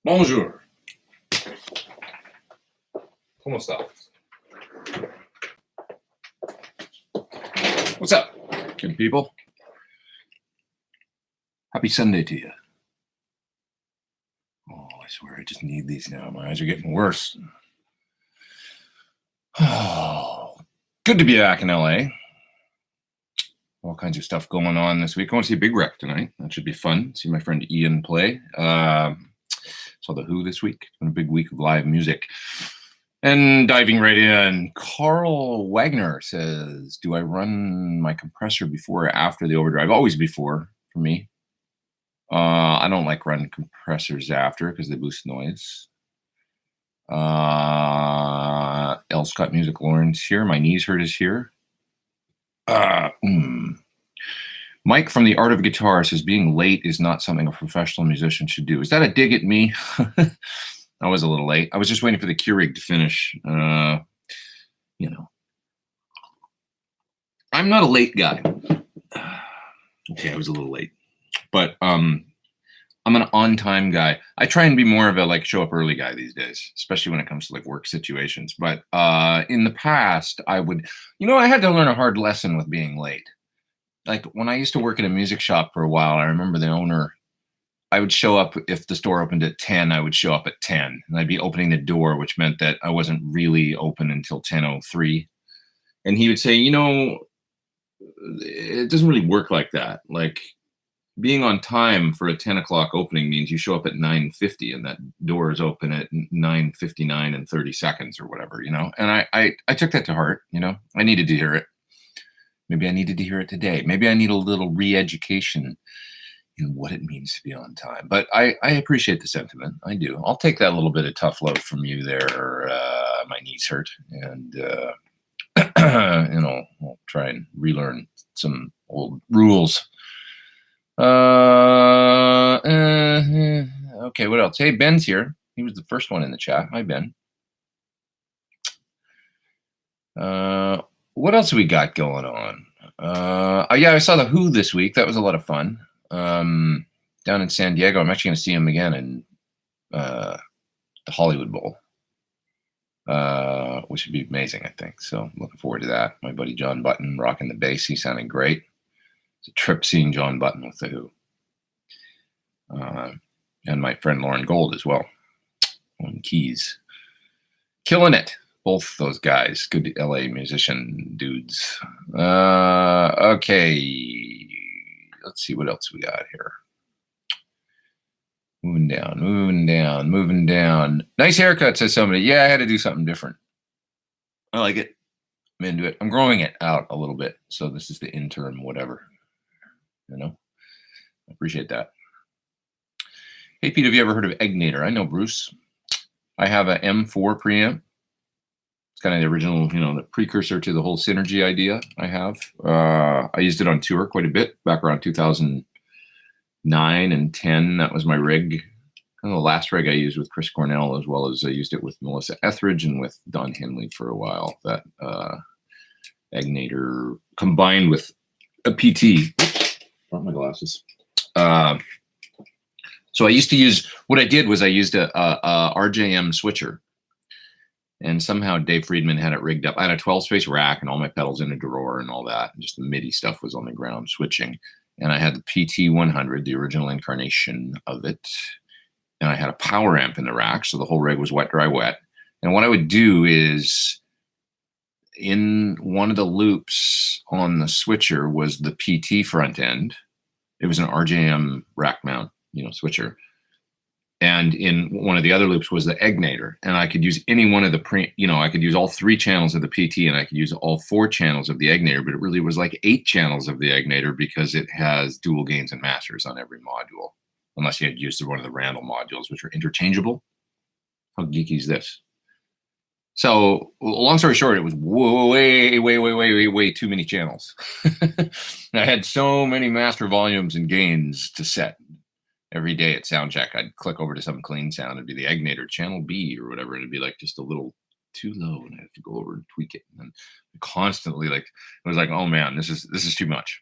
Bonjour. ¿Cómo estás? What's up, good people? Happy Sunday to you. Oh, I swear I just need these now. My eyes are getting worse. Oh, good to be back in LA. All kinds of stuff going on this week. I want to see Big Wreck tonight. That should be fun. See my friend Ian play. Saw The Who this week. It's been a big week of live music. And diving right in, Carl Wagner says, do I run my compressor before or after the overdrive? Always before for me. I don't like running compressors after because they boost noise. L. Scott Music Lawrence here. My knees hurt is here. Mike from The Art of Guitar says, being late is not something a professional musician should do. Is that a dig at me? I was a little late. I was just waiting for the Keurig to finish. You know, I'm not a late guy. Okay, I was a little late, but I'm an on-time guy. I try and be more of a like show up early guy these days, especially when it comes to like work situations. But in the past, I would, I had to learn a hard lesson with being late. Like when I used to work at a music shop for a while, I remember the owner, I would show up, if the store opened at 10, I would show up at 10 and I'd be opening the door, which meant that I wasn't really open until 10:03. And he would say, it doesn't really work like that. Like being on time for a 10 o'clock opening means you show up at 9:50 and that door is open at 9:59 and 30 seconds or whatever, and I took that to heart. I needed to hear it. Maybe I needed to hear it today. Maybe I need a little re-education in what it means to be on time. But I appreciate the sentiment. I do. I'll take that little bit of tough love from you there. My knees hurt. And, I'll try and relearn some old rules. Okay, what else? Hey, Ben's here. He was the first one in the chat. Hi, Ben. What else have we got going on? Yeah, I saw The Who this week. That was a lot of fun. Down in San Diego. I'm actually going to see him again in the Hollywood Bowl, which would be amazing, I think. So looking forward to that. My buddy John Button rocking the bass. He sounded great. It's a trip seeing John Button with The Who. And my friend Lauren Gold as well on keys. Killing it. Both those guys, good LA musician dudes. Okay, let's see what else we got here. Moving down. Nice haircut, says somebody. Yeah, I had to do something different. I like it. I'm into it. I'm growing it out a little bit. So this is the interim whatever. I appreciate that. Hey, Pete, have you ever heard of Egnator? I know Bruce. I have a M4 preamp. Kind of the original, the precursor to the whole synergy idea I have. I used it on tour quite a bit back around 2009 and 10. That was my rig, kind of the last rig I used with Chris Cornell, as well as I used it with Melissa Etheridge and with Don Henley for a while. That Egnator combined with a PT. Brought my glasses. So I used to use, what I did was I used a RJM switcher. And somehow Dave Friedman had it rigged up. I had a 12-space rack and all my pedals in a drawer and all that. And just the MIDI stuff was on the ground switching. And I had the PT100, the original incarnation of it. And I had a power amp in the rack. So the whole rig was wet, dry, wet. And what I would do is in one of the loops on the switcher was the PT front end. It was an RJM rack mount, switcher. And in one of the other loops was the Egnator. And I could use any one of the I could use all 3 channels of the PT and I could use all 4 channels of the Egnator, but it really was like 8 channels of the Egnator because it has dual gains and masters on every module, unless you had used one of the Randall modules, which are interchangeable. How geeky is this? So long story short, it was way too many channels. I had so many master volumes and gains to set. Every day at soundcheck, I'd click over to some clean sound. It'd be the Egnator channel B or whatever. It'd be like just a little too low, and I have to go over and tweak it. And then constantly, it was like, oh man, this is too much.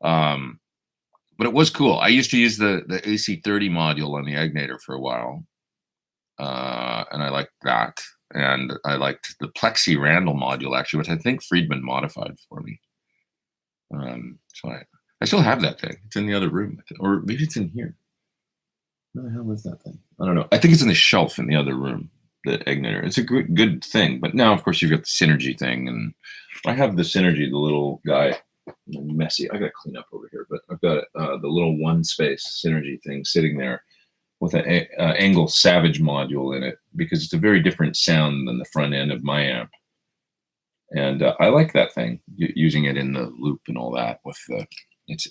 But but it was cool. I used to use the AC30 module on the Egnator for a while, and I liked that. And I liked the Plexi Randall module, actually, which I think Friedman modified for me. So I still have that thing. It's in the other room, or maybe it's in here. Where the hell is that thing? I don't know. I think it's in the shelf in the other room, the Egnator. It's a good thing. But now, of course, you've got the Synergy thing. And I have the Synergy, the little guy. Messy. I got to clean up over here. But I've got the little one space Synergy thing sitting there with an Angle Savage module in it, because it's a very different sound than the front end of my amp. And I like that thing, using it in the loop and all that. It's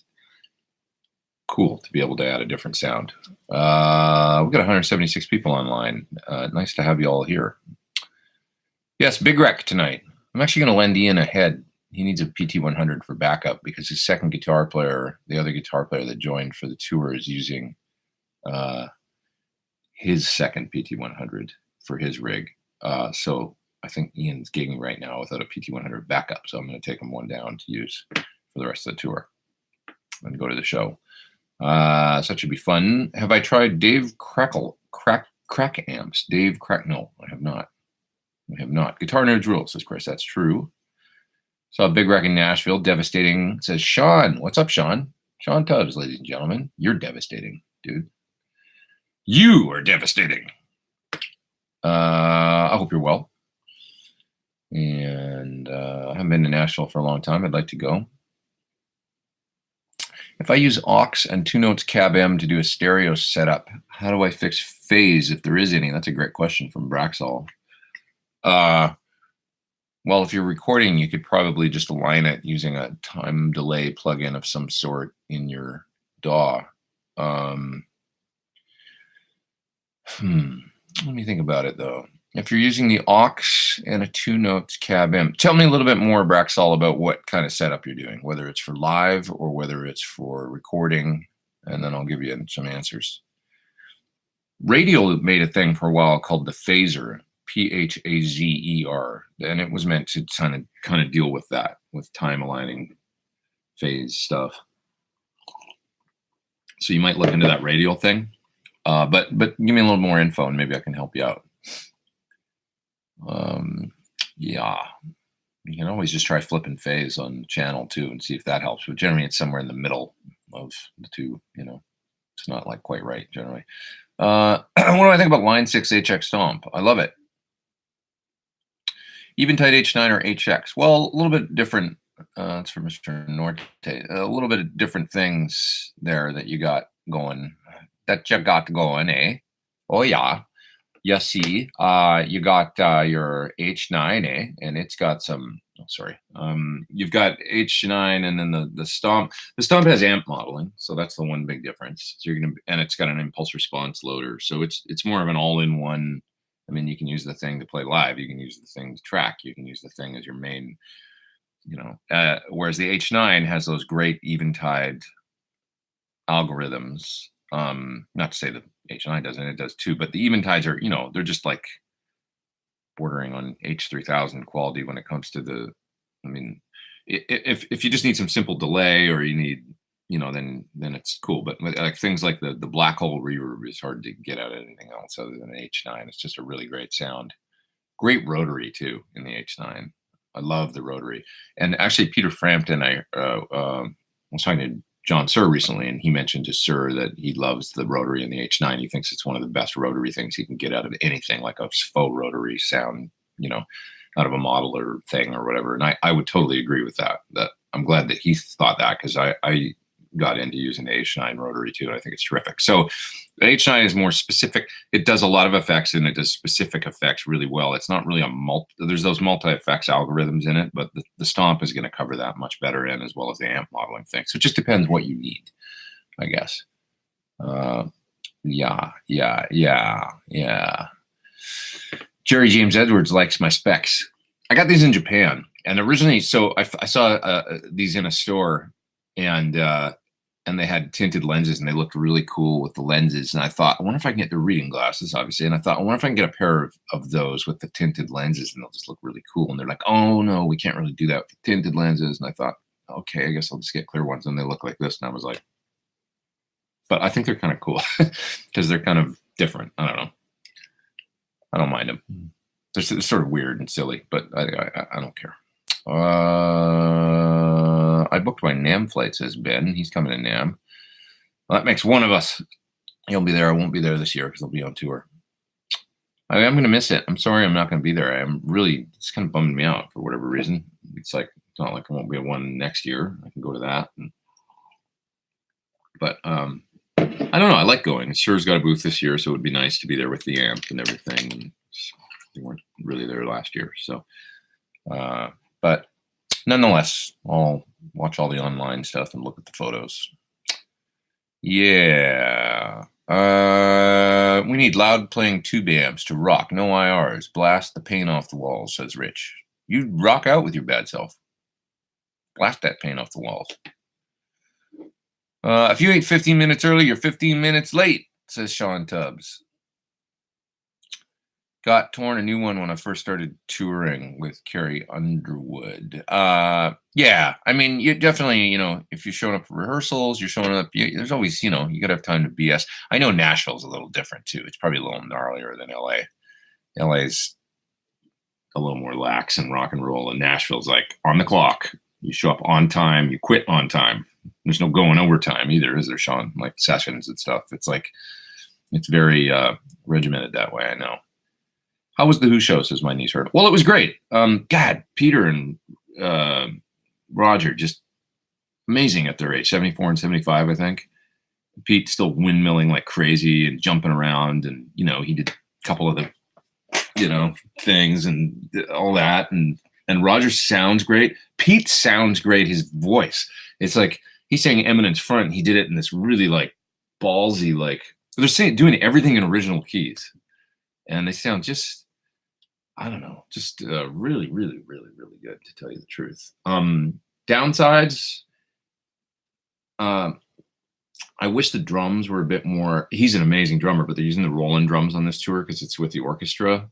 cool to be able to add a different sound. We've got 176 people online. Nice to have you all here. Yes, Big Wreck tonight. I'm actually going to lend Ian a head. He needs a PT100 for backup, because his second guitar player, the other guitar player that joined for the tour, is using his second PT100 for his rig. So I think Ian's gigging right now without a PT100 backup. So I'm going to take him one down to use for the rest of the tour and go to the show. So that should be fun. Have I tried Dave Crack amps? Dave Crack? No, I have not. I have not. Guitar Nerds Rule, says Chris. That's true. Saw a Big Wreck in Nashville. Devastating, says Sean. What's up, Sean? Sean Tubbs, ladies and gentlemen. You're devastating, dude. You are devastating. I hope you're well. And I haven't been to Nashville for a long time. I'd like to go. If I use aux and 2 notes cab M to do a stereo setup, how do I fix phase, if there is any? That's a great question from Braxall. Well, if you're recording, you could probably just align it using a time delay plugin of some sort in your DAW. Let me think about it, though. If you're using the aux and a 2 notes cab M, tell me a little bit more, Braxall, about what kind of setup you're doing, whether it's for live or whether it's for recording, and then I'll give you some answers. Radial made a thing for a while called the phaser, Phazer, and it was meant to kind of deal with that, with time aligning phase stuff. So you might look into that Radial thing, but give me a little more info and maybe I can help you out. Yeah, you can always just try flipping phase on channel 2 and see if that helps, but generally it's somewhere in the middle of the two. It's not like quite right generally. What do I think about Line 6 HX Stomp? I love it. Eventide H9 or HX? Well, a little bit different. It's for Mr. Norte. A little bit of different things there that you got going. Eh? Oh yeah. You see, you got your H9, eh? And it's got some. Oh, sorry. You've got H9, and then the Stomp. The Stomp has amp modeling, so that's the one big difference. So and it's got an impulse response loader, so it's more of an all-in-one. I mean, you can use the thing to play live. You can use the thing to track. You can use the thing as your main. Whereas the H9 has those great Eventide algorithms. Not to say that H9 doesn't, it does too, but the Eventides are, they're just like bordering on H3000 quality when it comes to the, I mean, if you just need some simple delay, or you need, then it's cool. But like things like the black hole reverb is hard to get out of anything else other than an H9. It's just a really great sound. Great rotary too in the H9. I love the rotary. And actually Peter Frampton, I was talking to John Sir recently, and he mentioned to Sir that he loves the rotary in the H9. He thinks it's one of the best rotary things he can get out of anything, like a faux rotary sound, out of a modeler thing or whatever. And I would totally agree with that. That I'm glad that he thought that, because I got into using the H9 rotary too, and I think it's terrific. So the H9 is more specific. It does a lot of effects, and it does specific effects really well. It's not really there's those multi-effects algorithms in it, but the Stomp is going to cover that much better in, as well as the amp modeling thing. So it just depends what you need, I guess. Yeah. Jerry James Edwards likes my specs. I got these in Japan, and originally, so I saw these in a store, and they had tinted lenses, and they looked really cool with the lenses. And I thought, I wonder if I can get the reading glasses, obviously. And I thought, I wonder if I can get a pair of those with the tinted lenses, and they'll just look really cool. And they're like, oh no, we can't really do that with the tinted lenses. And I thought, okay, I guess I'll just get clear ones. And they look like this. And I was like, but I think they're kind of cool because they're kind of different. I don't know. I don't mind them. They're sort of weird and silly, but I don't care. I booked my NAMM flight, says Ben. He's coming to NAMM. Well, that makes one of us. He'll be there. I won't be there this year because I'll be on tour. I'm going to miss it. I'm sorry I'm not going to be there. It's kind of bummed me out for whatever reason. It's not like I won't be at one next year. I can go to that. But I don't know. I like going. Sure's got a booth this year, so it would be nice to be there with the amp and everything. And they weren't really there last year. So, but nonetheless, I'll watch all the online stuff and look at the photos. Yeah. We need loud playing tube amps to rock. No IRs. Blast the paint off the walls, says Rich. You rock out with your bad self. Blast that paint off the walls. If you ain't 15 minutes early, you're 15 minutes late, says Sean Tubbs. Got Torn a new one when I first started touring with Carrie Underwood. Yeah, I mean, you definitely, if you're showing up for rehearsals, you're showing up, there's always, you got to have time to BS. I know Nashville's a little different too. It's probably a little gnarlier than LA. LA's a little more lax in rock and roll, and Nashville's like on the clock. You show up on time, you quit on time. There's no going overtime either, is there, Sean? Like sessions and stuff. It's very regimented that way, I know. How was the Who show, says my niece heard. Well, it was great. God, Peter and Roger, just amazing at their age, 74 and 75, I think. Pete still windmilling like crazy and jumping around, and he did a couple of the things and all that, and Roger sounds great. Pete sounds great. His voice, it's like he's saying Eminence Front. He did it in this really like ballsy, like they're doing everything in original keys, and they sound just, I don't know, just really, really, really, really good, to tell you the truth. Downsides, I wish the drums were a bit more. He's an amazing drummer, but they're using the Roland drums on this tour because it's with the orchestra.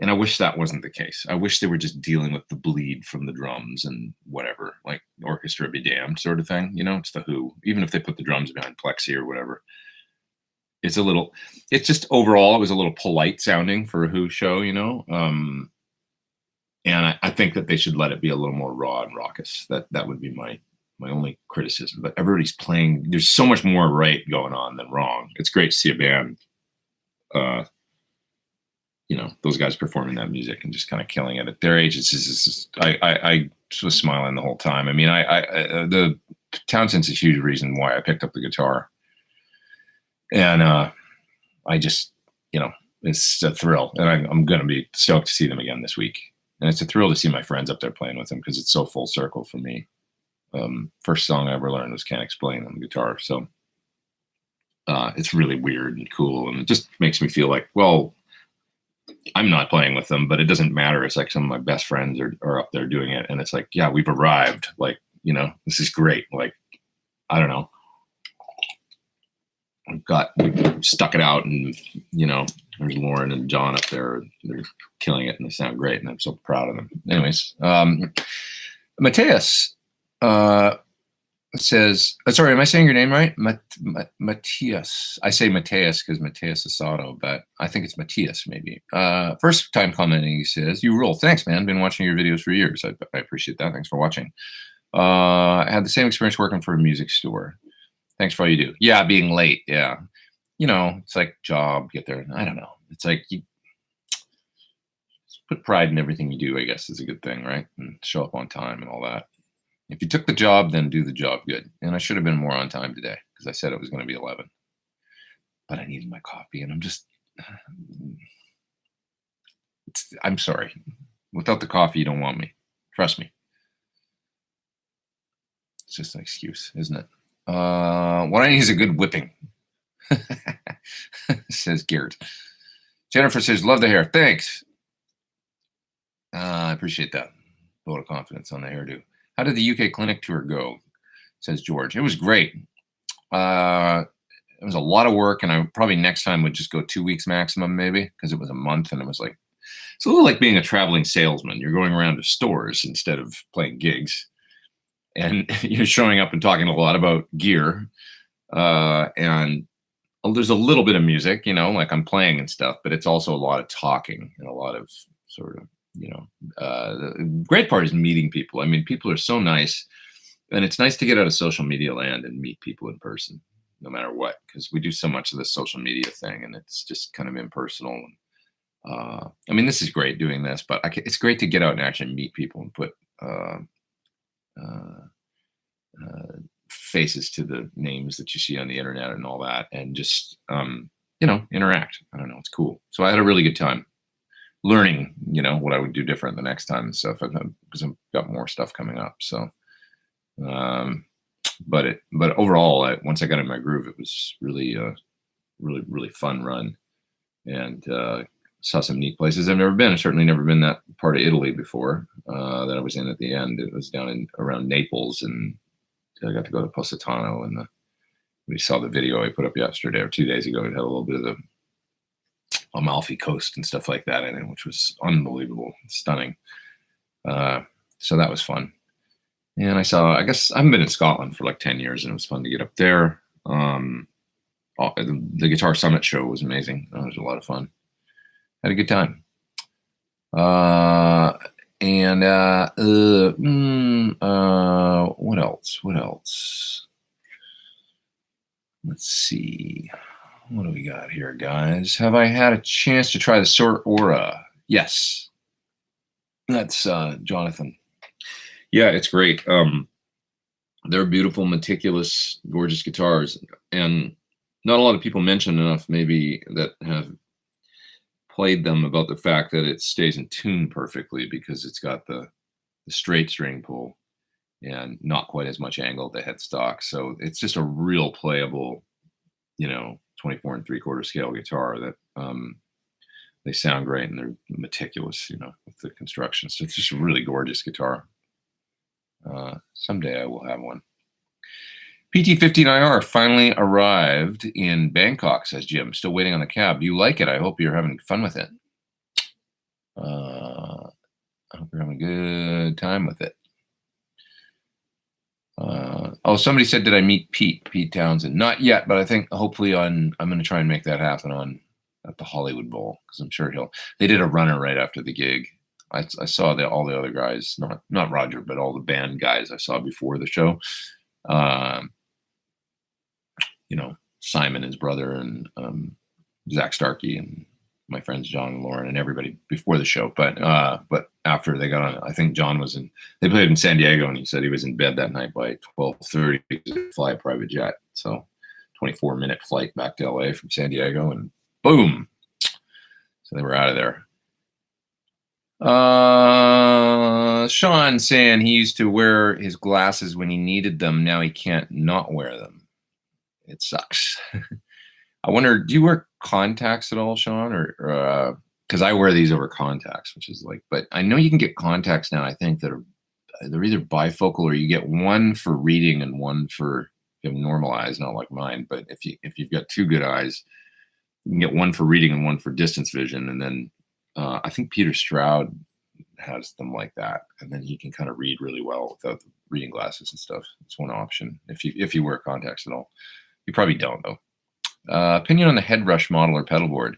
And I wish that wasn't the case. I wish they were just dealing with the bleed from the drums and whatever, like orchestra be damned sort of thing. It's the Who. Even if they put the drums behind plexi or whatever. It's just overall, it was a little polite sounding for a Who show, and I think that they should let it be a little more raw and raucous. That would be my only criticism. But everybody's playing. There's so much more right going on than wrong. It's great to see a band, those guys performing that music and just kind of killing it at their age. It's just I was smiling the whole time. I mean, the Townsend's a huge reason why I picked up the guitar. And I just, it's a thrill. And I'm going to be stoked to see them again this week. And it's a thrill to see my friends up there playing with them because it's so full circle for me. First song I ever learned was Can't Explain on the guitar. So it's really weird and cool. And it just makes me feel like, well, I'm not playing with them, but it doesn't matter. It's like some of my best friends are up there doing it. And it's like, yeah, we've arrived. Like, this is great. Like, I don't know. We stuck it out, and there's Lauren and John up there. They're killing it, and they sound great, and I'm so proud of them. Anyways, Mateus says, sorry, am I saying your name right? Matthias. I say Mateus because Mateus Asado, but I think it's Matthias maybe. First time commenting, he says, "You rule." Thanks, man. Been watching your videos for years. I appreciate that. Thanks for watching. I had the same experience working for a music store. Thanks for all you do. Yeah, being late. Yeah. It's like job, get there. I don't know. It's like you put pride in everything you do, I guess, is a good thing, right? And show up on time and all that. If you took the job, then do the job good. And I should have been more on time today because I said it was going to be 11. But I needed my coffee, and I'm sorry. Without the coffee, you don't want me. Trust me. It's just an excuse, isn't it? What I need is a good whipping, says Garrett. Jennifer says, love the hair. Thanks. I appreciate that. Vote of confidence on the hairdo. How did the UK clinic tour go? Says George. It was great. It was a lot of work, and I probably next time would just go 2 weeks maximum, maybe, because it was a month, and it was like, it's a little like being a traveling salesman. You're going around to stores instead of playing gigs. And you're showing up and talking a lot about gear. And there's a little bit of music, like I'm playing and stuff, but it's also a lot of talking and a lot of sort of, the great part is meeting people. I mean, people are so nice, and it's nice to get out of social media land and meet people in person, no matter what, because we do so much of this social media thing, and it's just kind of impersonal. I mean, this is great doing this, but it's great to get out and actually meet people and put uh, uh, faces to the names that you see on the internet and all that, and just interact. I don't know, it's cool. So I had a really good time learning, what I would do different the next time and stuff, because I've got more stuff coming up. So, but overall, once I got in my groove, it was really, really fun run, and saw some neat places I've never been. I've certainly never been that part of Italy before that I was in at the end. It was down around Naples, and I got to go to Positano, and we saw the video I put up yesterday or 2 days ago. It had a little bit of the Amalfi Coast and stuff like that in it, which was unbelievable, stunning. So that was fun. And I guess I haven't been in Scotland for like 10 years, and it was fun to get up there. The Guitar Summit show was amazing. It was a lot of fun. Had a good time. And what else? Let's see. What do we got here, guys? Have I had a chance to try the Sort Aura? Yes. That's Jonathan. Yeah, it's great. They're beautiful, meticulous, gorgeous guitars, and not a lot of people mention enough, maybe, that have played them, about the fact that it stays in tune perfectly, because it's got the straight string pull and not quite as much angle at the headstock. So it's just a real playable, 24 and 3/4 scale guitar that they sound great, and they're meticulous, with the construction. So it's just a really gorgeous guitar. Someday I will have one. PT59R finally arrived in Bangkok, says Jim. Still waiting on the cab. You like it? I hope you're having fun with it. I hope you're having a good time with it. Somebody said, did I meet Pete Townsend? Not yet, but I think hopefully I'm going to try and make that happen at the Hollywood Bowl, because I'm sure they did a runner right after the gig. I saw all the other guys, not Roger, but all the band guys I saw before the show. Simon, his brother, and Zach Starkey, and my friends John and Lauren, and everybody before the show. But after they got on, I think John they played in San Diego, and he said he was in bed that night by 12:30 to fly a private jet. So 24-minute flight back to LA from San Diego, and boom. So they were out of there. Sean saying he used to wear his glasses when he needed them. Now he can't not wear them. It sucks. I wonder, do you wear contacts at all, Sean? Or because I wear these over contacts, which is but I know you can get contacts now, I think, they're either bifocal, or you get one for reading and one for, if you have normal eyes, not like mine. But if you've got two good eyes, you can get one for reading and one for distance vision. And then I think Peter Stroud has them like that, and then he can kind of read really well without the reading glasses and stuff. It's one option if you wear contacts at all. You probably don't, though. Opinion on the Headrush model or pedalboard.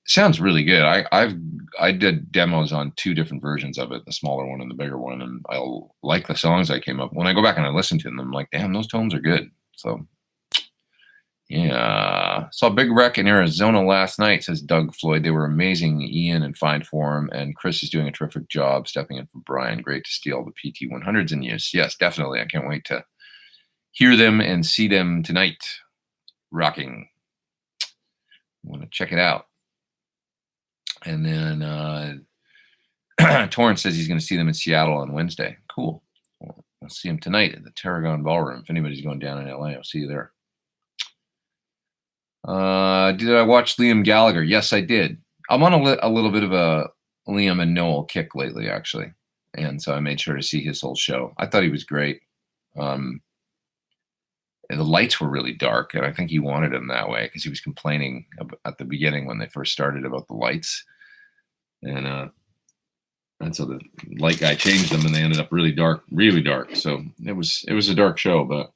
Sounds really good. I did demos on 2 different versions of it, the smaller one and the bigger one, and I like the songs I came up. When I go back and I listen to them, I'm like, damn, those tones are good. So yeah, saw Big Wreck in Arizona last night, says Doug Floyd. They were amazing. Ian in fine form, and Chris is doing a terrific job stepping in for Brian. Great to see all the PT100s in use. Yes, definitely. I can't wait to hear them and see them tonight. Rocking. I want to check it out. And then Torrance says he's going to see them in Seattle on Wednesday. Cool. Well, I'll see him tonight at the Tarragon Ballroom. If anybody's going down in LA, I'll see you there. Did I watch Liam Gallagher? Yes, I did. I'm on a little bit of a Liam and Noel kick lately, actually. And so I made sure to see his whole show. I thought he was great. And the lights were really dark, and I think he wanted them that way because he was complaining at the beginning when they first started about the lights. And so the light guy changed them, and they ended up really dark. So it was a dark show, but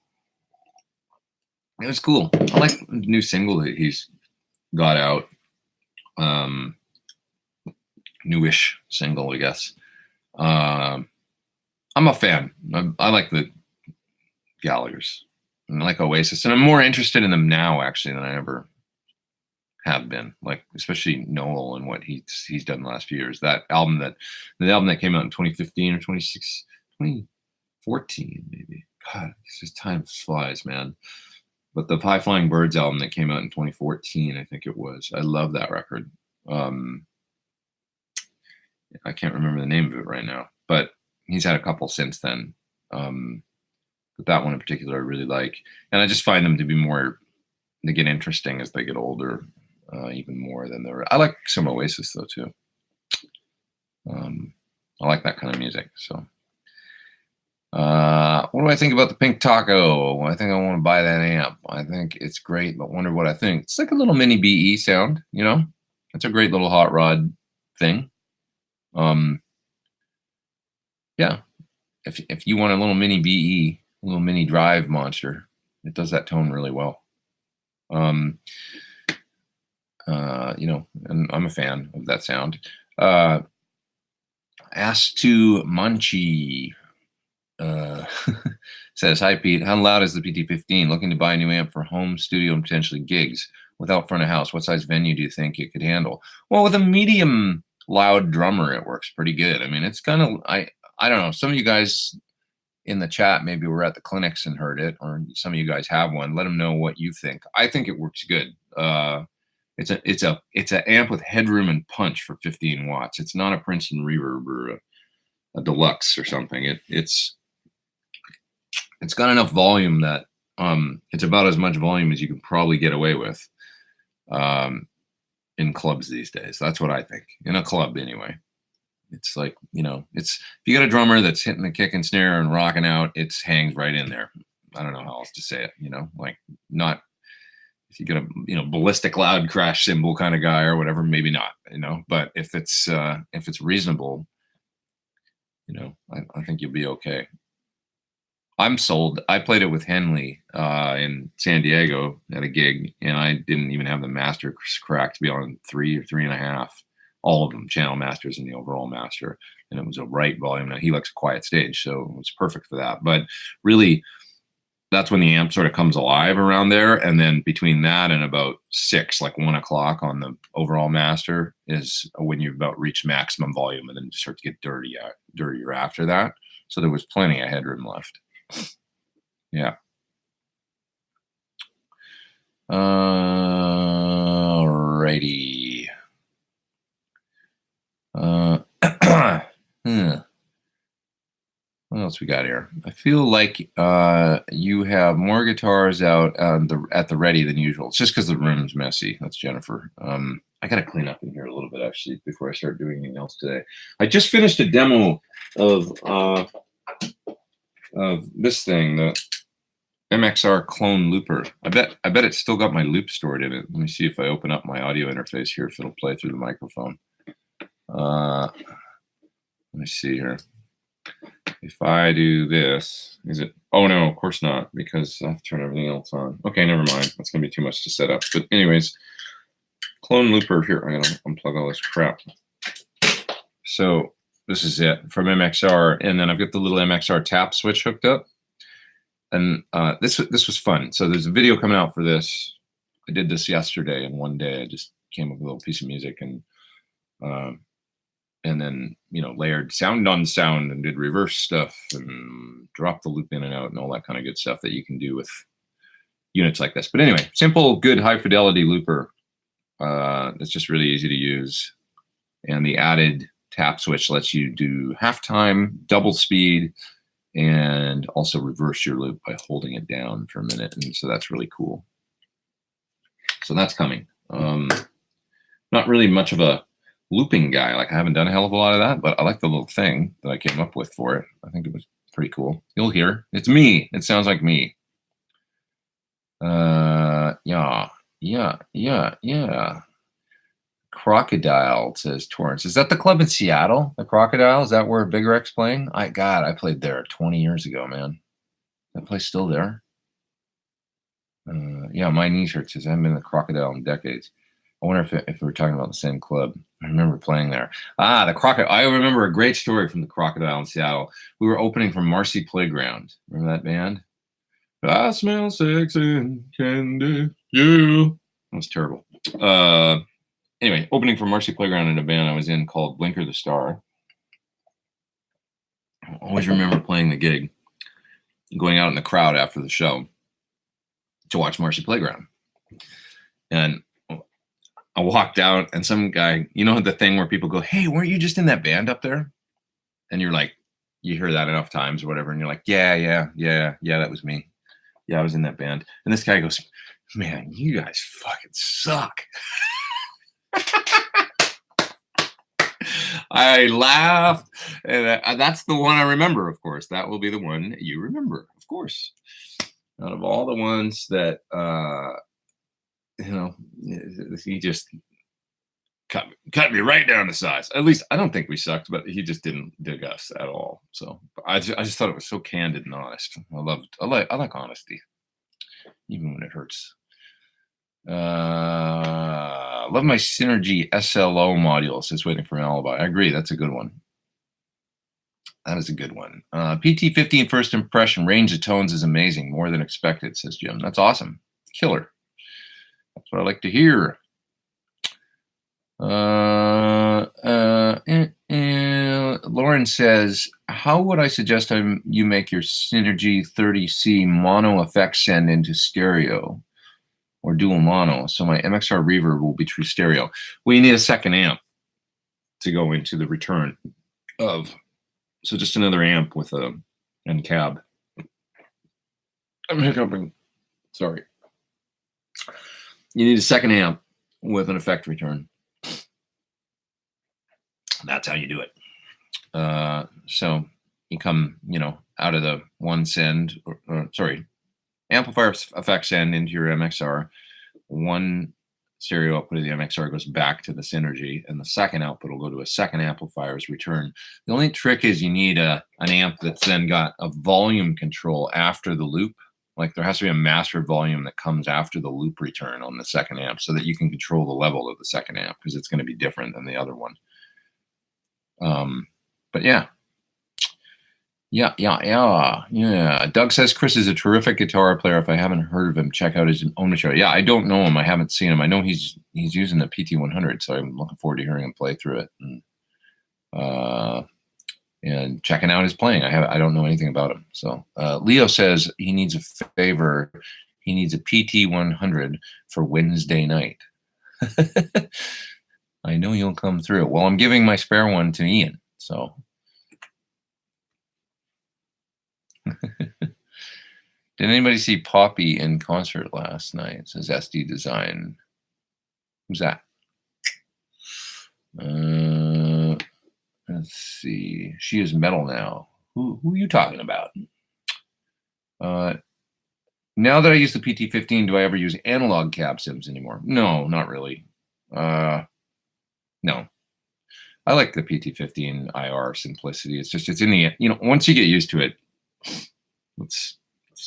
It was cool. I like the new single that he's got out. Newish single, I guess. I'm a fan. I like the Gallaghers. I like Oasis, and I'm more interested in them now actually than I ever have been. Like especially Noel and what he's done the last few years. The album that came out in 2015 or 2014 maybe. God, it's just time flies, man. But the High Flying Birds album that came out in 2014, I think it was. I love that record. I can't remember the name of it right now, but he's had a couple since then. But that one in particular, I really like, and I just find them to be more. They get interesting as they get older, even more than they're. I like some Oasis though too. I like that kind of music. So, what do I think about the Pink Taco? I think I want to buy that amp. I think it's great, but wonder what I think. It's like a little mini BE sound, you know. It's a great little hot rod thing. Yeah, if you want a little mini BE, a little mini drive monster, it does that tone really well. You know, and I'm a fan of that sound. Ask to Munchie says, "Hi Pete, how loud is the PT15? Looking to buy a new amp for home studio and potentially gigs without front of house. What size venue do you think it could handle?" Well, with a medium loud drummer, it works pretty good. I mean, it's kind of I don't know. Some of you guys in the chat maybe were at the clinics and heard it, or some of you guys have one. Let them know what you think. I think it works good. It's an amp with headroom and punch for 15 watts. It's not a Princeton reverb or a deluxe or something. It's got enough volume that it's about as much volume as you can probably get away with in clubs these days. That's what I think. In a club anyway. It's like, you know, it's if you got a drummer that's hitting the kick and snare and rocking out, it hangs right in there. I don't know how else to say it, you know, like not if you get a, you know, ballistic loud crash cymbal kind of guy or whatever, maybe not, you know, but if it's reasonable, you know, I think you'll be okay. I'm sold. I played it with Henley in San Diego at a gig, and I didn't even have the master cracked to be on 3 or 3.5. All of them, channel masters and the overall master, and it was a right volume. Now he likes a quiet stage, so it was perfect for that. But really, that's when the amp sort of comes alive around there, and then between that and about 6, like 1 o'clock on the overall master, is when you've about reached maximum volume, and then you start to get dirtier after that. So there was plenty of headroom left. Yeah. Alrighty. What else we got here? I feel like you have more guitars out at the ready than usual. It's just because the room's messy. That's Jennifer. I got to clean up in here a little bit actually before I start doing anything else today. I just finished a demo of this thing, the MXR clone looper. I bet it's still got my loop stored in it. Let me see if I open up my audio interface here if it'll play through the microphone. Let me see here. If I do this, is it? Oh no, of course not, because I have to turn everything else on. Okay, never mind. That's gonna be too much to set up. But anyways, clone looper here. I'm gonna unplug all this crap. So this is it from MXR, and then I've got the little MXR tap switch hooked up. And this was fun. So there's a video coming out for this. I did this yesterday in one day. I just came up with a little piece of music and then, you know, layered sound on sound and did reverse stuff and dropped the loop in and out and all that kind of good stuff that you can do with units like this. But anyway, simple, good, high fidelity looper. It's just really easy to use. And the added tap switch lets you do halftime, double speed, and also reverse your loop by holding it down for a minute. And so that's really cool. So that's coming. Not really much of a looping guy. Like I haven't done a hell of a lot of that, but I like the little thing that I came up with for it. I think it was pretty cool. You'll hear. It's me. It sounds like me. Yeah. Crocodile, says Torrance. Is that the club in Seattle? The Crocodile? Is that where Big Rec's playing? I played there 20 years ago, man. That place still there? Yeah, my knees hurt says I haven't been to the Crocodile in decades. I wonder if we're talking about the same club. I remember playing there. The Crocodile. I remember a great story from the Crocodile in Seattle. We were opening for Marcy Playground. Remember that band? I smell sex and candy. Yeah. That was terrible. Anyway, opening for Marcy Playground in a band I was in called Blinker the Star. I always remember playing the gig, going out in the crowd after the show to watch Marcy Playground. And I walked out and some guy, you know, the thing where people go, hey, weren't you just in that band up there? And you're like, you hear that enough times or whatever. And you're like, yeah, that was me. Yeah, I was in that band. And this guy goes, man, you guys fucking suck. I laughed. And that's the one I remember, of course. That will be the one you remember, of course. Out of all the ones that, you know, he just cut me right down to size. At least I don't think we sucked, but he just didn't dig us at all. So I just thought it was so candid and honest. I like honesty, even when it hurts. Love my Synergy SLO module. Says waiting for an alibi. I agree. That's a good one. That is a good one. PT15 first impression. Range of tones is amazing. More than expected, says Jim. That's awesome. Killer. That's what I like to hear. Lauren says, how would I suggest you make your Synergy 30C mono effect send into stereo or dual mono so my MXR reverb will be true stereo? Well, you need a second amp to go into the return of, so just another amp with a and cab. I'm hiccuping. Sorry. You need a second amp with an effect return. That's how you do it. So you come, you know, out of the one send, amplifier effect send into your MXR. One stereo output of the MXR goes back to the Synergy, and the second output will go to a second amplifier's return. The only trick is you need an amp that's then got a volume control after the loop. Like there has to be a master volume that comes after the loop return on the second amp so that you can control the level of the second amp because it's going to be different than the other one. But yeah. Doug says Chris is a terrific guitar player. If I haven't heard of him, check out his own show. Yeah, I don't know him. I haven't seen him. I know he's using the PT100, so I'm looking forward to hearing him play through it and checking out his playing. I don't know anything about him. So Leo says he needs a favor. He needs a PT100 for Wednesday night. I know you'll come through. Well, I'm giving my spare one to Ian. So. Did anybody see Poppy in concert last night? It says SD Design. Who's that? Let's see. She is metal now. Who are you talking about? Now that I use the PT15, do I ever use analog cab sims anymore? No, not really. No. I like the PT15 IR simplicity. It's in the, you know, once you get used to it, it's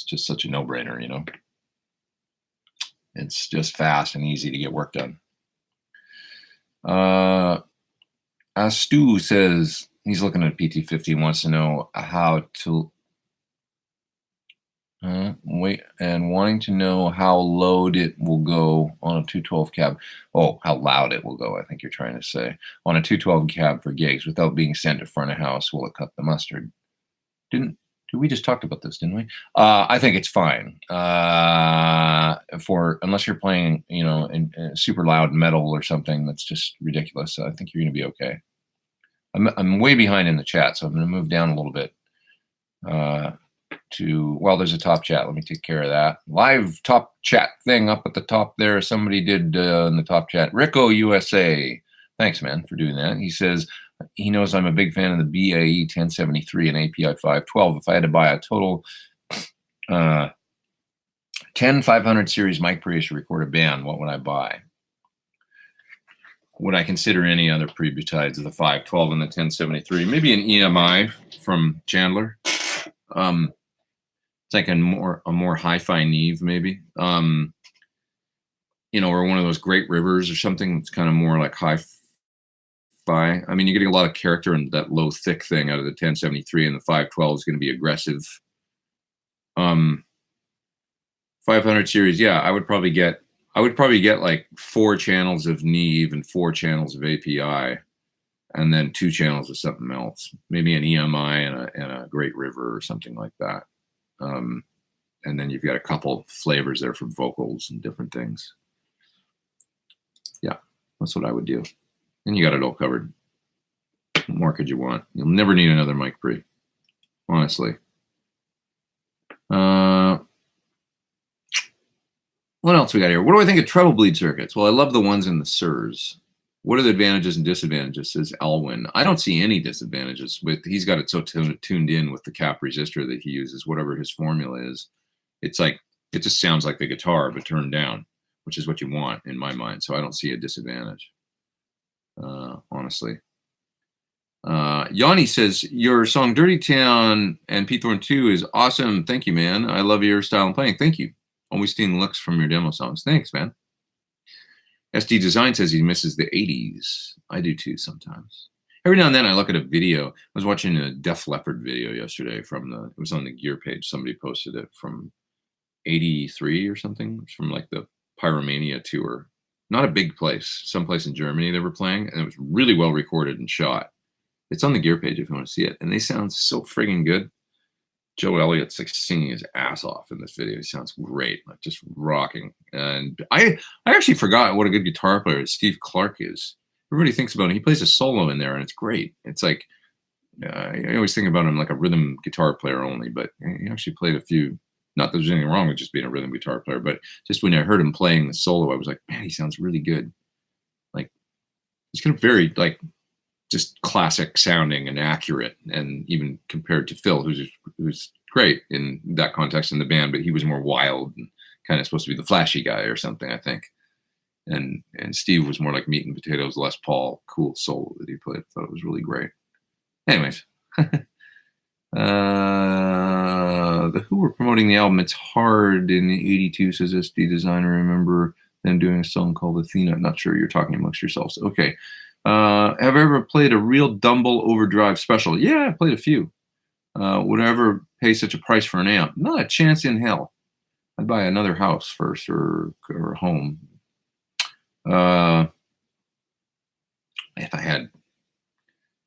just such a no-brainer, you know. It's just fast and easy to get work done. Stu says he's looking at PT15, wants to know how to wanting to know how loud it will go on a 212 cab. Oh, how loud it will go, I think you're trying to say. On a 212 cab for gigs without being sent to front of house, will it cut the mustard? We just talked about this, didn't we? I think it's fine. Unless you're playing, you know, in super loud metal or something that's just ridiculous. I think you're going to be okay. I'm way behind in the chat, so I'm going to move down a little bit. There's a top chat. Let me take care of that. Live top chat thing up at the top there. Somebody did in the top chat. Rico USA. Thanks, man, for doing that. He says he knows I'm a big fan of the BAE 1073 and API 512. If I had to buy a total 10 500 series mic pre's to record a band, what would I buy? Would I consider any other pre besides the 512 and the 1073? Maybe an EMI from Chandler. It's like a more hi-fi Neve, maybe. Or one of those great rivers or something. It's kind of more like hi-fi. I mean, you're getting a lot of character in that low, thick thing out of the 1073, and the 512 is going to be aggressive. 500 series, yeah, I would probably get like 4 channels of Neve and 4 channels of API, and then 2 channels of something else, maybe an EMI and a Great River or something like that. And then you've got a couple flavors there from vocals and different things. Yeah, that's what I would do. And you got it all covered. What more could you want? You'll never need another mic pre, honestly. What else we got here? What do I think of treble bleed circuits? Well, I love the ones in the SIRS. What are the advantages and disadvantages, says Alwyn. I don't see any disadvantages. He's got it so tuned in with the cap resistor that he uses, whatever his formula is. It's like, it just sounds like the guitar, but turned down, which is what you want in my mind. So I don't see a disadvantage, honestly. Yanni says, your song Dirty Town and Pete Thorn 2 is awesome. Thank you, man. I love your style and playing. Thank you. Always stealing looks from your demo songs. Thanks, man. SD Design says he misses the 80s. I do too sometimes. Every now and then I look at a video. I was watching a Def Leppard video yesterday it was on the Gear page. Somebody posted it from 83 or something. It's from like the Pyromania tour. Not a big place. Someplace in Germany they were playing, and it was really well recorded and shot. It's on the Gear page if you want to see it. And they sound so friggin' good. Joe Elliott's like singing his ass off in this video. He sounds great, like just rocking. And I actually forgot what a good guitar player Steve Clark is. Everybody thinks about him. He plays a solo in there, and it's great. It's like I always think about him like a rhythm guitar player only, but he actually played a few. Not that there's anything wrong with just being a rhythm guitar player, but just when I heard him playing the solo, I was like, man, he sounds really good. Like he's kind of very like just classic sounding and accurate, and even compared to Phil, who's great in that context in the band, but he was more wild and kind of supposed to be the flashy guy or something, I think. And Steve was more like meat and potatoes, Les Paul, cool solo that he played. I thought it was really great. Anyways, the Who were promoting the album It's Hard in '82, says SD Design. I remember them doing a song called Athena. Not sure you're talking amongst yourselves. Okay. Have I ever played a real Dumble Overdrive special? Yeah, I played a few. Would I ever pay such a price for an amp? Not a chance in hell. I'd buy another house first or a home. If I had,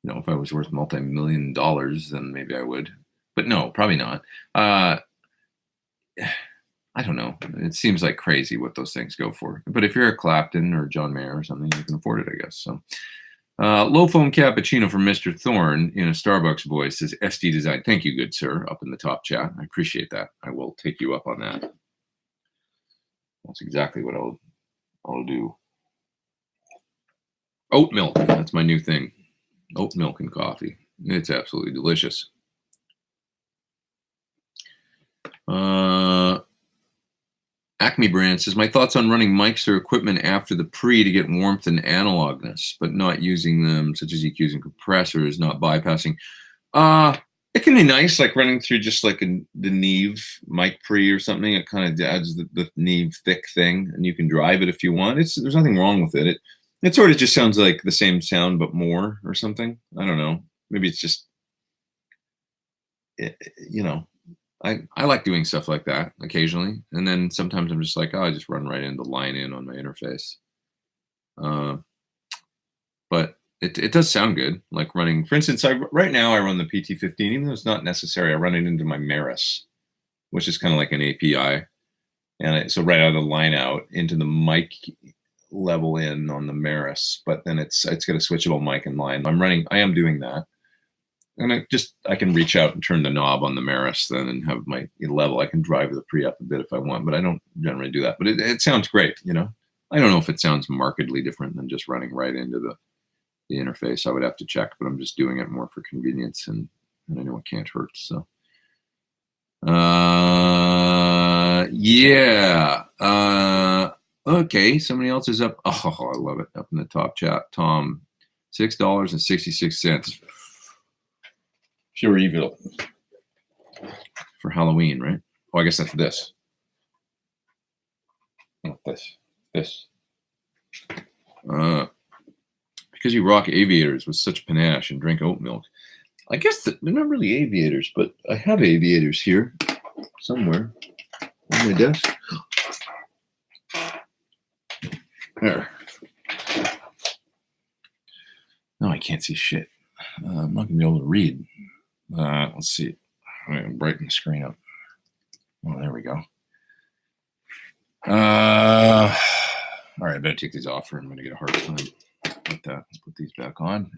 if I was worth multi-million dollars, then maybe I would. But no, probably not. I don't know. It seems like crazy what those things go for. But if you're a Clapton or John Mayer or something, you can afford it, I guess. So, low foam cappuccino from Mr. Thorn in a Starbucks voice says SD Design. Thank you, good sir, up in the top chat. I appreciate that. I will take you up on that. That's exactly what I'll do. Oat milk. That's my new thing. Oat milk and coffee. It's absolutely delicious. Acme Brand says, my thoughts on running mics or equipment after the pre to get warmth and analogness, but not using them, such as EQs and compressors, not bypassing. It can be nice, like running through just like the Neve mic pre or something. It kind of adds the Neve thick thing, and you can drive it if you want. There's nothing wrong with it. It sort of just sounds like the same sound, but more or something. I don't know. Maybe it's just, I like doing stuff like that occasionally. And then sometimes I'm just like, I just run right into line in on my interface. But it does sound good. Like running, for instance, right now I run the PT15, even though it's not necessary. I run it into my Maris, which is kind of like an API. And so right out of the line out into the mic level in on the Maris, but then it's got a switchable mic and line. I am doing that. And I can reach out and turn the knob on the Maris then and have my level. I can drive the pre up a bit if I want, but I don't generally do that. But it sounds great, I don't know if it sounds markedly different than just running right into the interface. I would have to check, but I'm just doing it more for convenience, and I know it can't hurt. So, yeah. Okay, somebody else is up. Oh, I love it. Up in the top chat, Tom, $6.66. Pure evil for Halloween, right? Oh, I guess that's this. Not this. This. Because you rock aviators with such panache and drink oat milk. I guess that they're not really aviators, but I have aviators here somewhere on my desk. There. No, I can't see shit. I'm not going to be able to read. Let's see. I'm going to brighten the screen up. Oh, there we go. All right, I better take these off or I'm going to get a hard time with that. Let's put these back on.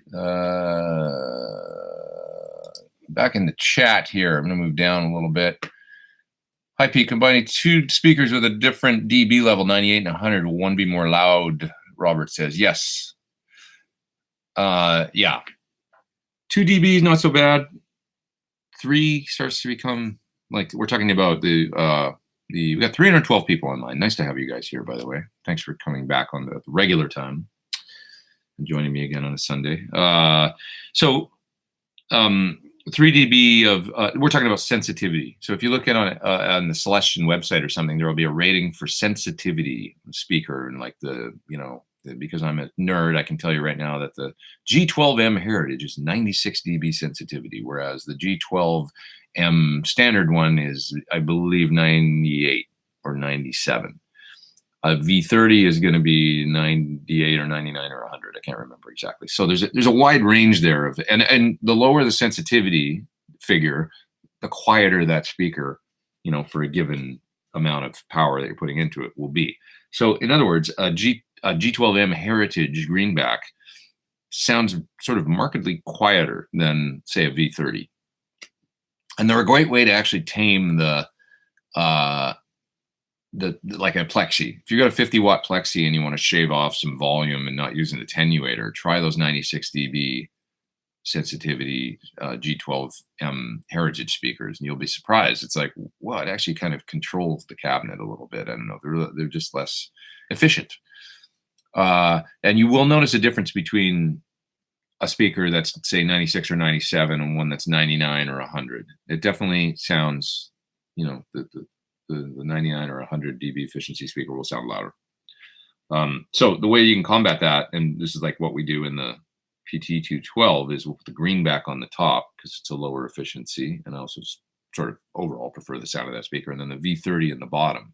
Back in the chat here, I'm going to move down a little bit. Hi, Pete. Combining two speakers with a different dB level, 98 and 100, will one be more loud? Robert says, yes. Yeah. 2 dB is not so bad. 3 starts to become, like, we're talking about we got 312 people online. Nice to have you guys here, by the way. Thanks for coming back on the regular time and joining me again on a Sunday. 3 dB of, we're talking about sensitivity. So if you look at on the Celestion website or something, there will be a rating for sensitivity of speaker, and like because I'm a nerd, I can tell you right now that the G12M Heritage is 96 dB sensitivity, whereas the G12M standard one is, I believe, 98 or 97. A V30 is going to be 98 or 99 or 100. I can't remember exactly. So there's a wide range there of, and the lower the sensitivity figure, the quieter that speaker, for a given amount of power that you're putting into it will be. So in other words, a G12M Heritage Greenback sounds sort of markedly quieter than, say, a V30. And they're a great way to actually tame like a plexi. If you got a 50-watt plexi and you want to shave off some volume and not use an attenuator, try those 96 dB sensitivity G12M Heritage speakers, and you'll be surprised. It's like, well, it actually kind of controls the cabinet a little bit. I don't know. They're just less efficient. And you will notice a difference between a speaker that's, say, 96 or 97 and one that's 99 or 100. It definitely sounds, the 99 or 100 dB efficiency speaker will sound louder. So the way you can combat that, and this is like what we do in the PT212, is we'll put the greenback on the top because it's a lower efficiency, and I also sort of overall prefer the sound of that speaker. And then the V30 in the bottom,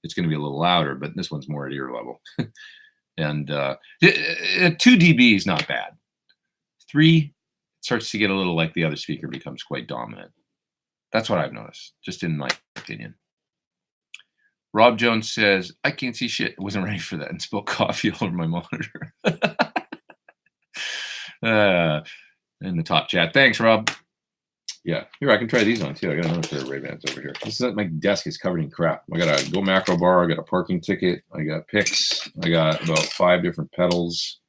it's going to be a little louder, but this one's more at ear level. And 2 dB is not bad. 3 starts to get a little like the other speaker, becomes quite dominant. That's what I've noticed, just in my opinion. Rob Jones says, I can't see shit. I wasn't ready for that and spilled coffee all over my monitor. In the top chat. Thanks, Rob. Yeah, here, I can try these on too. I got another pair of Ray-Bans over here. This is, my desk is covered in crap. I got a Go Macro bar. I got a parking ticket. I got picks. I got about 5 different pedals.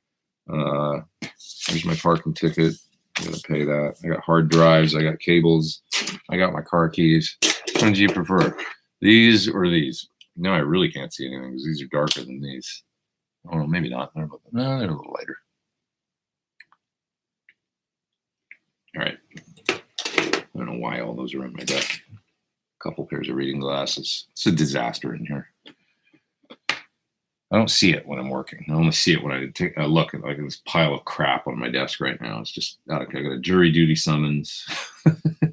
Here's my parking ticket. I'm going to pay that. I got hard drives. I got cables. I got my car keys. Which one do you prefer? These or these? No, I really can't see anything because these are darker than these. Oh, maybe not. No, they're a little lighter. All right. I don't know why all those are on my desk. A couple pairs of reading glasses. It's a disaster in here. I don't see it when I'm working. I only see it when I take a look at like this pile of crap on my desk right now. It's just, okay, I got a jury duty summons.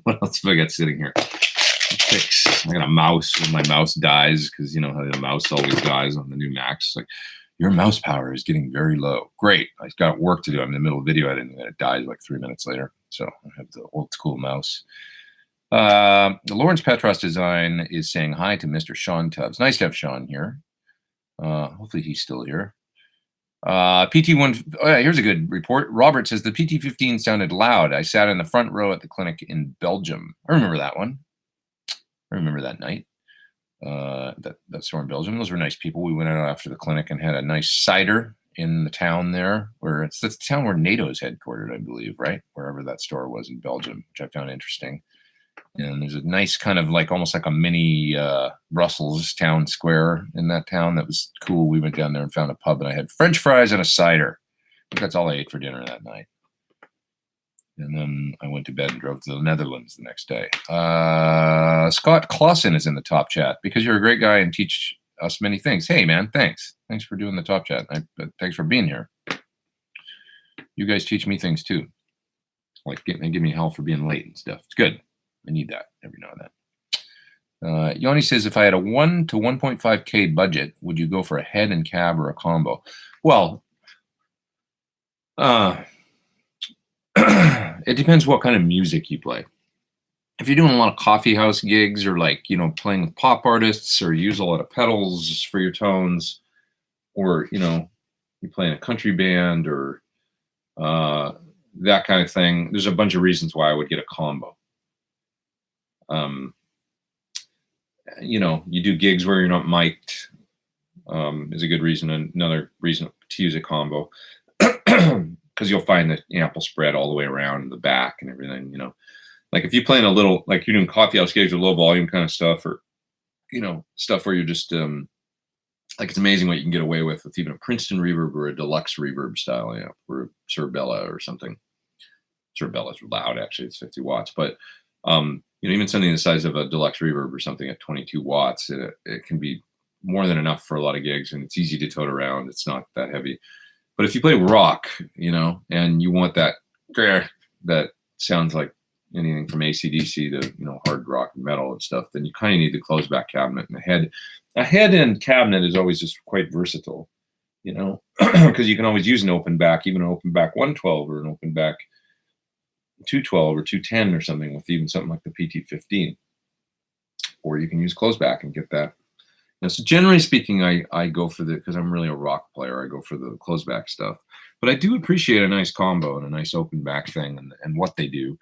What else have I got sitting here? Fix. I got a mouse when my mouse dies, because you know how the mouse always dies on the new Macs. It's like, your mouse power is getting very low. Great. I've got work to do. I'm in the middle of video editing and it dies like 3 minutes later. So I have the old school mouse. Lawrence Petros Design is saying hi to Mr. Sean Tubbs. Nice to have Sean here. Hopefully he's still here. PT1, oh yeah, here's a good report. Robert says the PT15 sounded loud. I sat in the front row at the clinic in Belgium. I remember that one. I remember that night. That store in Belgium. Those were nice people. We went out after the clinic and had a nice cider in the town there, where it's the town where NATO's headquartered, I believe, right? Wherever that store was in Belgium, which I found interesting. And there's a nice kind of like almost like a mini Brussels town square in that town. That was cool. We went down there and found a pub, and I had French fries and a cider. I think that's all I ate for dinner that night. And then I went to bed and drove to the Netherlands the next day. Scott Clausen is in the top chat. Because you're a great guy and teach us many things. Hey, man, thanks. Thanks for doing the top chat. Thanks for being here. You guys teach me things too. Like give me hell for being late and stuff. It's good. I need that every now and then. Yoni says, if I had a 1 to 1.5K budget, would you go for a head and cab or a combo? Well, it depends what kind of music you play. If you're doing a lot of coffee house gigs or like, you know, playing with pop artists or use a lot of pedals for your tones, or, you know, you play in a country band or that kind of thing, there's a bunch of reasons why I would get a combo. You know, you do gigs where you're not mic'd, is a good reason. Another reason to use a combo, because you'll find that the amp will spread all the way around the back and everything, you know. Like if you're playing a little, like you're doing coffee house gigs or low volume kind of stuff, or, you know, stuff where you're just, like it's amazing what you can get away with even a Princeton reverb or a deluxe reverb style amp or a Cerbella or something. Cerbella's loud, actually, it's 50 watts, but, you know, even something the size of a deluxe reverb or something at 22 watts, it can be more than enough for a lot of gigs, and it's easy to tote around. It's not that heavy. But if you play rock, you know, and you want that sounds like anything from AC/DC to, you know, hard rock and metal and stuff, then you kind of need the closed back cabinet and the head. A head and cabinet is always just quite versatile, you know, because you can always use an open back, even an open back 112 or an open back 212 or 210 or something, with even something like the PT15. Or you can use closed back and get that. Now, so generally speaking, I go for because I'm really a rock player, I go for the closed back stuff. But I do appreciate a nice combo and a nice open back thing and what they do.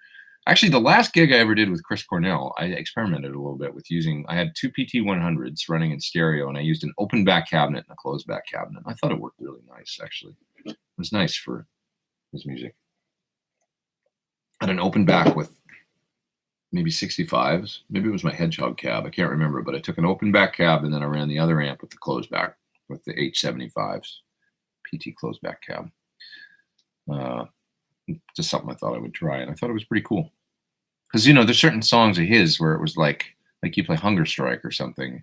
Actually, the last gig I ever did with Chris Cornell, I experimented a little bit with I had two PT100s running in stereo, and I used an open back cabinet and a closed back cabinet. I thought it worked really nice, actually. It was nice for his music. I had an open back with maybe 65s. Maybe it was my Hedgehog cab. I can't remember, but I took an open back cab and then I ran the other amp with the closed back with the H75s, PT closed back cab. Just something I thought I would try, and I thought it was pretty cool. Because, you know, there's certain songs of his where it was like you play Hunger Strike or something.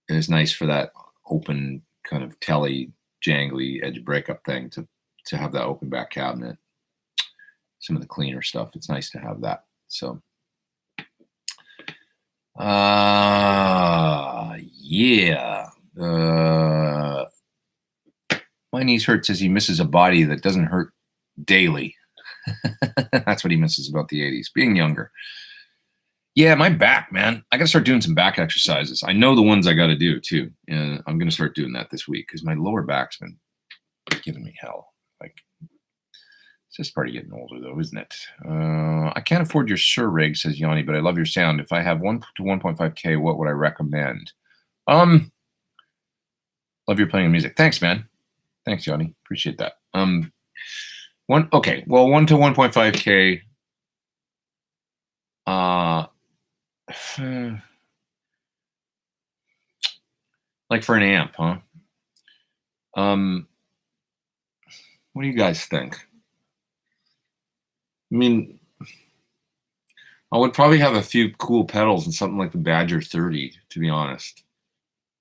It is nice for that open kind of telly, jangly edge breakup thing to have that open back cabinet. Some of the cleaner stuff, it's nice to have that. So, yeah. My knees hurt says he misses a body that doesn't hurt daily. That's what he misses about the 80s, being younger. Yeah, my back, man. I got to start doing some back exercises. I know the ones I got to do too, and I'm going to start doing that this week because my lower back's been giving me hell. Like, it's just part of getting older, though, isn't it? I can't afford your Sir rig, says Yanni, but I love your sound. If I have 1 to 1.5K, what would I recommend? Love your playing music. Thanks, man. Thanks, Yanni. Appreciate that. 1 to 1.5K. Like for an amp, huh? What do you guys think? I mean, I would probably have a few cool pedals and something like the Badger 30, to be honest.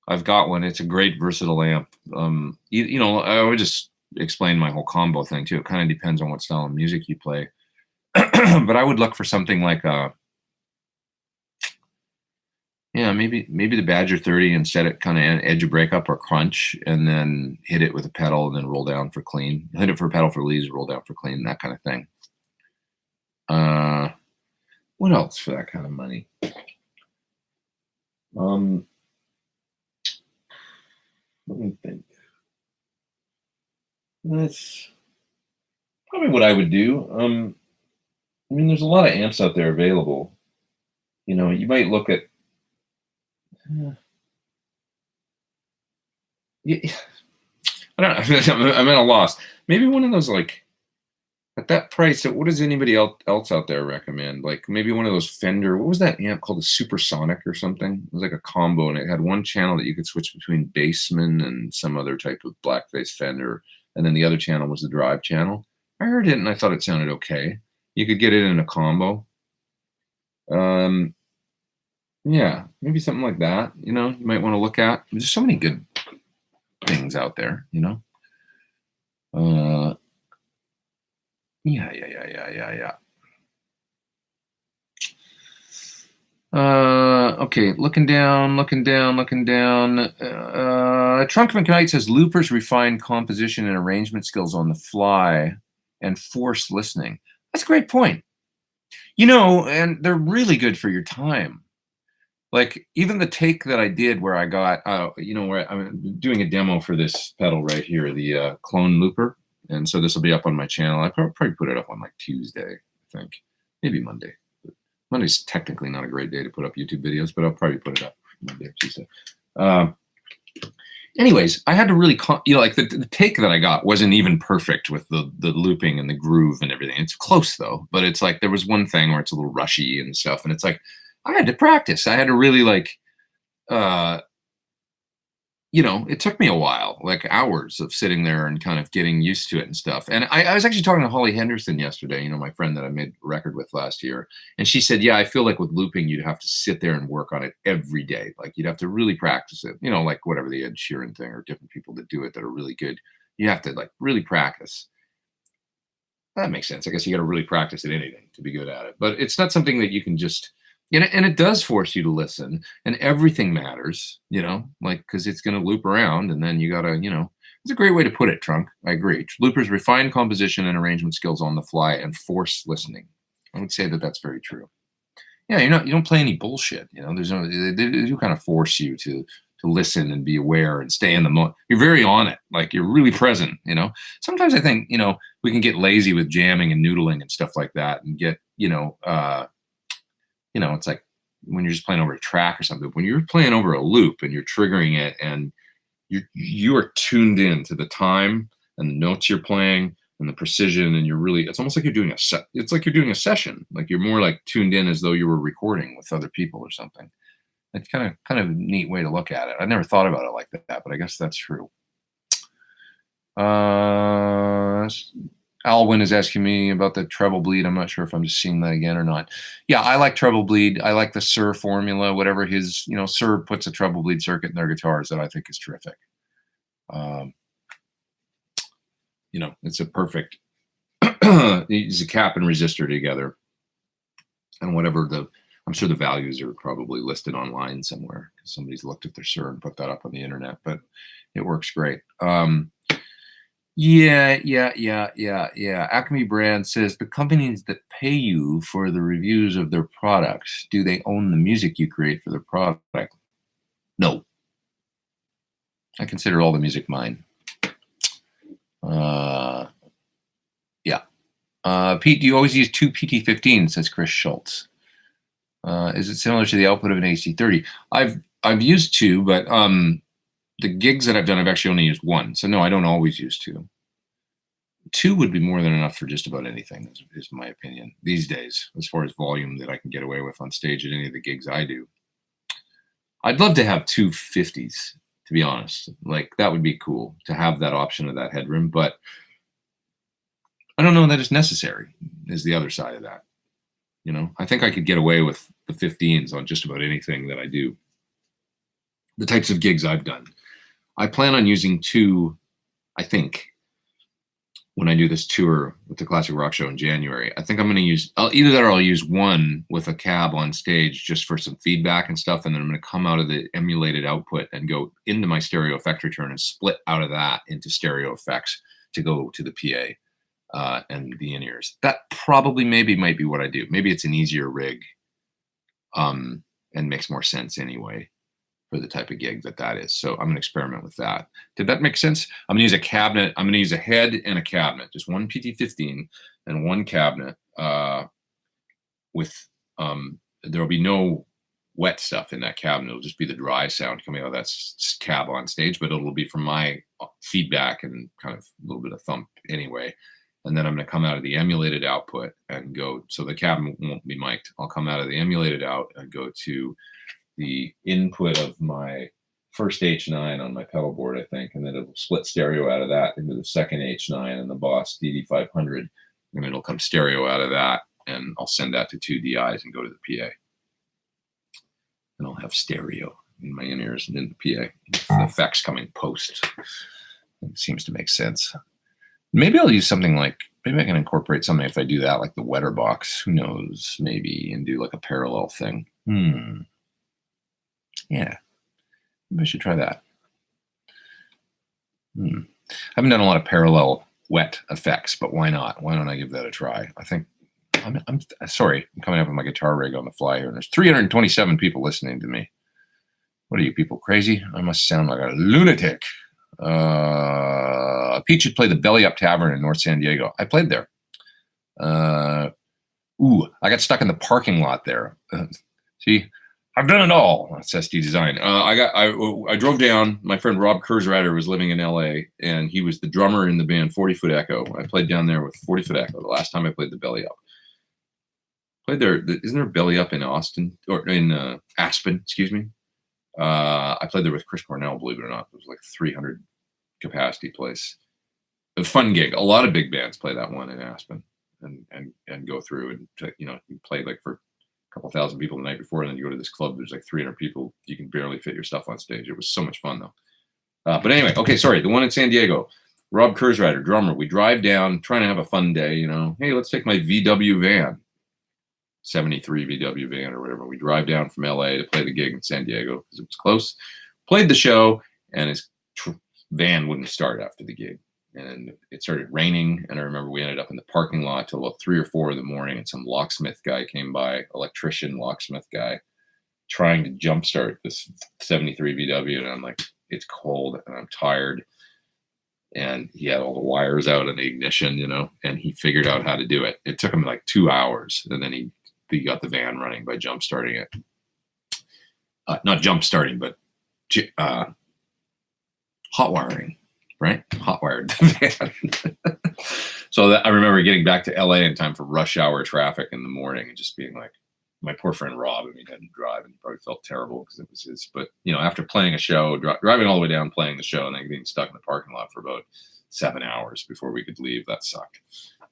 I've got one. It's a great versatile amp. You know, I would just explain my whole combo thing too. It kind of depends on what style of music you play. But I would look for something like maybe the Badger 30 and set it kind of edge of breakup or crunch, and then hit it with a pedal and then roll down for clean. Hit it for a pedal for leads, roll down for clean, that kind of thing. What else for that kind of money? Let me think. That's probably what I would do. I mean, there's a lot of amps out there available. You know, you might look at. Yeah, I don't know. I'm at a loss. Maybe one of those, like, at that price, what does anybody else out there recommend? Like maybe one of those Fender, what was that amp called? A Supersonic or something? It was like a combo, and it had one channel that you could switch between Bassman and some other type of blackface Fender. And then the other channel was the drive channel. I heard it and I thought it sounded okay. You could get it in a combo. Yeah, maybe something like that. You might want to look at. There's so many good things out there. Uh, yeah. Okay, looking down. Trunk McKnight says loopers refine composition and arrangement skills on the fly and force listening. That's a great point. And they're really good for your time. Like even the take that I did where I got, where I'm doing a demo for this pedal right here, the clone looper. And so this will be up on my channel. I probably put it up on like Tuesday, I think, maybe Monday. Monday's technically not a great day to put up YouTube videos, but I'll probably put it up Monday or Tuesday. Anyways, I had to really, like the take that I got wasn't even perfect with the looping and the groove and everything. It's close though, but it's like there was one thing where it's a little rushy and stuff, and it's like I had to practice. I had to really like, it took me a while, like hours of sitting there and kind of getting used to it and stuff. And I was actually talking to Holly Henderson yesterday, my friend that I made a record with last year. And she said, yeah, I feel like with looping, you'd have to sit there and work on it every day. Like you'd have to really practice it, like whatever the Ed Sheeran thing or different people that do it that are really good. You have to like really practice. That makes sense. I guess you got to really practice at anything to be good at it. But it's not something that you can just... And it does force you to listen, and everything matters, like, because it's going to loop around, and then you got to, it's a great way to put it, Trunk. I agree. Loopers refine composition and arrangement skills on the fly and force listening. I would say that that's very true. Yeah, you don't play any bullshit, there's no, they do kind of force you to listen and be aware and stay in the moment. You're very on it, like you're really present, Sometimes I think, we can get lazy with jamming and noodling and stuff like that and get, it's like when you're just playing over a track or something. When you're playing over a loop and you're triggering it and you are tuned in to the time and the notes you're playing and the precision, and it's almost like you're doing it's like you're doing a session. Like you're more like tuned in as though you were recording with other people or something. It's kind of a neat way to look at it. I never thought about it like that, but I guess that's true. Alwyn is asking me about the treble bleed. I'm not sure if I'm just seeing that again or not. Yeah, I like treble bleed. I like the Sir formula, whatever his, Sir puts a treble bleed circuit in their guitars that I think is terrific. It's a perfect, it's a cap and resistor together. And whatever I'm sure the values are probably listed online somewhere because somebody's looked at their Sir and put that up on the internet, but it works great. Yeah. Acme Brand says the companies that pay you for the reviews of their products, do they own the music you create for their product? No. I consider all the music mine. Yeah. Pete, do you always use two PT15s, says Chris Schultz. Is it similar to the output of an AC30? I've used two, but the gigs that I've done, I've actually only used one. So no, I don't always use two. Two would be more than enough for just about anything, is my opinion these days, as far as volume that I can get away with on stage at any of the gigs I do. I'd love to have two 50s, to be honest. Like that would be cool to have that option of that headroom, but I don't know that it's necessary, is the other side of that. I think I could get away with the 15s on just about anything that I do. The types of gigs I've done. I plan on using two, I think, when I do this tour with the Classic Rock Show in January. I think I'm going to use, either that or I'll use one with a cab on stage just for some feedback and stuff, and then I'm going to come out of the emulated output and go into my stereo effect return and split out of that into stereo effects to go to the PA and the in-ears. That probably might be what I do. Maybe it's an easier rig and makes more sense anyway for the type of gig that is. So I'm going to experiment with that. Did that make sense? I'm going to use a cabinet. I'm going to use a head and a cabinet, just one PT15 and one cabinet with, there'll be no wet stuff in that cabinet. It'll just be the dry sound coming out of that cab on stage, but it'll be from my feedback and kind of a little bit of thump anyway. And then I'm going to come out of the emulated output and go, so the cabinet won't be mic'd. I'll come out of the emulated out and go to the input of my first H9 on my pedal board, I think, and then it'll split stereo out of that into the second H9 and the Boss DD500 and it'll come stereo out of that, and I'll send that to 2 DIs and go to the PA. And I'll have stereo in my in-ears and in the PA. The effects coming post. It seems to make sense. Maybe I'll use something like, maybe I can incorporate something if I do that, like the Wetter box. Who knows? Maybe, and do like a parallel thing. Yeah. Maybe I should try that. I haven't done a lot of parallel wet effects, but why not? Why don't I give that a try? I think I'm sorry, I'm coming up with my guitar rig on the fly here, and there's 327 people listening to me. What are you people, crazy? I must sound like a lunatic. Pete should play the Belly Up Tavern in North San Diego. I played there. I got stuck in the parking lot there. See, I've done it all. That's SD Design. I drove down. My friend Rob Kurzreiter was living in LA, and he was the drummer in the band 40 Foot Echo. I played down there with 40 Foot Echo the last time I played the Belly Up. Played there. Isn't there a Belly Up in Austin or in Aspen? Excuse me. I played there with Chris Cornell. Believe it or not, it was like 300 capacity place. A fun gig. A lot of big bands play that one in Aspen, and go through and you play like for a couple thousand people the night before, and then you go to this club. There's like 300 people. You can barely fit your stuff on stage. It was so much fun though. But anyway, okay, sorry. The one in San Diego. Rob Kurzreiter, drummer. We drive down, trying to have a fun day. Hey, let's take my VW van. 73 VW van or whatever. We drive down from LA to play the gig in San Diego because it was close. Played the show, and his van wouldn't start after the gig. And it started raining, and I remember we ended up in the parking lot till about 3 or 4 in the morning, and some locksmith guy came by, electrician locksmith guy, trying to jumpstart this 73 VW, and I'm like, it's cold, and I'm tired. And he had all the wires out in the ignition, and he figured out how to do it. It took him like 2 hours, and then he got the van running by jump starting it. Not jump starting, but hot wiring, right? Hot wired the van. So I remember getting back to LA in time for rush hour traffic in the morning and just being like, my poor friend Rob, he had to drive, and he probably felt terrible because it was his. But after playing a show, driving all the way down, playing the show, and then being stuck in the parking lot for about 7 hours before we could leave, that sucked.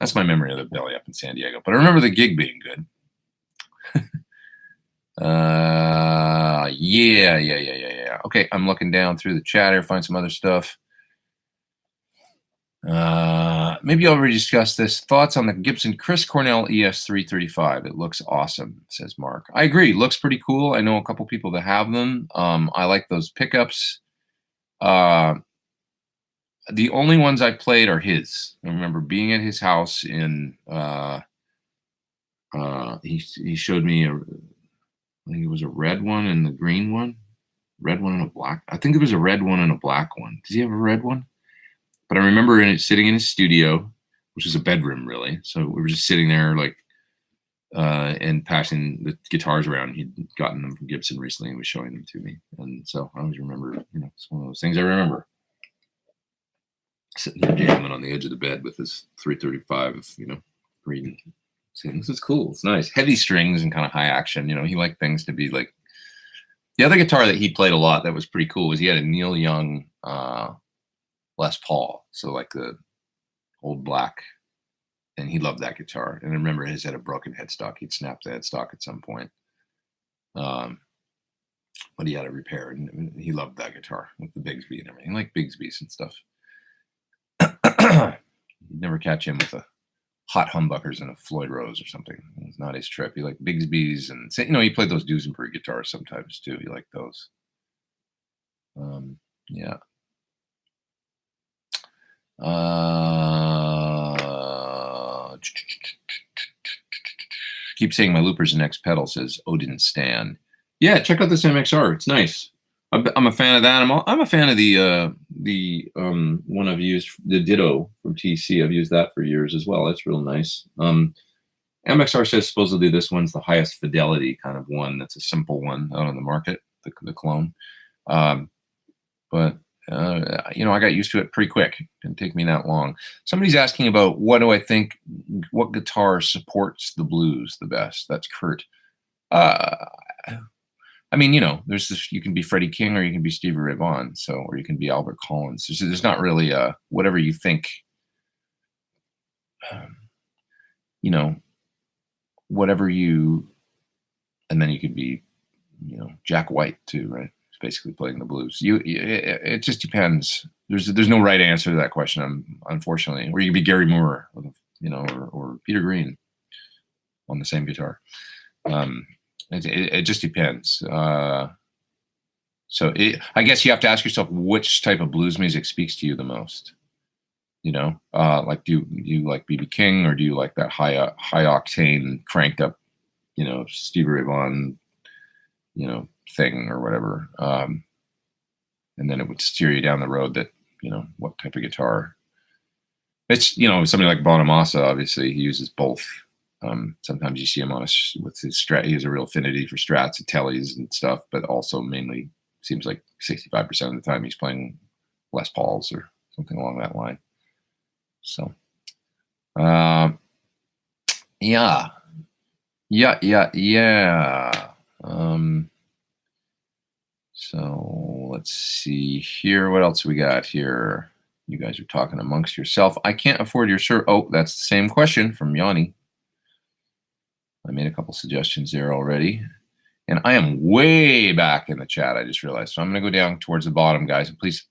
That's my memory of the Belly Up in San Diego. But I remember the gig being good. Yeah. Okay, I'm looking down through the chat here, find some other stuff. Maybe you already discussed this. Thoughts on the Gibson Chris Cornell ES335? It looks awesome, says Mark. I agree. Looks pretty cool. I know a couple people that have them. I like those pickups. The only ones I played are his. I remember being at his house in. He showed me I think it was a red one and the green one, red one and a black. I think it was a red one and a black one. Does he have a red one? But I remember sitting in his studio, which was a bedroom really. So we were just sitting there and passing the guitars around. He'd gotten them from Gibson recently and was showing them to me. And so I always remember, it's one of those things I remember. Sitting there jamming on the edge of the bed with his 335, reading. Saying, this is cool. It's nice. Heavy strings and kind of high action. He liked things to be like. The other guitar that he played a lot that was pretty cool was he had a Neil Young Les Paul. So like the old black. And he loved that guitar. And I remember his had a broken headstock. He'd snapped the headstock at some point. But he had it repaired. And he loved that guitar with the Bigsby and everything. He liked Bigsby's and stuff. You'd never catch him with a hot humbuckers and a Floyd Rose or something. It's not his trip. He liked Bigsby's, and he played those Duesenberg guitars sometimes too. He liked those. Yeah. Keep saying my looper's the next pedal, says Odin Stan. Yeah, check out this MXR. It's nice. I'm a fan of that. I'm a fan of the one I've used, the Ditto from TC. I've used that for years as well. That's real nice. MXR says supposedly this one's the highest fidelity kind of one. That's a simple one out on the market, the clone. But I got used to it pretty quick. It didn't take me that long. Somebody's asking about what guitar supports the blues the best. That's Kurt. There's this, you can be Freddie King or you can be Stevie Ray Vaughan, or you can be Albert Collins. There's not really whatever you think. you know, whatever you, and then you could be, you know, Jack White too, right? It's basically playing the blues. It just depends. There's no right answer to that question, unfortunately. Or you could be Gary Moore, you know, or Peter Green on the same guitar. It just depends. So I guess you have to ask yourself which type of blues music speaks to you the most. You know, like do you like B.B. King, or do you like that high octane, cranked up, you know, Stevie Ray Vaughan, you know, thing or whatever. And then it would steer you down the road that, you know, what type of guitar. It's, you know, somebody like Bonamassa, obviously he uses both. Sometimes you see him with his Strat. He has a real affinity for Strats and Tellys and stuff, but also mainly seems like 65% of the time he's playing Les Pauls or something along that line. So, yeah. So let's see here. What else we got here? You guys are talking amongst yourself. I can't afford your shirt. Oh, that's the same question from Yanni. I made a couple suggestions there already. And I am way back in the chat, I just realized. So I'm going to go down towards the bottom, guys. And please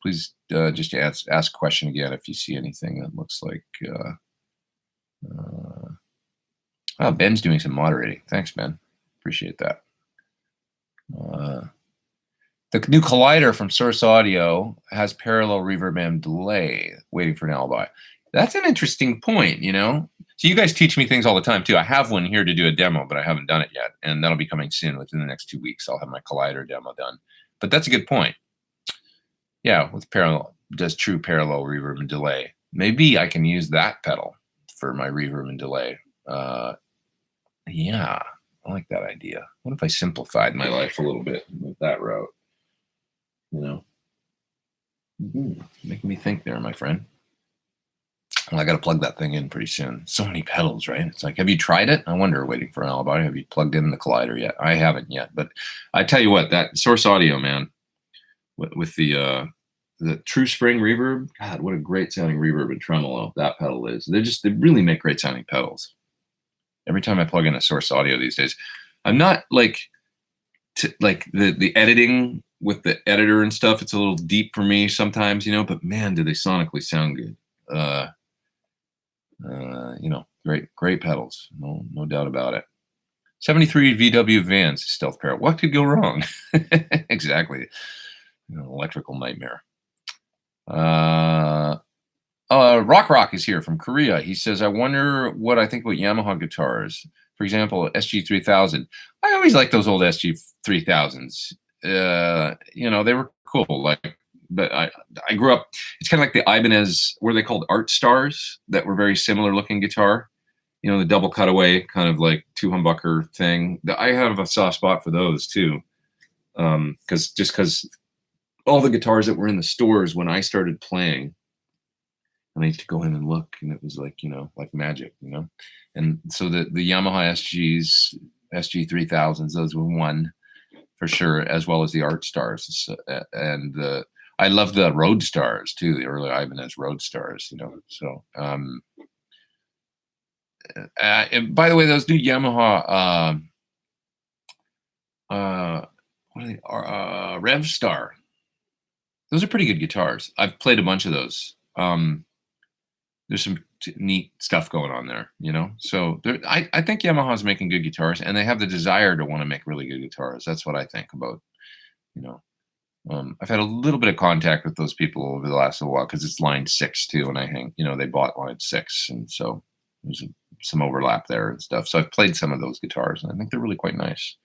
just ask a question again if you see anything that looks like... oh, Ben's doing some moderating. Thanks, Ben. Appreciate that. The new collider from Source Audio has parallel reverb and delay, waiting for an alibi. That's an interesting point, you know? So you guys teach me things all the time, too. I have one here to do a demo, but I haven't done it yet. And that'll be coming soon. Within the next 2 weeks, I'll have my collider demo done. But that's a good point. Yeah, with parallel, does true parallel reverb and delay. Maybe I can use that pedal for my reverb and delay. Yeah, I like that idea. What if I simplified my life a little bit with that route? You know, making me think there, my friend. Well, I got to plug that thing in pretty soon. So many pedals, right? It's like, have you tried it? I wonder, waiting for an alibi. Have you plugged in the collider yet? I haven't yet, but I tell you what, that Source Audio, man, with the True Spring reverb, God, what a great sounding reverb and tremolo that pedal is. They really make great sounding pedals. Every time I plug in a Source Audio these days, I'm not like the editing with the editor and stuff. It's a little deep for me sometimes, you know. But man, do they sonically sound good? You know, great pedals, no doubt about it. 73 VW Vans stealth pair. What could go wrong? Exactly, you know, electrical nightmare. Rock is here from Korea. He says, I wonder what I think about Yamaha guitars. For example, SG3000. I always liked those old SG3000s. You know, they were cool. Like, but I grew up, it's kind of like the Ibanez, what are they called? Art Stars, that were very similar looking guitar. You know, the double cutaway kind of like two humbucker thing. I have a soft spot for those too. Because all the guitars that were in the stores when I started playing, and I used to go in and look, and it was like, you know, like magic, you know. And so the Yamaha SG3000s, those were one for sure, as well as the Art Stars. And I love the Road Stars too, the early Ibanez Road Stars, you know. So and by the way, those new Yamaha what are they? Rev Star, those are pretty good guitars. I've played a bunch of those. There's some neat stuff going on there, you know. So I think Yamaha's making good guitars, and they have the desire to want to make really good guitars. That's what I think about, you know. I've had a little bit of contact with those people over the last little while because it's line 6 too, and I hang, you know, they bought line 6, and so there's some overlap there and stuff. So I've played some of those guitars, and I think they're really quite nice.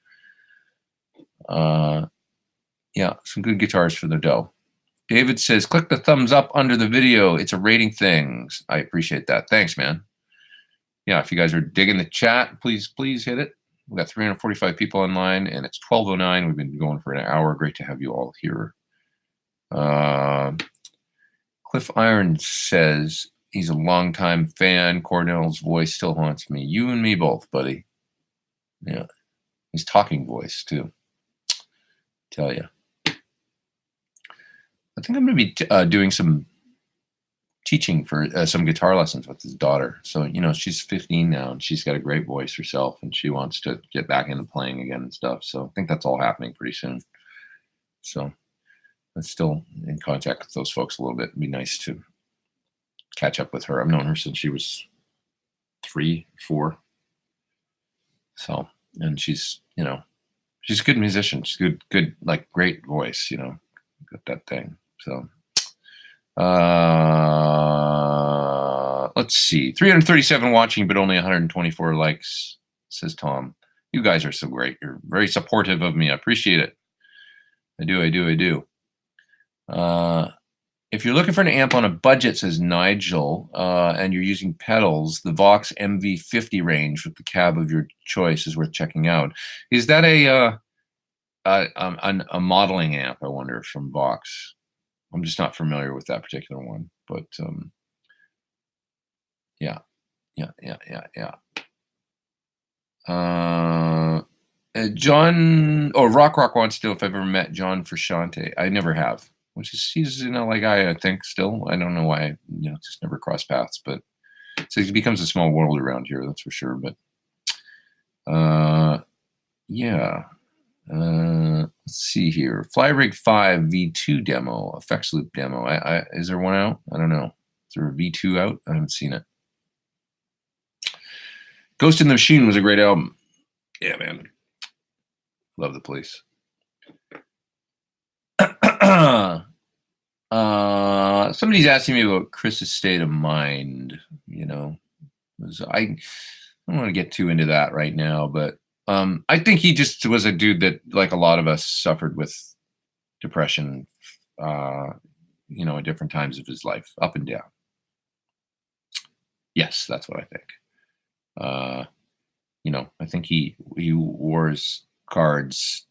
Yeah, some good guitars for the dough. David says, click the thumbs up under the video. It's a rating thing. I appreciate that. Thanks, man. Yeah, if you guys are digging the chat, please hit it. We've got 345 people online, and it's 12:09. We've been going for an hour. Great to have you all here. Cliff Irons says he's a longtime fan. Cornell's voice still haunts me. You and me both, buddy. Yeah, his talking voice, too. Tell you. I think I'm going to be doing some teaching for some guitar lessons with his daughter. So, you know, she's 15 now and she's got a great voice herself and she wants to get back into playing again and stuff. So I think that's all happening pretty soon. So I'm still in contact with those folks a little bit. It'd be nice to catch up with her. I've known her since she was 3, 4. So, and she's, you know, she's a good musician. She's good, like great voice, you know, got that thing. So, let's see, 337 watching, but only 124 likes, says Tom. You guys are so great. You're very supportive of me. I appreciate it. I do. If you're looking for an amp on a budget, says Nigel, and you're using pedals, the Vox MV50 range with the cab of your choice is worth checking out. Is that a modeling amp, I wonder, from Vox? I'm just not familiar with that particular one, but yeah. John, Rock wants to know if I've ever met John Frusciante. I never have. He's an LA guy, I think, still. I don't know why, you know, just never crossed paths, but so it becomes a small world around here, that's for sure. But yeah. Let's see here. Flyrig 5 V2 demo, effects loop demo. Is there one out? I don't know. Is there a V2 out? I haven't seen it. Ghost in the Machine was a great album. Yeah, man. Love the Police. Somebody's asking me about Chris's state of mind. You know, I don't want to get too into that right now, but I think he just was a dude that, like a lot of us, suffered with depression, you know, at different times of his life, up and down. Yes, that's what I think. You know, I think he wore his cards,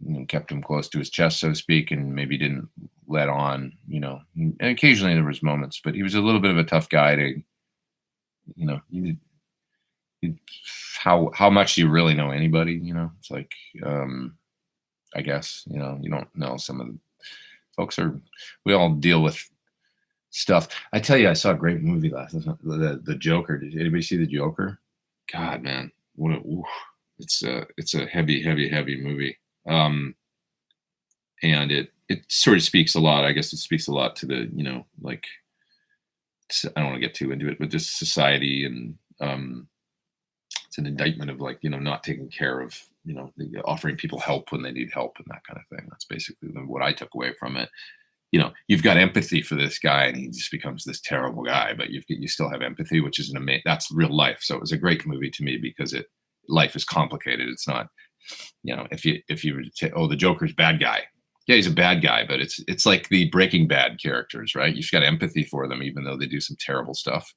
you know, kept him close to his chest, so to speak, and maybe didn't let on, you know. And occasionally there was moments, but he was a little bit of a tough guy to, you know, how much do you really know anybody, you know? It's like, I guess, you know, you don't know. Some of the folks we all deal with stuff. I tell you, I saw a great movie last night, the Joker. Did anybody see the Joker? God, man, it's a heavy movie. And it sort of speaks a lot. I guess it speaks a lot to the, you know, like, I don't want to get too into it, but just society, and it's an indictment of, like, you know, not taking care of, you know, offering people help when they need help and that kind of thing. That's basically what I took away from it. You know, you've got empathy for this guy and he just becomes this terrible guy, but you still have empathy, which is that's real life. So it was a great movie to me because life is complicated. It's not, you know, if you were to say, oh, the Joker's bad guy. Yeah, he's a bad guy, but it's like the Breaking Bad characters, right? You've got empathy for them, even though they do some terrible stuff.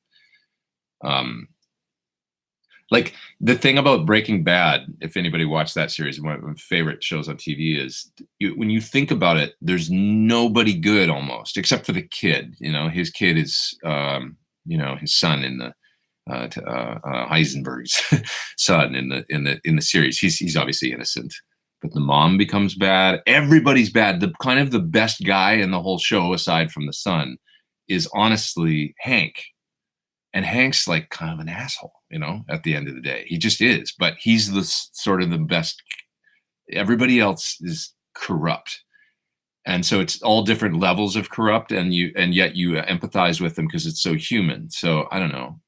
Like the thing about Breaking Bad, if anybody watched that series, one of my favorite shows on TV is when you think about it, there's nobody good almost, except for the kid. You know, his kid is, you know, his son in the Heisenberg's son in the series. He's obviously innocent, but the mom becomes bad. Everybody's bad. The kind of the best guy in the whole show, aside from the son, is honestly Hank. And Hank's like kind of an asshole, you know, at the end of the day. He just is, but he's the sort of the best. Everybody else is corrupt. And so it's all different levels of corrupt, and yet you empathize with them because it's so human. So I don't know.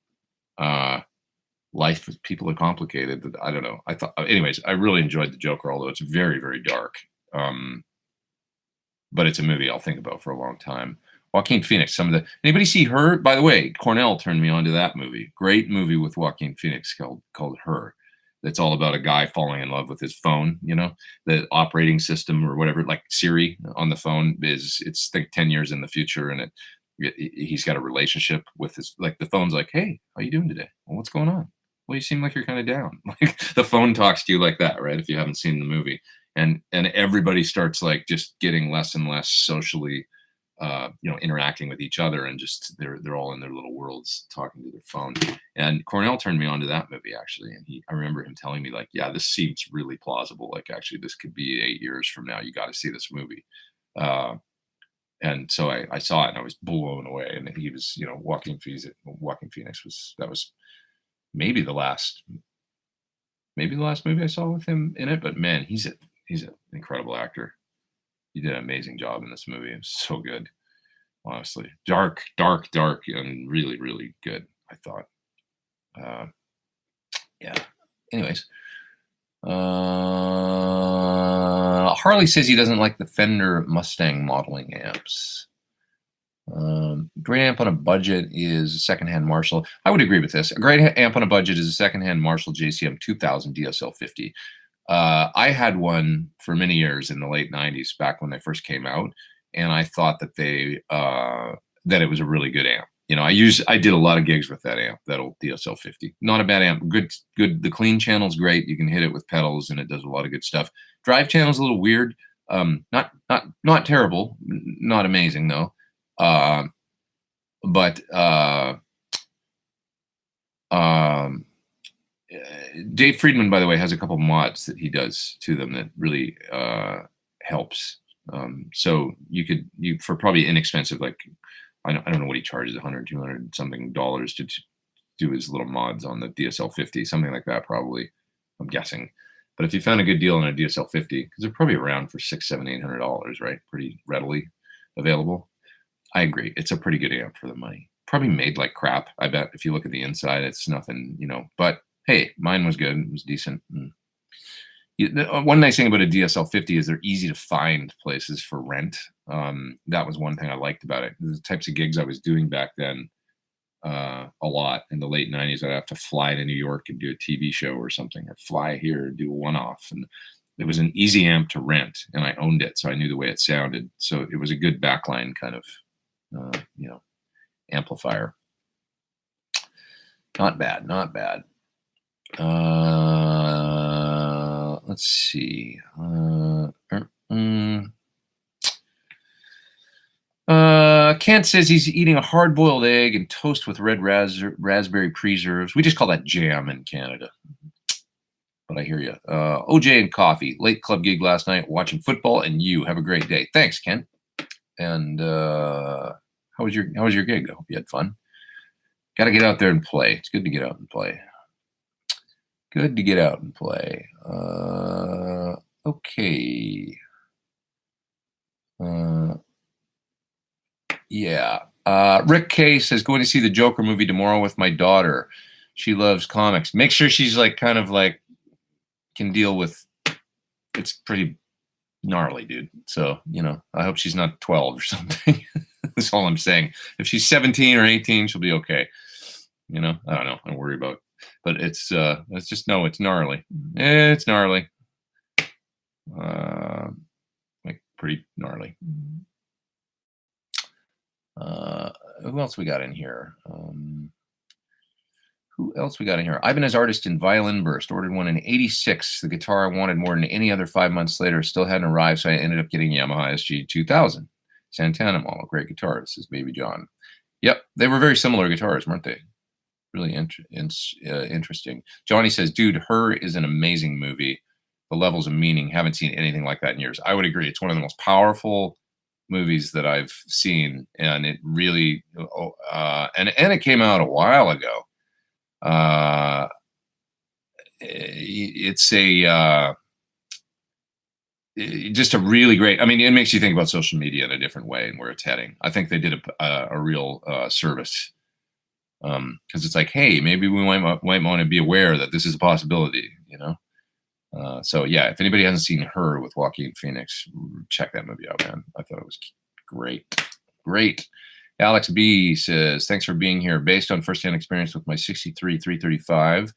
Life with people are complicated. But I don't know. Anyways, I really enjoyed the Joker, although it's very, very dark. But it's a movie I'll think about for a long time. Joaquin Phoenix, anybody see Her? By the way, Cornell turned me on to that movie. Great movie with Joaquin Phoenix called Her. That's all about a guy falling in love with his phone, you know, the operating system or whatever, like Siri on the phone it's like 10 years in the future. And he's got a relationship with like the phone's like, hey, how you doing today? Well, what's going on? Well, you seem like you're kind of down. Like the phone talks to you like that, right? If you haven't seen the movie, and everybody starts like just getting less and less socially, you know, interacting with each other, and just they're all in their little worlds talking to their phone. And Cornell turned me on to that movie, actually. And I remember him telling me, like, yeah, this seems really plausible. Like, actually, this could be 8 years from now. You got to see this movie. And so I saw it and I was blown away. And he was, Walking Phoenix was maybe the last movie I saw with him in it. But man, he's an incredible actor. He did an amazing job in this movie. It was so good, honestly. Dark, and really, really good, I thought. Yeah. Anyways, Harley says he doesn't like the Fender Mustang modeling amps. Great amp on a budget is a secondhand Marshall. I would agree with this. A great amp on a budget is a secondhand Marshall JCM 2000 DSL 50. I had one for many years in the late 90s, back when they first came out, and I thought that that it was a really good amp. I did a lot of gigs with that amp, that old DSL 50. Not a bad amp. Good. The clean channel's great. You can hit it with pedals, and it does a lot of good stuff. Drive channel's a little weird. Not terrible. Not amazing though. But Dave Friedman, by the way, has a couple mods that he does to them that really helps. So you for probably inexpensive, like I don't know what he charges, $100, $200 something dollars to do his little mods on the DSL 50, something like that, probably, I'm guessing. But if you found a good deal on a DSL 50, because they're probably around for $600, $700, $800, right? Pretty readily available. I agree. It's a pretty good amp for the money. Probably made like crap. I bet if you look at the inside, it's nothing, but hey, mine was good. It was decent. One nice thing about a DSL 50 is they're easy to find places for rent. That was one thing I liked about it. The types of gigs I was doing back then, a lot in the late 90s, I'd have to fly to New York and do a TV show or something, or fly here and do a one-off. And it was an easy amp to rent, and I owned it, so I knew the way it sounded. So it was a good backline kind of, amplifier. Not bad. Let's see. Kent says he's eating a hard-boiled egg and toast with red raspberry preserves. We just call that jam in Canada. But I hear you. OJ and coffee. Late club gig last night, watching football, and you have a great day. Thanks, Kent. And how was your gig? I hope you had fun. Got to get out there and play. It's good to get out and play. Okay. Yeah. Rick K says, going to see the Joker movie tomorrow with my daughter. She loves comics. Make sure she's can deal with, it's pretty gnarly, dude. So, I hope she's not 12 or something. That's all I'm saying. If she's 17 or 18, she'll be okay. I don't know. I don't worry about it. But it's just, no, it's gnarly. It's gnarly. Pretty gnarly. Who else we got in here? Ivan as artist in Violin Burst. Ordered one in 86. The guitar I wanted more than any other 5 months later. Still hadn't arrived, so I ended up getting Yamaha SG 2000. Santana model. Great guitar. This is Baby John. Yep, they were very similar guitars, weren't they? Really interesting. Johnny says, dude, Her is an amazing movie. The levels of meaning, haven't seen anything like that in years. I would agree. It's one of the most powerful movies that I've seen, and it really, and it came out a while ago. It's just a really great, it makes you think about social media in a different way and where it's heading. I think they did a real service, because it's like, hey, maybe we might want to be aware that this is a possibility, So yeah, if anybody hasn't seen Her with Joaquin Phoenix, check that movie out, man. I thought it was great. Alex B says, thanks for being here. Based on firsthand experience with my 63 335,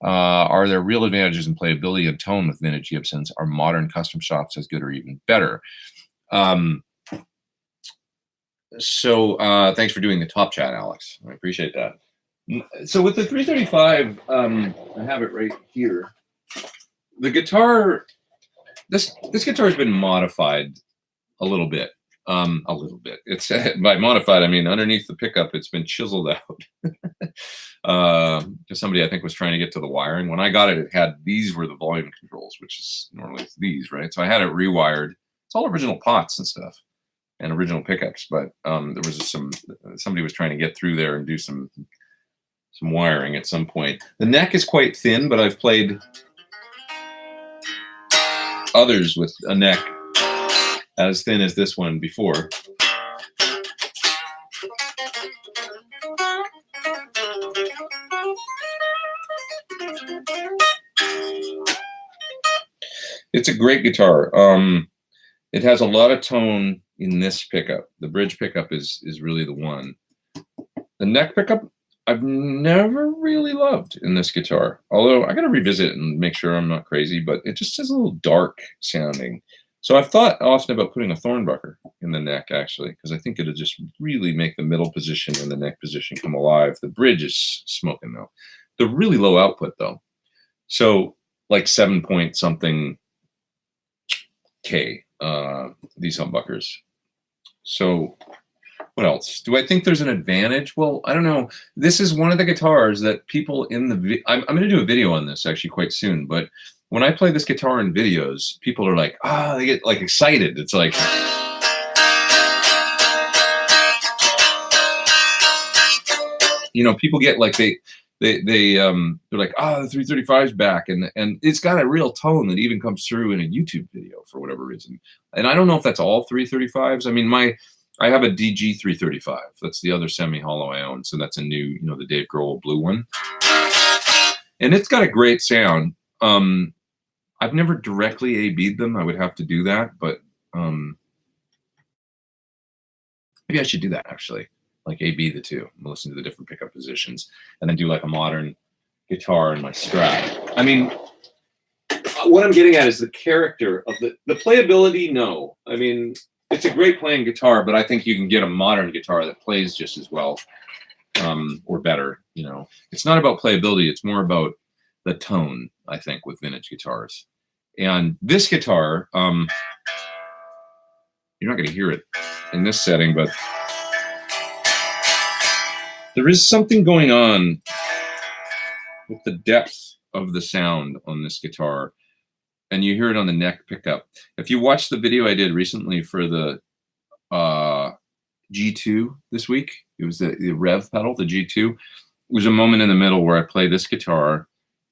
are there real advantages in playability and tone with vintage Gibsons? Are modern custom shops as good or even better? So thanks for doing the top chat, Alex. I appreciate that. So with the 335, I have it right here. The guitar, this guitar has been modified a little bit. It's by modified, I mean underneath the pickup, it's been chiseled out. Because somebody I think was trying to get to the wiring. When I got it, these were the volume controls, which is normally these, right? So I had it rewired. It's all original pots and stuff. and original pickups, but there was somebody was trying to get through there and do some wiring at some point. The neck is quite thin, but I've played others with a neck as thin as this one before. It's a great guitar. It has a lot of tone in this pickup. The bridge pickup is really the one. The neck pickup, I've never really loved in this guitar. Although I got to revisit it and make sure I'm not crazy, but it just is a little dark sounding. So I've thought often about putting a thornbucker in the neck, actually, because I think it'll just really make the middle position and the neck position come alive. The bridge is smoking, though. They're really low output, though. So like 7 point something K, these humbuckers. So what else? Do I think there's an advantage? Well, I don't know. This is one of the guitars that people in the I'm going to do a video on this actually quite soon, but when I play this guitar in videos, people are like, they get like excited. It's like, people get like they're like, the 335's back, and it's got a real tone that even comes through in a YouTube video for whatever reason. And I don't know if that's all 335s. I mean, I have a DG 335. That's the other semi-hollow I own. So that's a new, the Dave Grohl blue one. And it's got a great sound. I've never directly A-B'd them. I would have to do that, but maybe I should do that actually. Like A-B the two, and listen to the different pickup positions, and then do like a modern guitar in my Strat. I mean, what I'm getting at is the character of the playability. No, I mean, it's a great playing guitar, but I think you can get a modern guitar that plays just as well, or better. It's not about playability; it's more about the tone. I think with vintage guitars, and this guitar, you're not going to hear it in this setting, but there is something going on with the depth of the sound on this guitar, and you hear it on the neck pickup. If you watch the video I did recently for the G2 this week, it was the rev pedal, the G2. It was a moment in the middle where I play this guitar,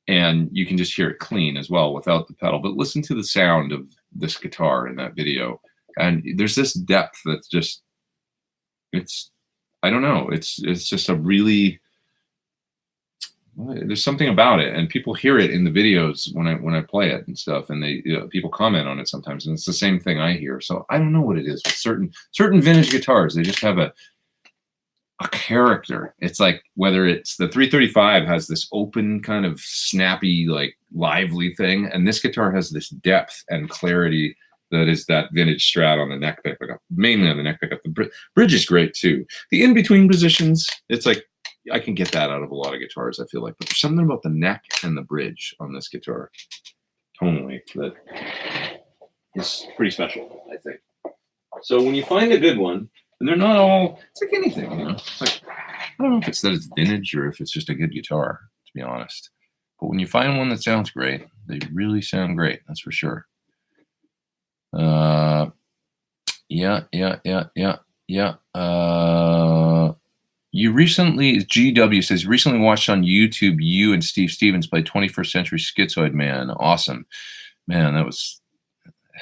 and you can just hear it clean as well without the pedal. But listen to the sound of this guitar in that video, and there's this depth that's just, I don't know. It's just a really, there's something about it, and people hear it in the videos when I play it and stuff, and people comment on it sometimes, and it's the same thing I hear. So I don't know what it is with certain vintage guitars. They just have a character. It's like whether it's the 335 has this open kind of snappy, like lively thing, and this guitar has this depth and clarity that is that vintage Strat on the neck pickup, mainly on the neck pickup. The bridge is great too. The in-between positions, it's like I can get that out of a lot of guitars, I feel like. But there's something about the neck and the bridge on this guitar, tonally, that is pretty special, I think. So when you find a good one, and they're not all, it's like anything, It's like, I don't know if it's that it's vintage or if it's just a good guitar, to be honest. But when you find one that sounds great, they really sound great, that's for sure. You recently, GW says, recently watched on YouTube you and Steve Stevens play 21st Century Schizoid Man. Awesome. Man, that was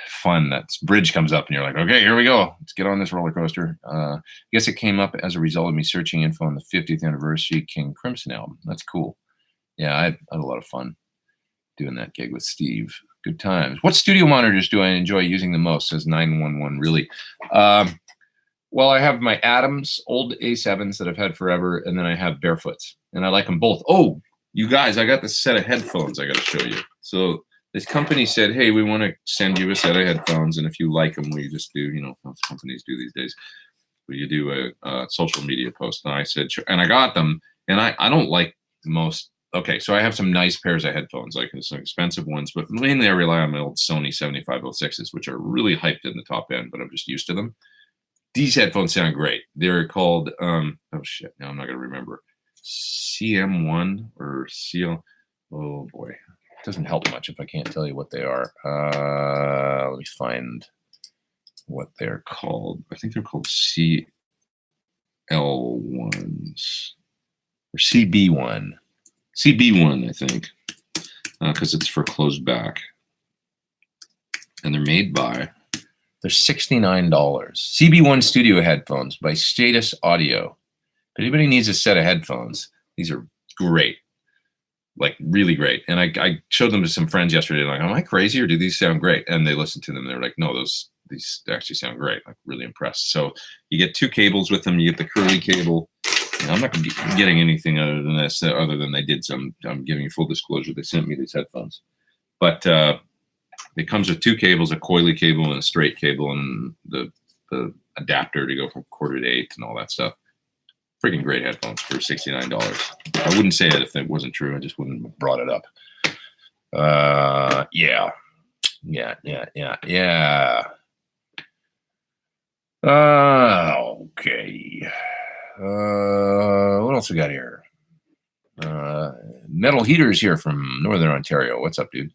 fun. That bridge comes up and you're like, okay, here we go. Let's get on this roller coaster. I guess it came up as a result of me searching info on the 50th anniversary King Crimson album. That's cool. Yeah, I had a lot of fun doing that gig with Steve. Good times. What studio monitors do I enjoy using the most? Says 911. Really? Well, I have my Adams old A7s that I've had forever, and then I have Barefoots, and I like them both. Oh, you guys, I got this set of headphones I got to show you. So this company said, hey, we want to send you a set of headphones, and if you like them, we just do, what companies do these days. Where you do a social media post. And I said, sure. And I got them, and I don't like most. Okay, so I have some nice pairs of headphones, like some expensive ones, but mainly I rely on my old Sony 7506s, which are really hyped in the top end, but I'm just used to them. These headphones sound great. They're called, oh shit, now I'm not going to remember. CM1 or CL, oh boy. It doesn't help much if I can't tell you what they are. Let me find what they're called. I think they're called CL1s or CB1. CB1, I think, because it's for closed back. And they're made by, they're $69. CB1 studio headphones by Status Audio. If anybody needs a set of headphones, these are great, like really great. And I showed them to some friends yesterday. Like, am I crazy or do these sound great? And they listened to them. They're like, no, these actually sound great. Like, really impressed. So you get two cables with them. You get the curly cable. I'm not going to be getting anything other than this, other than they did some. I'm giving you full disclosure. They sent me these headphones, but it comes with two cables, a coily cable and a straight cable, and the adapter to go from 1/4 to 1/8 and all that stuff. Freaking great headphones for $69. I wouldn't say it if it wasn't true. I just wouldn't have brought it up. Yeah. Okay. What else we got here? Metal Heaters here from Northern Ontario. What's up, dude?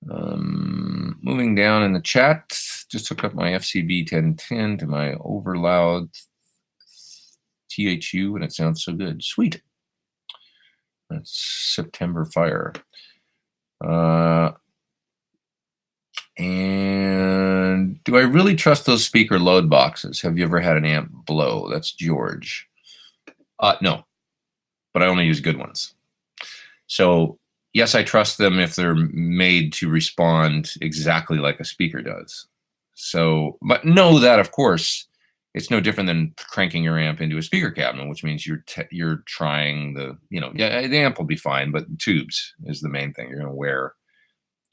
Moving down in the chat, just hooked up my FCB 1010 to my overloud THU, and it sounds so good. Sweet. That's September Fire. And do I really trust those speaker load boxes? Have you ever had an amp blow? That's George. No, but I only use good ones. So yes, I trust them if they're made to respond exactly like a speaker does. So, but know that, of course, it's no different than cranking your amp into a speaker cabinet, which means you're trying the amp will be fine, but tubes is the main thing. You're going to wear,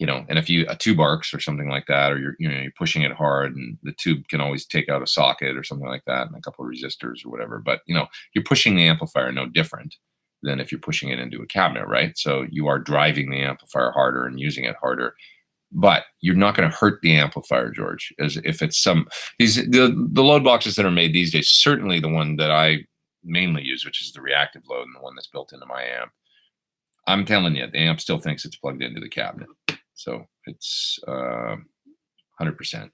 and if a tube arcs or something like that, or you're pushing it hard, and the tube can always take out a socket or something like that, and a couple of resistors or whatever. But you're pushing the amplifier no different than if you're pushing it into a cabinet, right? So you are driving the amplifier harder and using it harder, but you're not going to hurt the amplifier, George. As if it's the load boxes that are made these days, certainly the one that I mainly use, which is the reactive load and the one that's built into my amp. I'm telling you, the amp still thinks it's plugged into the cabinet. So it's 100%, 100%.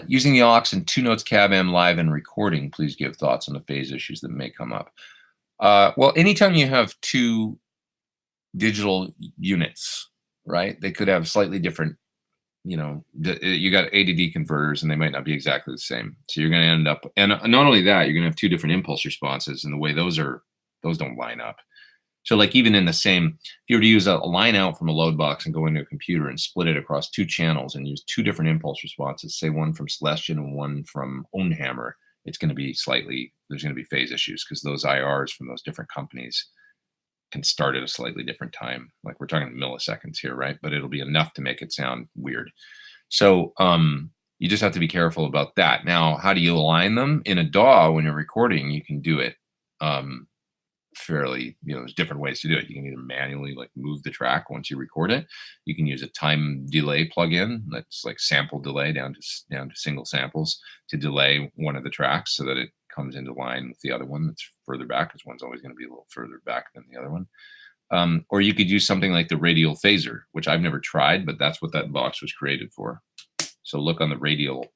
Using the aux and 2 notes cab am live and recording, please give thoughts on the phase issues that may come up. Well, anytime you have two digital units, right, they could have slightly different, you got A to D converters and they might not be exactly the same. So you're going to end up, and not only that, you're going to have two different impulse responses, and the way those don't line up. So like even in the same, if you were to use a line out from a load box and go into a computer and split it across two channels and use two different impulse responses, say one from Celestion and one from Ownhammer, it's going to be there's going to be phase issues because those IRs from those different companies can start at a slightly different time. Like we're talking milliseconds here, right? But it'll be enough to make it sound weird. So you just have to be careful about that. Now, how do you align them? In a DAW, when you're recording, you can do it fairly, there's different ways to do it. You can either manually move the track once you record it. You can use a time delay plugin that's like sample delay down to single samples to delay one of the tracks so that it comes into line with the other one that's further back, because one's always going to be a little further back than the other one. Or you could use something like the radial phaser, which I've never tried, but that's what that box was created for. So look on the Radial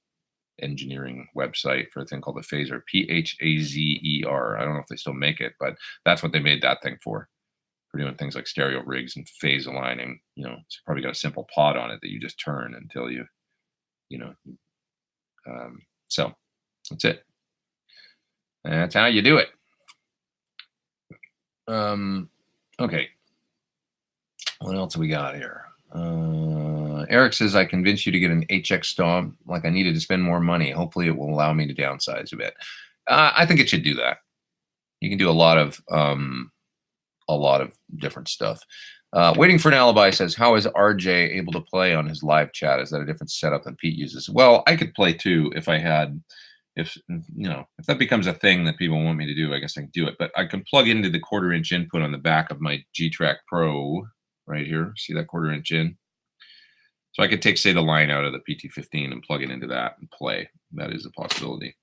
Engineering website for a thing called the phaser, Phazer. I don't know if they still make it, but that's what they made that thing for doing things like stereo rigs and phase aligning. It's probably got a simple pod on it that you just turn until so that's it. That's how you do it. Okay. What else have we got here? Eric says, I convinced you to get an HX Stomp. Like I needed to spend more money. Hopefully it will allow me to downsize a bit. I think it should do that. You can do a lot of different stuff. Waiting for an Alibi says, how is RJ able to play on his live chat? Is that a different setup than Pete uses? Well, I could play too if that becomes a thing that people want me to do. I guess I can do it, but I can plug into the 1/4 inch input on the back of my G-Track Pro right here. See that 1/4 inch in? So I could take, say, the line out of the PT15 and plug it into that and play. That is a possibility.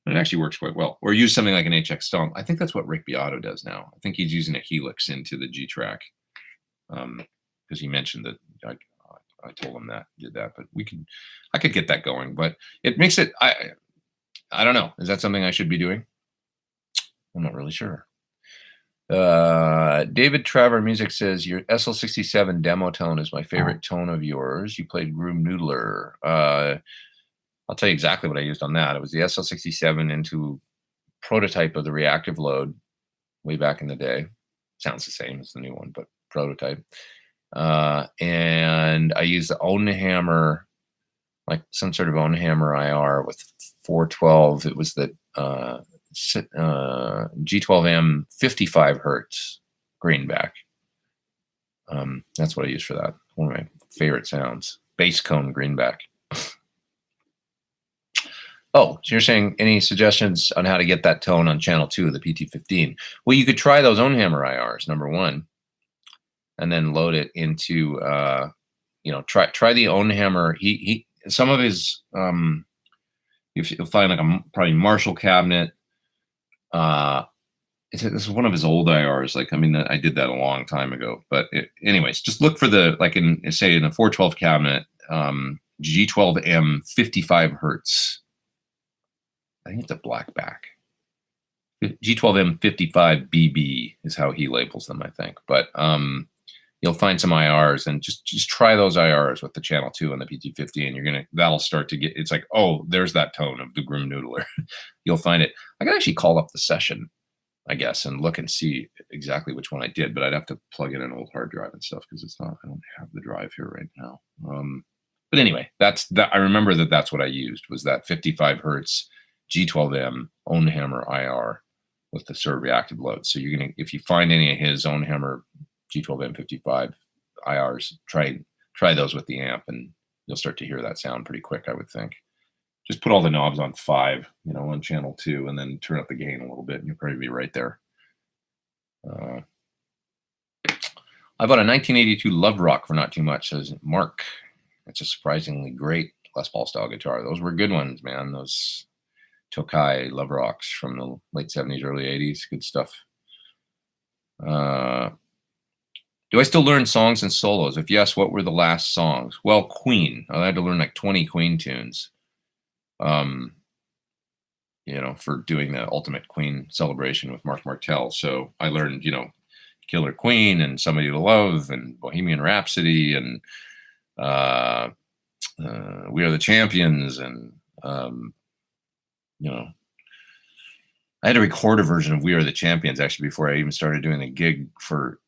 It actually works quite well. Or use something like an HX Stomp. I think that's what Rick Beato does now. I think he's using a Helix into the G track, because he mentioned that. I told him that, did that, but I could get that going. But it makes it. I don't know. Is that something I should be doing? I'm not really sure. David Traver Music says your SL67 demo tone is my favorite tone of yours. You played Groomed Noodler. I'll tell you exactly what I used on that. It was the SL67 into prototype of the reactive load way back in the day. Sounds the same as the new one, but prototype. And I used the Ownhammer, like some sort of Ownhammer IR with 412. It was the G12M 55 hertz greenback. That's what I use for that. One of my favorite sounds. Bass cone greenback. Oh, so you're saying any suggestions on how to get that tone on channel 2 of the PT15? Well, you could try those Ownhammer IRs, number one, and then load it into, try the Ownhammer. He some of his, you'll find like a probably Marshall cabinet. This is one of his old IRs. Like, I mean, I did that a long time ago. But anyways, just look for the, like in a 412 cabinet, G12M 55 hertz. I think it's a black back. G12M 55 BB is how he labels them, I think. But you'll find some IRs, and just try those IRs with the channel 2 and the PT50, and that'll start to get, it's like, oh, there's that tone of the Groomed Noodler. You'll find it. I can actually call up the session, I guess, and look and see exactly which one I did, but I'd have to plug in an old hard drive and stuff because I don't have the drive here right now. But anyway, I remember that's what I used, was that 55 hertz G12M Ownhammer IR with the sort of reactive load. So if you find any of his Ownhammer G12M 55 IRs, try those with the amp, and you'll start to hear that sound pretty quick, I would think. Just put all the knobs on 5, on channel 2, and then turn up the gain a little bit, and you'll probably be right there. I bought a 1982 Love Rock for not too much, says Mark. It's a surprisingly great Les Paul style guitar. Those were good ones, man. Those Tokai Love Rocks from the late 70s, early 80s. Good stuff. Do I still learn songs and solos? If yes, what were the last songs? Well, Queen. I had to learn like 20 Queen tunes, for doing the Ultimate Queen celebration with Mark Martel. So I learned, Killer Queen and Somebody to Love and Bohemian Rhapsody and We Are the Champions. And, I had to record a version of We Are the Champions actually before I even started doing the gig for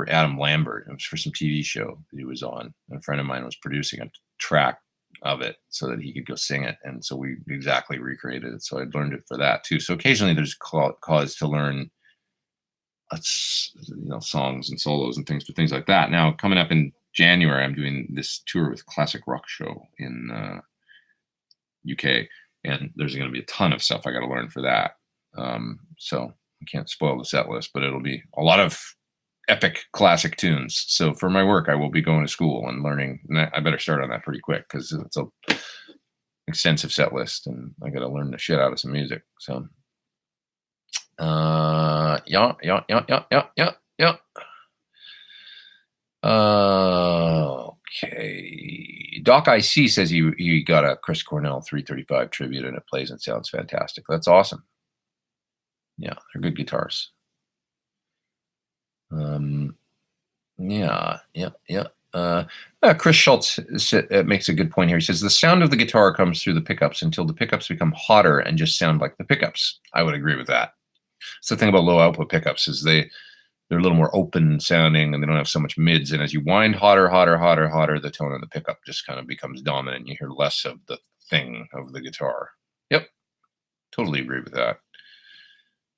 Adam Lambert. It was for some TV show that he was on. And a friend of mine was producing a track of it so that he could go sing it. And so we exactly recreated it. So I learned it for that too. So occasionally there's cause to learn, songs and solos and things like that. Now coming up in January, I'm doing this tour with Classic Rock Show in UK. And there's going to be a ton of stuff I got to learn for that. So I can't spoil the set list, but it'll be a lot of epic classic tunes. So for my work, I will be going to school and learning. And I better start on that pretty quick because it's a extensive set list, and I got to learn the shit out of some music. So, yeah. Okay. Doc IC says he got a Chris Cornell 335 tribute, and it plays and sounds fantastic. That's awesome. Yeah, they're good guitars. Chris Schultz makes a good point here. He says the sound of the guitar comes through the pickups until the pickups become hotter and just sound like the pickups. I would agree with that. It's the thing about low output pickups is they're a little more open sounding and they don't have so much mids. And as you wind hotter, the tone of the pickup just kind of becomes dominant. You hear less of the thing of the guitar. Yep, totally agree with that.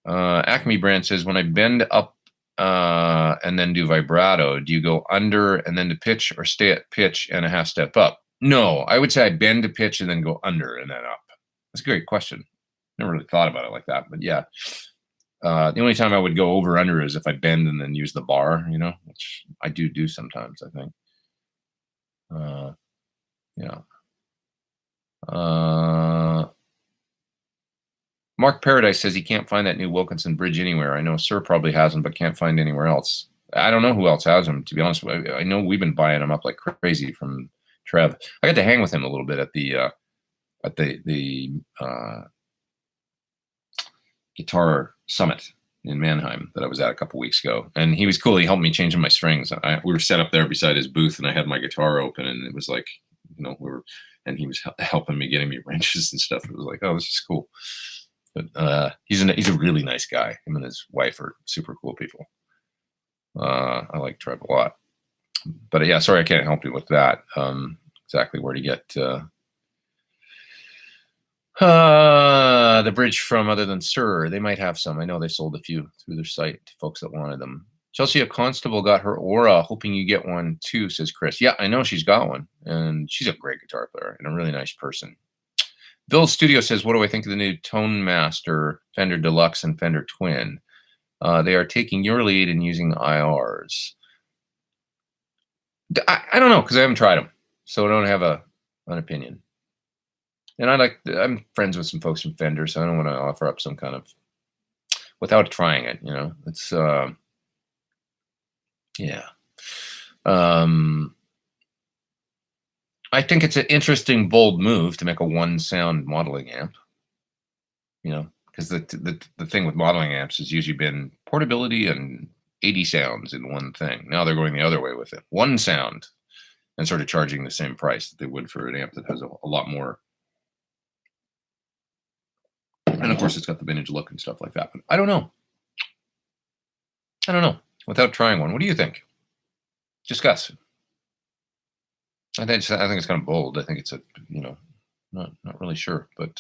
Acme Brand says, when I bend up and then do vibrato, do you go under and then to pitch, or stay at pitch and a half step up? No, I would say I bend to pitch and then go under and then up. That's a great question. Never really thought about it like that, but yeah. The only time I would go over under is if I bend and then use the bar, which I do sometimes, I think. Yeah. Mark Paradise says he can't find that new Wilkinson bridge anywhere. I know Sir probably has them, but can't find anywhere else. I don't know who else has them, to be honest. I know we've been buying them up like crazy from Trev. I got to hang with him a little bit at the guitar summit in Mannheim that I was at a couple weeks ago, and he was cool. He helped me changing my strings. We were set up there beside his booth, and I had my guitar open, and it was like, and he was helping me, getting me wrenches and stuff. It was like, oh, this is cool. But he's a really nice guy. Him and his wife are super cool people. I like Trev a lot. But yeah, sorry I can't help you with that. Exactly where to get the bridge from other than Sir. They might have some. I know they sold a few through their site to folks that wanted them. Chelsea a Constable got her Aura. Hoping you get one too, says Chris. Yeah, I know she's got one. And she's a great guitar player and a really nice person. Bill Studio says, what do I think of the new Tone Master, Fender Deluxe, and Fender Twin? They are taking your lead and using IRs. I don't know, because I haven't tried them. So I don't have an opinion. And I'm friends with some folks from Fender, so I don't want to offer up some kind of, without trying it, it's, yeah. I think it's an interesting, bold move to make a one sound modeling amp, because the thing with modeling amps has usually been portability and 80 sounds in one thing. Now they're going the other way with it. One sound, and sort of charging the same price that they would for an amp that has a lot more. And of course, it's got the vintage look and stuff like that. But I don't know. Without trying one, what do you think? Discuss. I think it's kind of bold. I think it's not really sure, but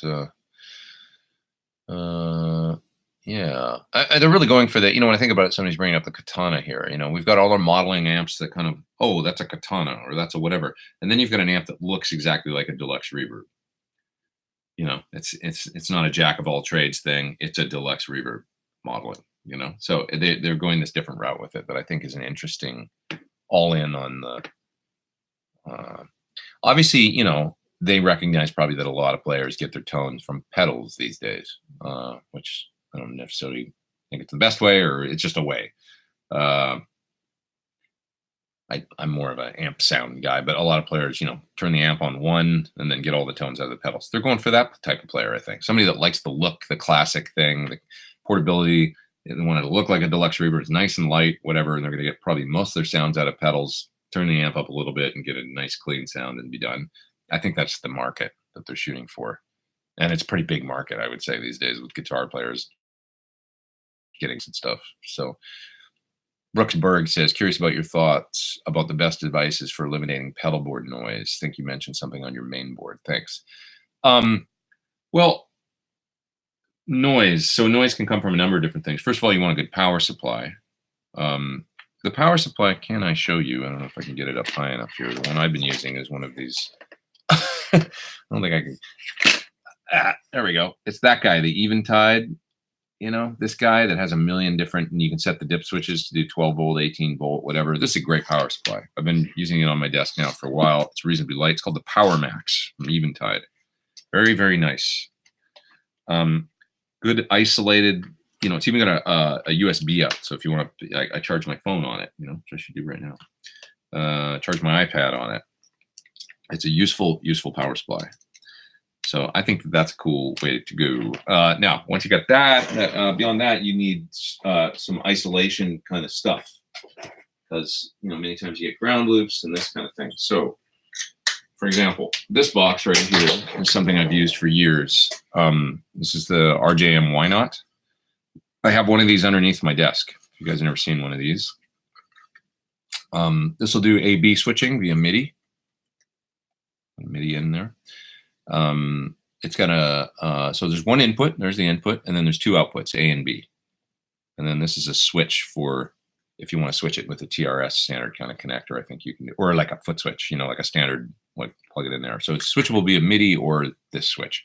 yeah, they're really going for that. When I think about it, somebody's bringing up the Katana here. We've got all our modeling amps that kind of, oh, that's a Katana or that's a whatever, and then you've got an amp that looks exactly like a deluxe reverb. It's not a jack of all trades thing. It's a deluxe reverb modeling. So they're going this different route with it that I think is an interesting all in on the. Obviously, they recognize probably that a lot of players get their tones from pedals these days, which I don't necessarily think it's the best way, or it's just a way. I'm more of an amp sound guy, but a lot of players, turn the amp on one and then get all the tones out of the pedals. They're going for that type of player, I think. Somebody that likes the look, the classic thing, the portability. They want it to look like a deluxe reverb. It's nice and light, whatever, and they're going to get probably most of their sounds out of pedals. Turn the amp up a little bit and get a nice clean sound and be done. I think that's the market that they're shooting for. And it's a pretty big market, I would say, these days with guitar players getting some stuff. So Brooksburg says, curious about your thoughts about the best devices for eliminating pedalboard noise. Think you mentioned something on your main board. Thanks. Well, noise. So noise can come from a number of different things. First of all, you want a good power supply. The power supply, can I show you? I don't know if I can get it up high enough here. The one I've been using is one of these. I don't think I can. There we go. It's that guy, the Eventide. This guy that has a million different, and you can set the dip switches to do 12 volt, 18 volt, whatever. This is a great power supply. I've been using it on my desk now for a while. It's reasonably light. It's called the Power Max from Eventide. Very, very nice. Good isolated. It's even got a USB out. So if you want to, I charge my phone on it, which I should do right now. Charge my iPad on it. It's a useful power supply. So I think that's a cool way to go. Now, once you got that, beyond that, you need some isolation kind of stuff. Because, many times you get ground loops and this kind of thing. So, for example, this box right here is something I've used for years. This is the RJM Why Not? I have one of these underneath my desk. If you guys have never seen one of these. This will do A/B switching via MIDI. MIDI in there. It's got so there's one input, there's the input, and then there's two outputs, A and B. And then this is a switch for if you want to switch it with a TRS standard kind of connector, I think you can do, or like a foot switch, like a standard, like plug it in there. So it's switchable via MIDI or this switch.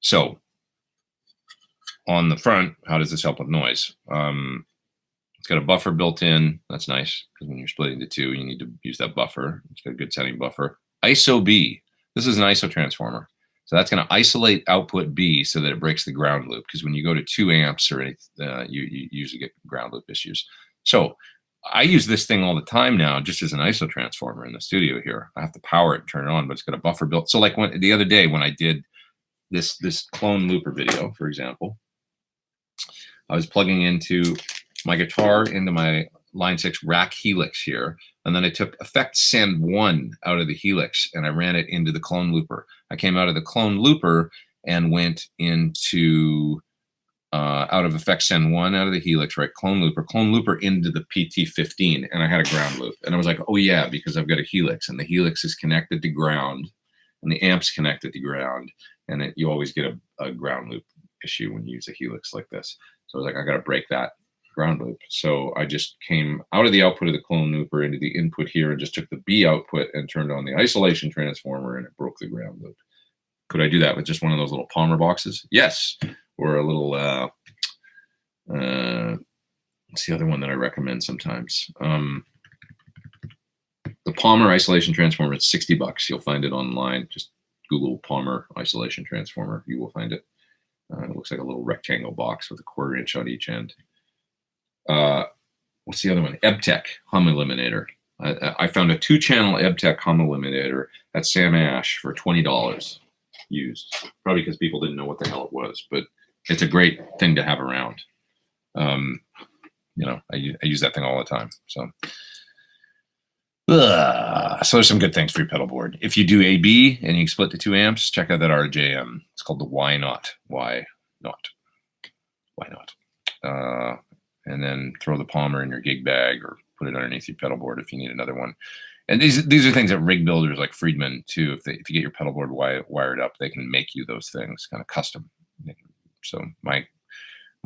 So on the front, how does this help with noise? It's got a buffer built in. That's nice because when you're splitting the two, you need to use that buffer. It's got a good sounding buffer. ISO B. This is an ISO transformer. So that's going to isolate output B so that it breaks the ground loop. Because when you go to 2 amps or anything, you usually get ground loop issues. So I use this thing all the time now, just as an ISO transformer in the studio here. I have to power it and turn it on, but it's got a buffer built. So like the other day when I did this clone looper video, for example, I was plugging into my guitar into my Line 6 rack helix here, and then I took effect send 1 out of the helix and I ran it into the clone looper. I came out of the clone looper and went into out of effect send 1 out of the helix, right? Clone looper into the PT15, and I had a ground loop. And I was like, oh yeah, because I've got a helix, and the helix is connected to ground, and the amp's connected to ground, and you always get a ground loop issue when you use a helix like this. So I was like, I got to break that ground loop. So I just came out of the output of the clone looper into the input here and just took the B output and turned on the isolation transformer, and it broke the ground loop. Could I do that with just one of those little Palmer boxes? Yes. Or a little, what's the other one that I recommend sometimes? The Palmer isolation transformer, it's $60. You'll find it online. Just Google Palmer isolation transformer. You will find it. It looks like a little rectangle box with a 1/4 inch on each end. What's the other one? EBTech hum eliminator. I found a 2-channel EBTech hum eliminator at Sam Ash for $20 used. Probably because people didn't know what the hell it was, but it's a great thing to have around. You know, I use that thing all the time. So there's some good things for your pedal board. If you do AB and you split to 2 amps, check out that RJM. It's called the Why Not. Why Not? Why Not? And then throw the Palmer in your gig bag or put it underneath your pedal board if you need another one. And these are things that rig builders like Friedman too. If you get your pedal board wired up, they can make you those things kind of custom. So my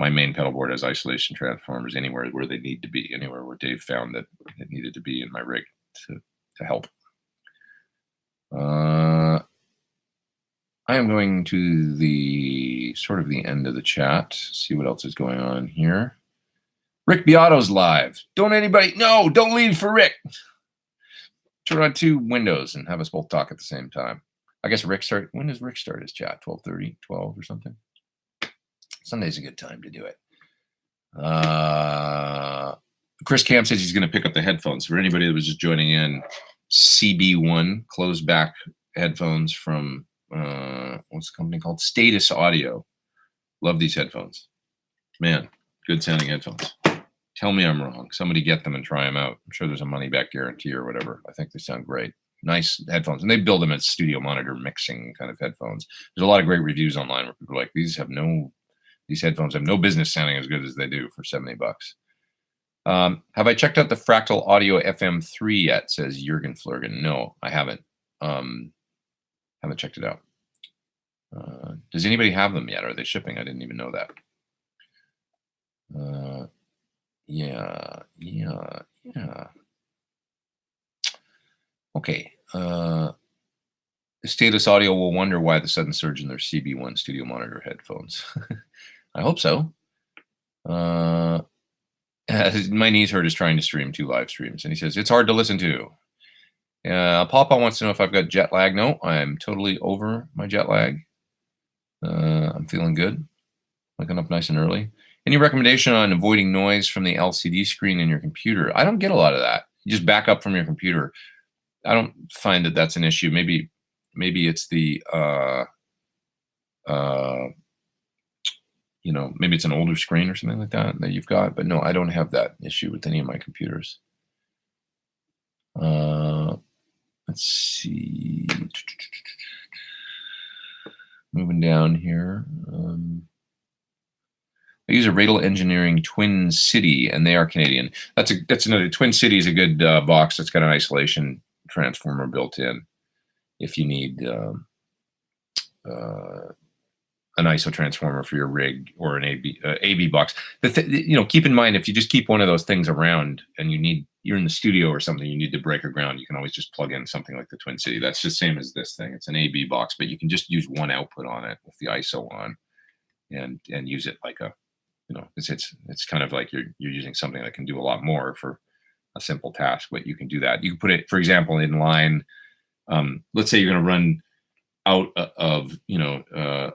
main pedal board has isolation transformers anywhere where they need to be, anywhere where Dave found that it needed to be in my rig to help. I am going to the sort of the end of the chat. See what else is going on here. Rick Beato's live. Don't leave for Rick. Turn on 2 windows and have us both talk at the same time. I guess when does Rick start his chat? 12:30, 12 or something? Sunday's a good time to do it. Chris Camp says he's going to pick up the headphones. For anybody that was just joining in, CB1 closed back headphones from, what's the company called? Status Audio. Love these headphones. Man, good sounding headphones. Tell me I'm wrong. Somebody get them and try them out. I'm sure there's a money back guarantee or whatever. I think they sound great. Nice headphones. And they build them as studio monitor mixing kind of headphones. There's a lot of great reviews online where people are like, these headphones have no business sounding as good as they do for $70. Have I checked out the Fractal Audio FM3 yet? Says Jürgen Flurgen. No, I haven't. Haven't checked it out. Does anybody have them yet? Are they shipping? I didn't even know that. Yeah. Okay. Status Audio will wonder why the sudden surge in their CB1 studio monitor headphones. I hope so. My knees hurt is trying to stream 2 live streams, and he says it's hard to listen to. Papa wants to know if I've got jet lag. No, I'm totally over my jet lag. I'm feeling good, waking up nice and early. Any recommendation on avoiding noise from the LCD screen in your computer? I don't get a lot of that. You just back up from your computer. I don't find that that's an issue. Maybe it's the maybe it's an older screen or something like that you've got. But no, I don't have that issue with any of my computers. Let's see. Moving down here. I use a Radel Engineering Twin City, and they are Canadian. That's another. Twin City is a good box that's got an isolation transformer built in. If you need an ISO transformer for your rig or an AB box, keep in mind if you just keep one of those things around and you're in the studio or something, you need to break or ground, you can always just plug in something like the Twin City. That's the same as this thing. It's an AB box, but you can just use one output on it with the ISO on, and use it like a. It's kind of like you're using something that can do a lot more for a simple task, but you can do that. You can put it, for example, in line. Let's say you're going to run out of,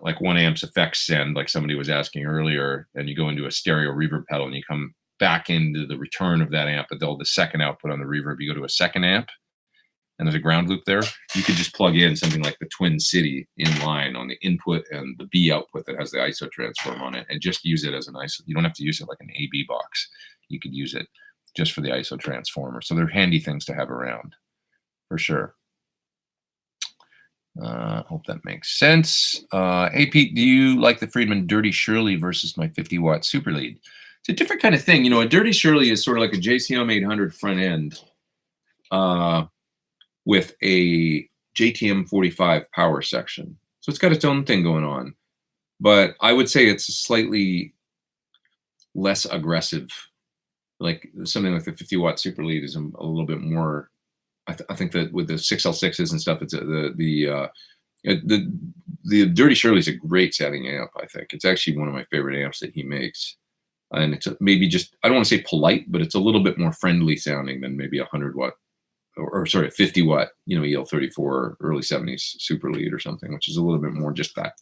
like 1 amp's effects send, like somebody was asking earlier, and you go into a stereo reverb pedal and you come back into the return of that amp, but the second output on the reverb, you go to a second amp and there's a ground loop there. You could just plug in something like the Twin City in line on the input and the B output that has the ISO transform on it, and just use it as an ISO. You don't have to use it like an AB box. You could use it just for the ISO transformer. So they're handy things to have around, for sure. Hope that makes sense. Hey, Pete, do you like the Friedman Dirty Shirley versus my 50-watt Super Lead? It's a different kind of thing. A Dirty Shirley is sort of like a JCM 800 front end with a JTM 45 power section. So it's got its own thing going on. But I would say it's slightly less aggressive. Like something like the 50-watt Super Lead is a little bit more. I think that with the 6L6s and stuff, it's the Dirty Shirley is a great sounding amp. I think it's actually one of my favorite amps that he makes, and it's maybe just, I don't want to say polite, but it's a little bit more friendly sounding than maybe 100-watt or sorry, 50-watt, EL34 early 70s Super Lead or something, which is a little bit more just that.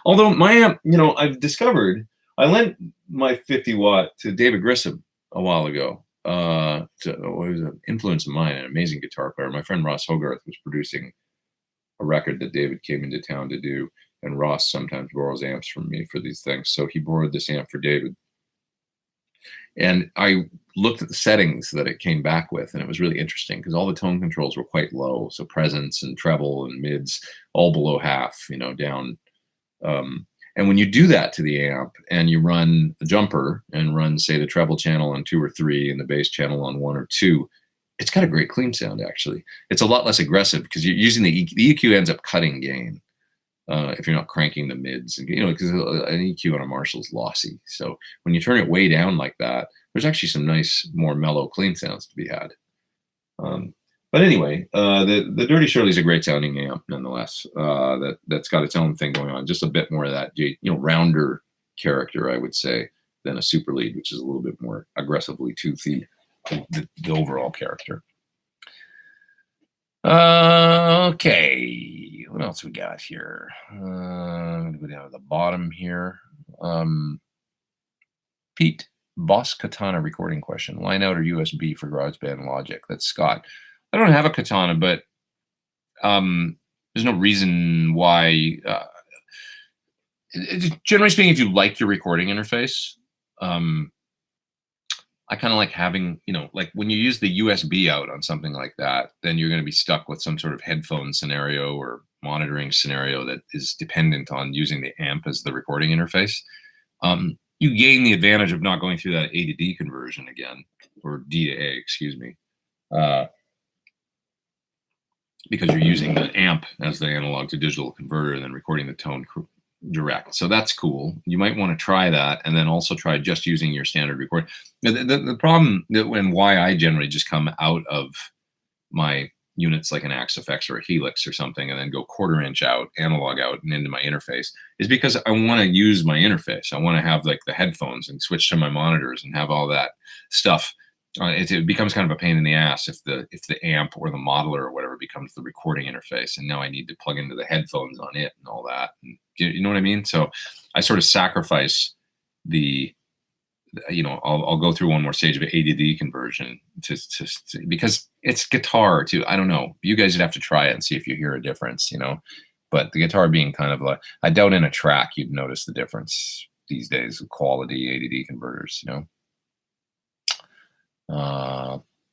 Although my amp, I've discovered, I lent my 50-watt to David Grissom a while ago. It was an influence of mine, an amazing guitar player. My friend Ross Hogarth was producing a record that David came into town to do, and Ross sometimes borrows amps from me for these things. So he borrowed this amp for David, and I looked at the settings that it came back with, and it was really interesting because all the tone controls were quite low. So presence and treble and mids all below half, down. And when you do that to the amp and you run a jumper and run, say, the treble channel on 2 or 3 and the bass channel on 1 or 2, it's got a great clean sound, actually. It's a lot less aggressive because you're using the EQ ends up cutting gain if you're not cranking the mids. Because an EQ on a Marshall is lossy. So when you turn it way down like that, there's actually some nice, more mellow, clean sounds to be had. But anyway, the Dirty Shirley is a great sounding amp, nonetheless. That's got its own thing going on, just a bit more of that, rounder character, I would say, than a Super Lead, which is a little bit more aggressively toothy, the overall character. Okay, what else we got here? I'm gonna go down to the bottom here. Pete, Boss Katana recording question: line out or USB for GarageBand Logic? That's Scott. I don't have a Katana, but there's no reason why. Generally speaking, if you like your recording interface, I kind of like having, like when you use the USB out on something like that, then you're going to be stuck with some sort of headphone scenario or monitoring scenario that is dependent on using the amp as the recording interface. You gain the advantage of not going through that A to D conversion again, or D to A, excuse me. Because you're using the amp as the analog to digital converter and then recording the tone direct. So that's cool. You might want to try that, and then also try just using your standard record. The problem and why I generally just come out of my units like an Axe-Fx or a Helix or something and then go 1/4 inch out, analog out, and into my interface is because I want to use my interface. I want to have like the headphones and switch to my monitors and have all that stuff. It becomes kind of a pain in the ass if the amp or the modeler or whatever becomes the recording interface, and now I need to plug into the headphones on it and all that. And, you know what I mean? So I sort of sacrifice the, I'll go through one more stage of an A to D conversion to because it's guitar too. I don't know. You guys would have to try it and see if you hear a difference, But the guitar being kind of like, I doubt in a track you'd notice the difference these days with quality A to D converters,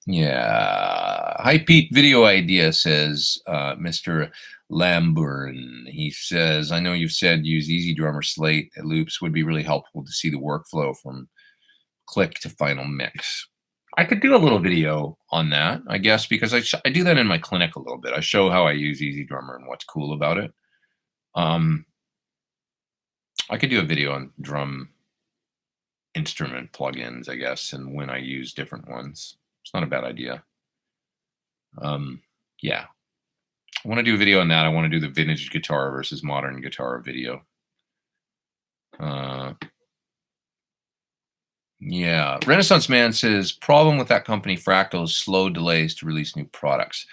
Yeah. Hi, Pete. Video idea, says Mr. Lambourne. He says, I know you've said use Easy Drummer Slate loops would be really helpful to see the workflow from click to final mix. I could do a little video on that, I guess, because I do that in my clinic a little bit. I show how I use Easy Drummer and what's cool about it. I could do a video on drum instrument plugins, I guess, and when I use different ones. It's not a bad idea. Yeah. I want to do a video on that. I want to do the vintage guitar versus modern guitar video. Yeah. Renaissance Man says, problem with that company, Fractal, is slow delays to release new products.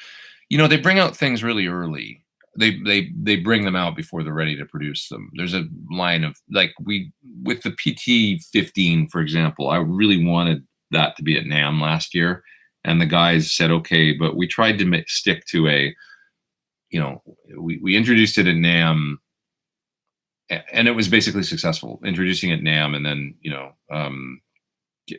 They bring out things really early. they bring them out before they're ready to produce them. There's a line of like with the PT-15, for example. I really wanted that to be at NAMM last year, and the guys said okay, but we tried to stick to a, we introduced it at NAMM, and it was basically successful introducing it at NAMM, and then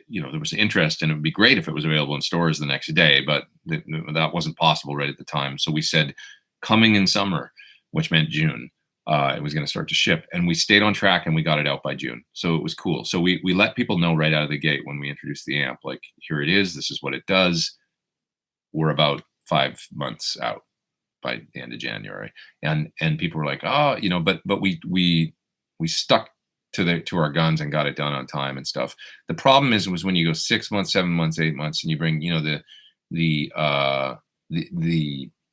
there was interest, and it would be great if it was available in stores the next day, but that wasn't possible right at the time. So we said coming in summer, which meant June, it was going to start to ship, and we stayed on track and we got it out by June. So it was cool. So we let people know right out of the gate when we introduced the amp, like, here it is, this is what it does. We're about 5 months out by the end of January, and people were like, oh, but we stuck to our guns and got it done on time and stuff. The problem was when you go 6 months, 7 months, 8 months, and you bring, the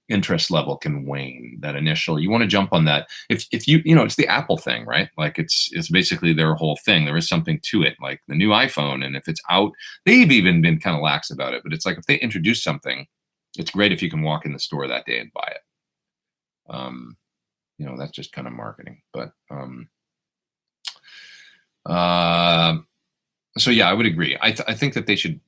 interest level can wane. That initial, you want to jump on that. If you it's the Apple thing, right? Like it's basically their whole thing. There is something to it, like the new iPhone, and if it's out, they've even been kind of lax about it. But it's like if they introduce something, it's great if you can walk in the store that day and buy it. That's just kind of marketing, but so yeah, I would agree. I think that they should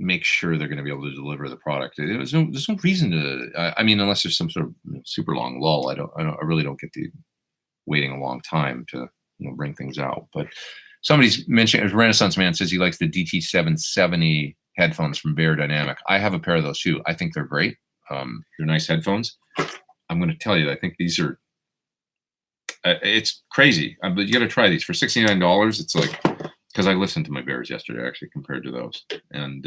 make sure they're going to be able to deliver the product. There's no reason to. I mean, unless there's some sort of super long lull. I really don't get the waiting a long time to bring things out. But somebody's mentioned, Renaissance Man says he likes the DT770 headphones from Bear Dynamic. I have a pair of those too. I think they're great. They're nice headphones. I'm going to tell you, I think these are. It's crazy, but you got to try these for $69. It's like, because I listened to my Bears yesterday, actually, compared to those, and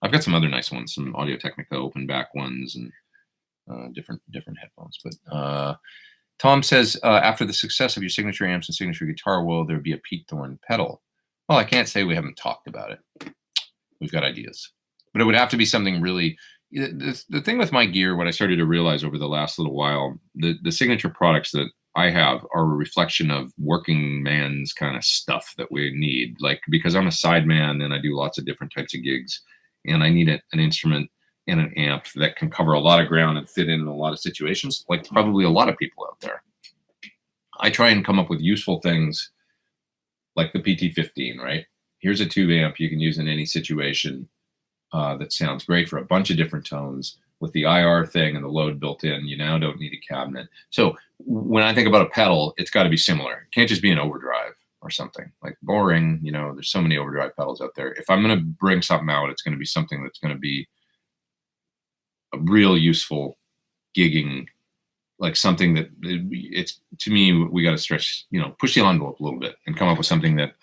I've got some other nice ones, some Audio Technica open back ones, and different headphones. But Tom says, after the success of your signature amps and signature guitar, will there be a Pete Thorn pedal? Well, I can't say we haven't talked about it. We've got ideas, but it would have to be something really. The thing with my gear, what I started to realize over the last little while, the signature products that I have are a reflection of working man's kind of stuff that we need. Like, because I'm a sideman and I do lots of different types of gigs, and I need an instrument and an amp that can cover a lot of ground and fit in a lot of situations, like probably a lot of people out there. I try and come up with useful things like the PT-15, right? Here's a tube amp you can use in any situation that sounds great for a bunch of different tones. With the IR thing and the load built in, you now don't need a cabinet. So when I think about a pedal, it's got to be similar. It can't just be an overdrive or something. Like, boring, there's so many overdrive pedals out there. If I'm going to bring something out, it's going to be something that's going to be a real useful gigging, like something that it's, to me, we got to stretch, push the envelope a little bit and come up with something that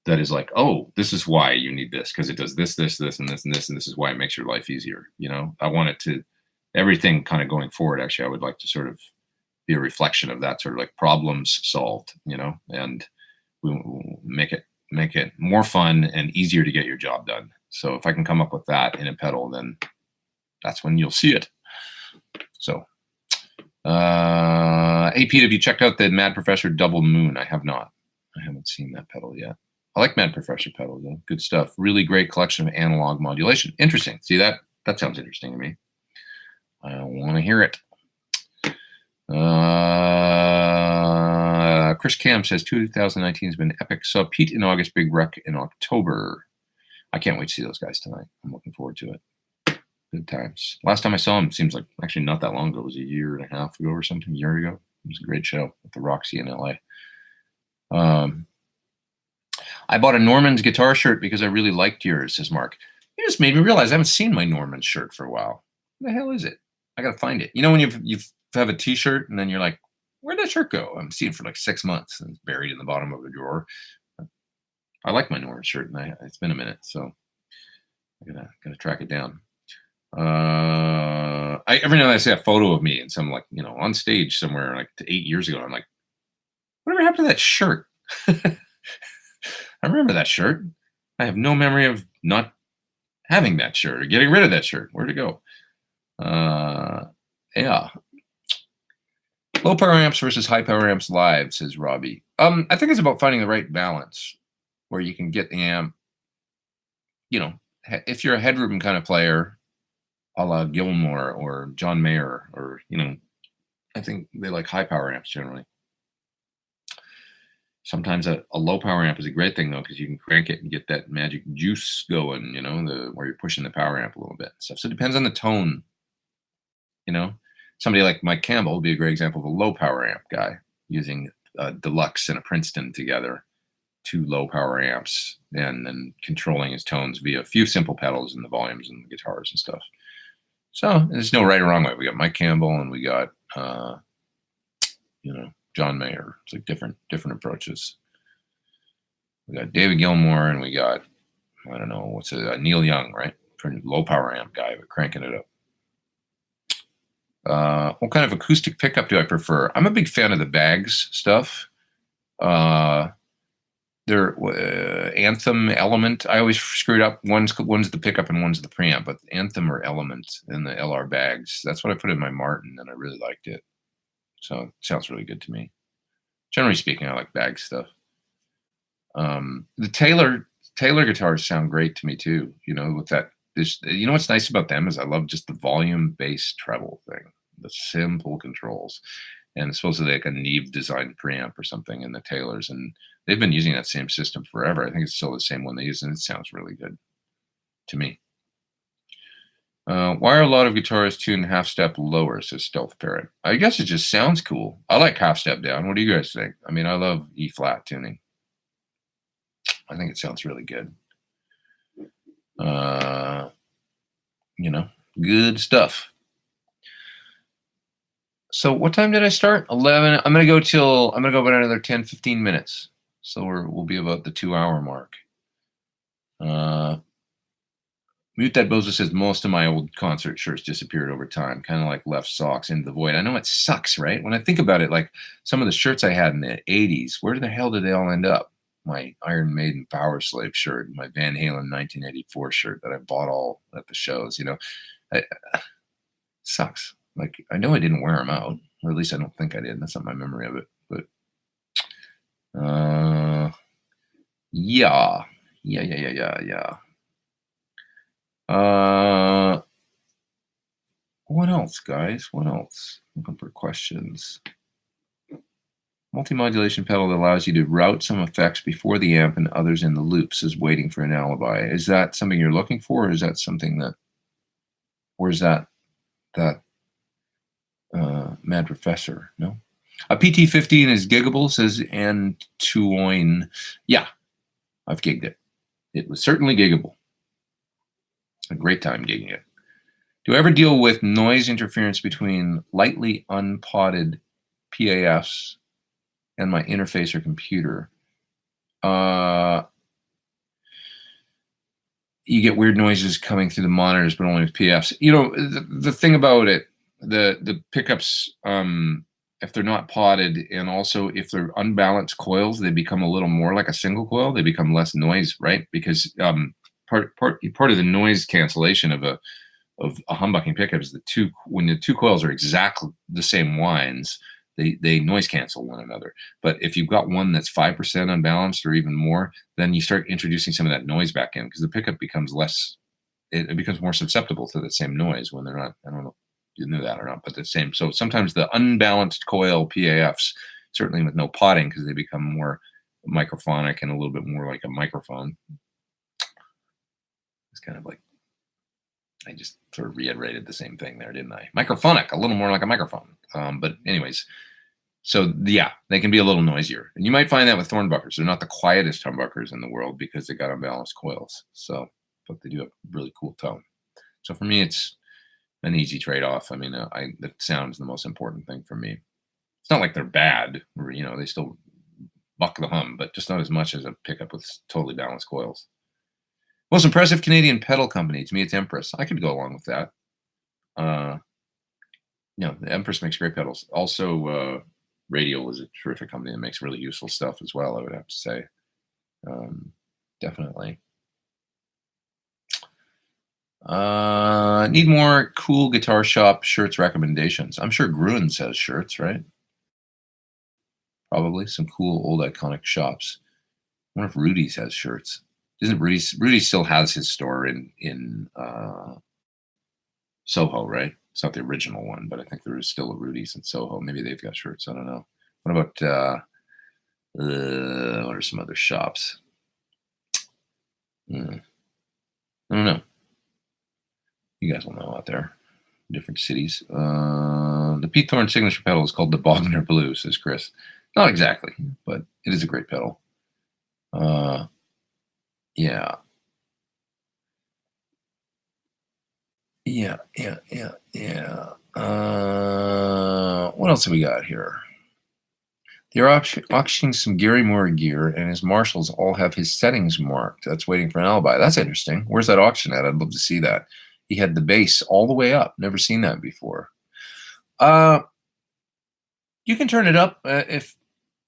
that is like, oh, this is why you need this, because it does this, this, this, and this, and this, and this is why it makes your life easier. I want it to, everything kind of going forward, actually, I would like to sort of be a reflection of that, sort of like problems solved, and we make it more fun and easier to get your job done. So if I can come up with that in a pedal, then that's when you'll see it. So, hey, Pete, have you checked out the Mad Professor Double Moon? I have not. I haven't seen that pedal yet. I like Mad Professor pedal, though. Good stuff. Really great collection of analog modulation. Interesting. See, that sounds interesting to me. I want to hear it. Chris Cam says 2019 has been epic. Saw Pete in August, Big Wreck in October. I can't wait to see those guys tonight. I'm looking forward to it. Good times. Last time I saw him seems like actually not that long ago. It was a year and a half ago or something, a year ago. It was a great show at the Roxy in LA. I bought a Norman's guitar shirt because I really liked yours, says Mark. You just made me realize I haven't seen my Norman's shirt for a while. What the hell is it? I got to find it. When you have a t-shirt and then you're like, where'd that shirt go? I haven't seen it for like 6 months and it's buried in the bottom of a drawer. I like my Norman's shirt, and it's been a minute, so I gotta track it down. Every now and then I see a photo of me and some, like, on stage somewhere like 8 years ago. I'm like, whatever happened to that shirt? I remember that shirt. I have no memory of not having that shirt or getting rid of that shirt. Where'd it go? Yeah. Low power amps versus high power amps live, says Robbie. I think it's about finding the right balance where you can get the amp, if you're a headroom kind of player, a la Gilmore or John Mayer, or, I think they like high power amps generally. Sometimes a low power amp is a great thing though, because you can crank it and get that magic juice going, you know, where you're pushing the power amp a little bit and stuff. So it depends on the tone, you know. Somebody like Mike Campbell would be a great example of a low power amp guy using a Deluxe and a Princeton together, two low power amps, and then controlling his tones via a few simple pedals and the volumes and the guitars and stuff. So there's no right or wrong way. We got Mike Campbell and we got, you know, John Mayer. It's like different approaches. We got David Gilmour and we got, I don't know, what's it, Neil Young, right? Pretty low power amp guy, but cranking it up. What kind of acoustic pickup do I prefer? I'm a big fan of the Bags stuff. They're Anthem, Element. I always screwed up. One's the pickup and one's the preamp, but Anthem or Element in the LR Bags. That's what I put in my Martin, and I really liked it. So it sounds really good to me. Generally speaking, I like Bag stuff. The Taylor guitars sound great to me too. You know, with that. You know what's nice about them is I love just the volume bass treble thing, the simple controls, and supposedly like a Neve designed preamp or something in the Taylors, and they've been using that same system forever. I think it's still the same one they use, and it sounds really good to me. Why are a lot of guitarists tuned half step lower, says Stealth Parrot? I guess it just sounds cool. I like half step down. What do you guys think? I mean, I love E flat tuning. I think it sounds really good. You know, good stuff. So what time did I start? 11. I'm going to go about another 10, 15 minutes. So we'll be about the 2-hour mark. Mute That Bozo says, most of my old concert shirts disappeared over time, kind of like left socks into the void. I know it sucks, right? When I think about it, like some of the shirts I had in the 80s, where the hell did they all end up? My Iron Maiden Power Slave shirt, my Van Halen 1984 shirt that I bought all at the shows, you know, sucks. Like, I know I didn't wear them out, or at least I don't think I did. That's not my memory of it. But yeah. What else, guys? What else? Looking for questions. Multi-modulation pedal that allows you to route some effects before the amp and others in the loops is waiting for an alibi. Is that something you're looking for, or is that something that, or is that Mad Professor? No. A PT15 is giggable, says Antoine. Yeah, I've gigged it. It was certainly giggable. A great time gigging it. Do I ever deal with noise interference between lightly unpotted PAFs and my interface or computer? You get weird noises coming through the monitors, but only with PFs. You know, the thing about it, the pickups, if they're not potted, and also if they're unbalanced coils, they become a little more like a single coil. They become less noise, right? Because part of the noise cancellation of a humbucking pickup is when the two coils are exactly the same winds, they noise cancel one another. But if you've got one that's 5% unbalanced or even more, then you start introducing some of that noise back in, because the pickup becomes less, it becomes more susceptible to the same noise when they're not, I don't know if you knew that or not, but the same. So sometimes the unbalanced coil PAFs, certainly with no potting, because they become more microphonic and a little bit more like a microphone. It's kind of like, I just sort of reiterated the same thing there, didn't I? Microphonic, a little more like a microphone. But anyways, so yeah, they can be a little noisier. And you might find that with Thornbuckers. They're not the quietest humbuckers in the world because they got unbalanced coils. So, but they do have a really cool tone. So for me, it's an easy trade-off. I mean, the sound is the most important thing for me. It's not like they're bad, or, you know, they still buck the hum, but just not as much as a pickup with totally balanced coils. Most impressive Canadian pedal company, to me, it's Empress. I could go along with that. You know, the Empress makes great pedals. Also, Radial is a terrific company that makes really useful stuff as well, I would have to say. Definitely. Need more cool guitar shop shirts recommendations. I'm sure Gruen says shirts, right? Probably some cool old iconic shops. I wonder if Rudy's has shirts. Isn't Rudy still has his store in Soho, right? It's not the original one, but I think there is still a Rudy's in Soho. Maybe they've got shirts. I don't know. What about what are some other shops? I don't know. You guys will know out there. Different cities. The Pete Thorn signature pedal is called the Bogner Blue, says Chris. Not exactly, but it is a great pedal. Yeah. What else have we got here? They're auctioning some Gary Moore gear, and his marshals all have his settings marked. That's waiting for an alibi. That's interesting. Where's that auction at? I'd love to see that. He had the bass all the way up. Never seen that before. You can turn it up if,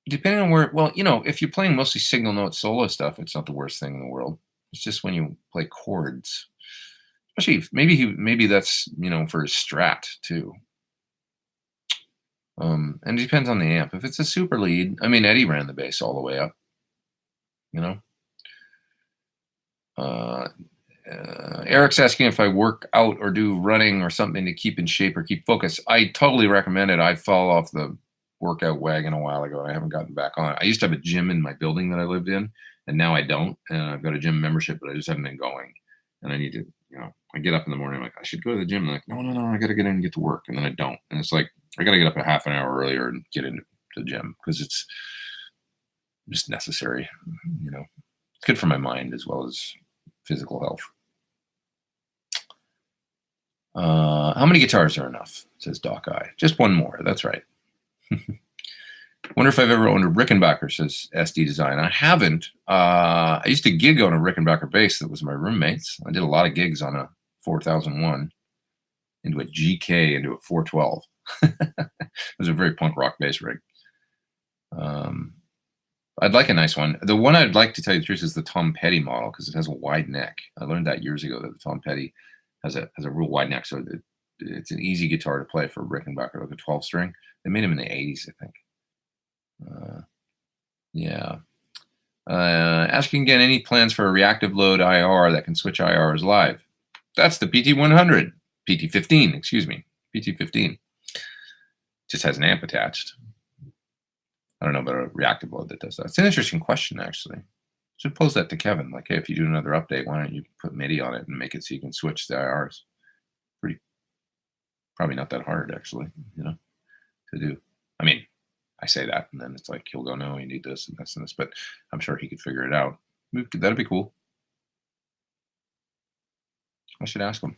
depending on where. Well, you know, if you're playing mostly single note solo stuff, it's not the worst thing in the world. It's just when you play chords, especially maybe that's, you know, for his Strat too. And it depends on the amp. If it's a super lead, I mean, Eddie ran the bass all the way up, you know. Eric's asking if I work out or do running or something to keep in shape or keep focus. I totally recommend it. I fell off the workout wagon a while ago. I haven't gotten back on it. I used to have a gym in my building that I lived in, and now I don't. And I've got a gym membership, but I just haven't been going. And I need to, you know, I get up in the morning, I'm like, I should go to the gym. I'm like, no, I got to get in and get to work. And then I don't. And it's like, I got to get up a half an hour earlier and get into the gym because it's just necessary. You know, it's good for my mind as well as physical health. How many guitars are enough? Says Doc Eye. Just one more. That's right. Wonder if I've ever owned a Rickenbacker, says SD Design. I haven't. I used to gig on a Rickenbacker bass that was my roommate's. I did a lot of gigs on a 4001, into a GK, into a 412. It was a very punk rock bass rig. I'd like a nice one. The one I'd like, to tell you the truth, is the Tom Petty model because it has a wide neck. I learned that years ago, that the Tom Petty has a real wide neck, so it's an easy guitar to play for Rickenbacker, like a 12 string. They made them in the 80s, I think. Yeah. Asking again, any plans for a reactive load IR that can switch IRs live? That's the PT100, PT15, excuse me, PT15. Just has an amp attached. I don't know about a reactive load that does that. It's an interesting question, actually. Should pose that to Kevin. Like, hey, if you do another update, why don't you put MIDI on it and make it so you can switch the IRs? Probably not that hard, actually, you know, to do. I mean, I say that, and then it's like he'll go, no, you need this and this and this, but I'm sure he could figure it out. That'd be cool. I should ask him.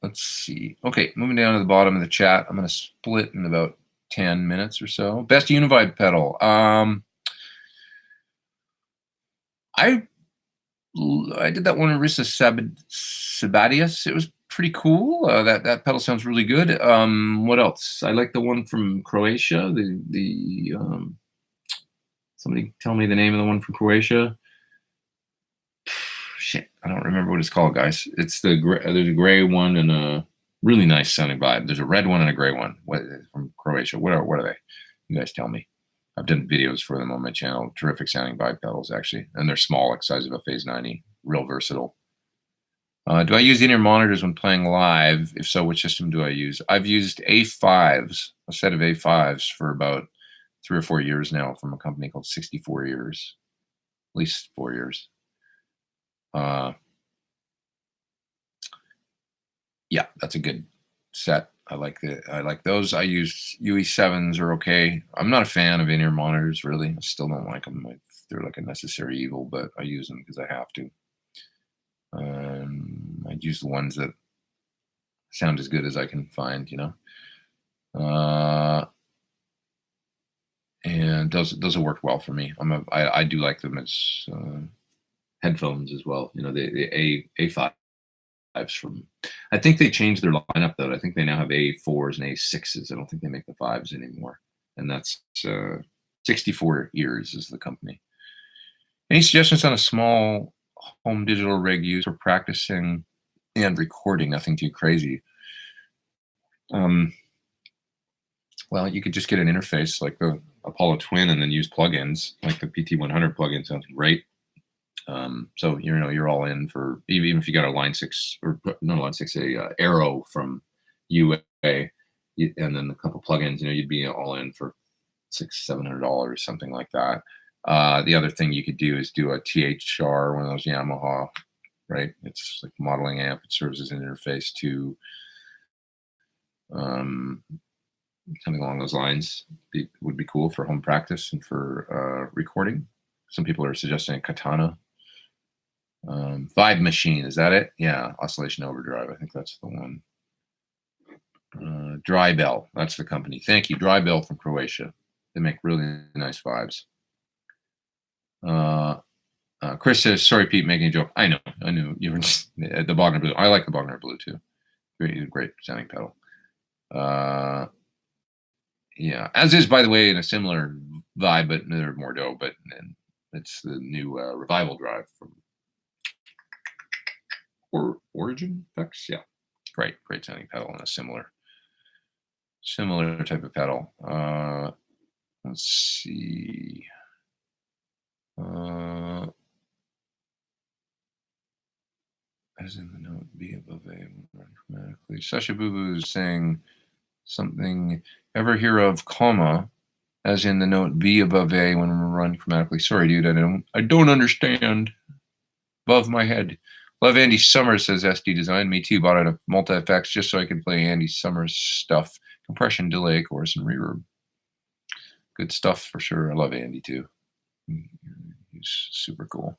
Let's see. Okay, moving down to the bottom of the chat. I'm going to split in about 10 minutes or so. Best Univibe pedal. I did that one Arista Sabadius. It was pretty cool. That pedal sounds really good. What else? I like the one from Croatia. Somebody tell me the name of the one from Croatia. Shit, I don't remember what it's called, guys. It's there's a gray one and a really nice sounding vibe. There's a red one and a gray one from Croatia. What are they? You guys tell me. I've done videos for them on my channel. Terrific sounding vibe pedals, actually, and they're small, like size of a Phase 90. Real versatile. Do I use in-ear monitors when playing live? If so, which system do I use? I've used A5s, a set of A5s, for about 3 or 4 years now from a company called 64 Ears, at least 4 years. Yeah, that's a good set. I like those. I use UE7s are okay. I'm not a fan of in-ear monitors, really. I still don't like them. They're like a necessary evil, but I use them because I have to. I'd use the ones that sound as good as I can find, you know. And those have worked well for me. I do like them as headphones as well. You know, the A5s from. I think they changed their lineup though. I think they now have A4s and A6s. I don't think they make the 5s anymore. And that's 64 Ears is the company. Any suggestions on a small home digital rig used for practicing and recording? Nothing too crazy. Well, you could just get an interface like the Apollo Twin and then use plugins. Like the PT100 plugin sounds great. So you're all in for, even if you got a line 6, or not a line 6, a Arrow from UA, and then a couple plugins, you'd be all in for $600-700, something like that. The other thing you could do is do a THR, one of those Yamaha, right? It's like a modeling amp. It serves as an interface to something along those lines. Would be cool for home practice and for recording. Some people are suggesting a Katana. Vibe Machine, is that it? Yeah, Oscillation Overdrive. I think that's the one. Dry Bell, that's the company. Thank you, Dry Bell from Croatia. They make really nice vibes. Chris says, sorry, Pete, making a joke. I knew you were the Bogner Blue. I like the Bogner Blue too. Great sounding pedal. Yeah, as is, by the way, in a similar vibe, but they're more dough. But it's the new Revival Drive from Origin Effects. Yeah, great sounding pedal, and a similar type of pedal. Let's see. As in the note B above A, chromatically. Sasha Boo Boo is saying something. Ever hear of comma, as in the note B above A when we're run chromatically? Sorry, dude, I don't understand. Above my head. Love Andy Summers, says SD Design. Me too. Bought a multi-effects just so I could play Andy Summers stuff. Compression, delay, chorus, and reverb. Good stuff for sure. I love Andy too. He's super cool.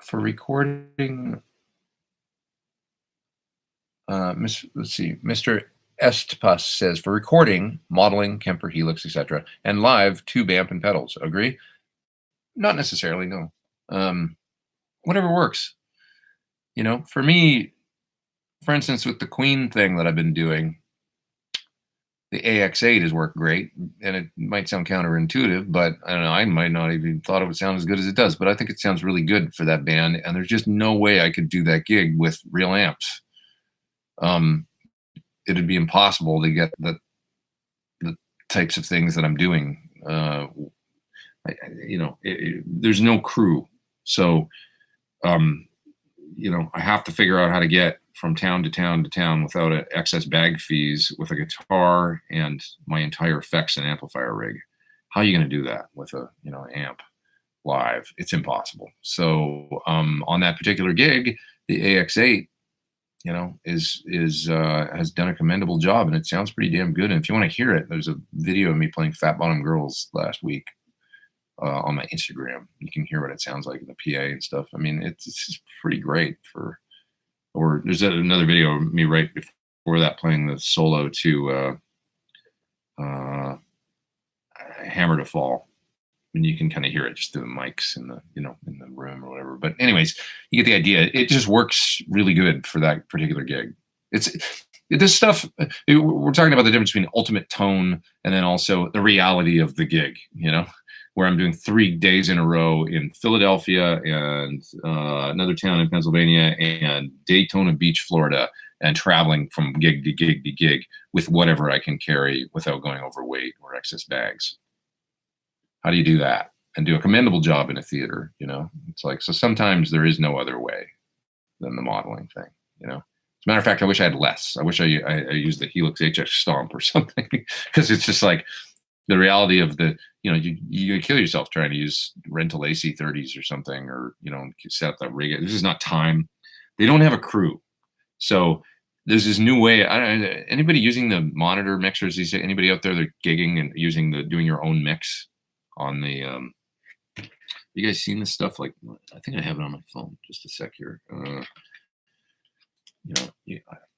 For recording, let's see, Mr. Estpas says, for recording, modeling, Kemper, Helix, etc., and live, tube amp and pedals. Agree? Not necessarily, no. Whatever works. For me, for instance, with the Queen thing that I've been doing, the AX8 has worked great, and it might sound counterintuitive, but I don't know, I might not even thought it would sound as good as it does, but I think it sounds really good for that band, and there's just no way I could do that gig with real amps. It'd be impossible to get the types of things that I'm doing. There's no crew, so I have to figure out how to get from town to town to town without excess bag fees with a guitar and my entire effects and amplifier rig. How are you going to do that with a amp live? It's impossible. So on that particular gig, the AX8 has done a commendable job, and it sounds pretty damn good. And if you want to hear it, there's a video of me playing Fat Bottom Girls last week on my Instagram. You can hear what it sounds like in the PA and stuff. I mean, it's pretty great or there's another video of me right before that playing the solo to Hammer to Fall. And you can kind of hear it just through the mics in the in the room or whatever. But anyways, you get the idea. It just works really good for that particular gig. It's this stuff. We're talking about the difference between ultimate tone and then also the reality of the gig. Where I'm doing 3 days in a row in Philadelphia and another town in Pennsylvania and Daytona Beach, Florida, and traveling from gig to gig to gig with whatever I can carry without going overweight or excess bags. How do you do that and do a commendable job in a theater? It's like, so sometimes there is no other way than the modeling thing. As a matter of fact, I wish I had less. I wish I used the Helix HX Stomp or something, because it's just like the reality of you kill yourself trying to use rental AC30s or something, or set up that rig. This is not time. They don't have a crew, so there's this new way. Anybody using the monitor mixers? Anybody out there that gigging and doing your own mix on the? You guys seen this stuff? Like, I think I have it on my phone. Just a sec here. I don't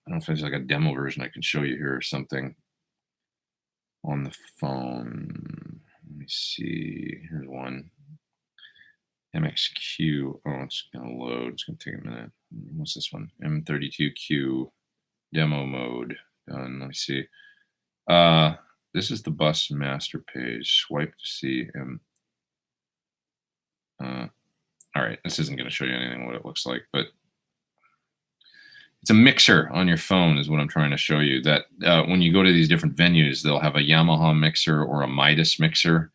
know if there's like a demo version I can show you here or something on the phone. Let me see. Here's one. MXQ. Oh, it's gonna load. It's gonna take a minute. What's this one? M32Q demo mode. Done. Let me see. This is the bus master page. Swipe to see. All right. This isn't gonna show you anything what it looks like, but it's a mixer on your phone is what I'm trying to show you. That when you go to these different venues, they'll have a Yamaha mixer or a Midas mixer.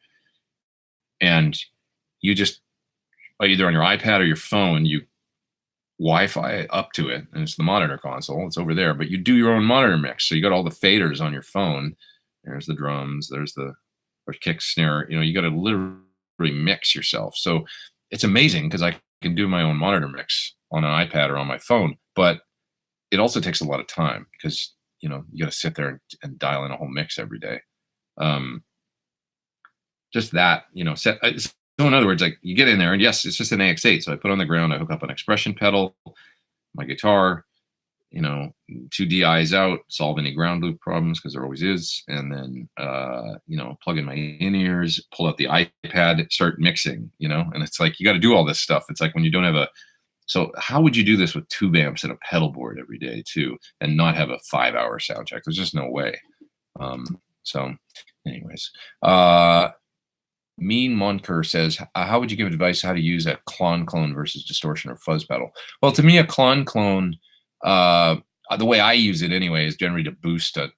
and you just either on your iPad or your phone, you Wi-Fi up to it, and it's the monitor console. It's over there, but you do your own monitor mix. So you got all the faders on your phone. There's the drums. There's the kick, snare. You got to literally mix yourself. So it's amazing because I can do my own monitor mix on an iPad or on my phone, but it also takes a lot of time because you got to sit there and dial in a whole mix every day. Just that, set. So in other words, like you get in there and yes, it's just an AX8. So I put on the ground, I hook up an expression pedal, my guitar, 2 DIs out, solve any ground loop problems because there always is. And then, plug in my in-ears, pull out the iPad, start mixing, and it's like, you got to do all this stuff. It's like when you don't have so how would you do this with tube amps and a pedal board every day too, and not have a 5-hour sound check? There's just no way. So anyways, Mean Monker says, how would you give advice how to use a clone versus distortion or fuzz pedal? Well, to me, a clone, the way I use it anyway, is generally to boost an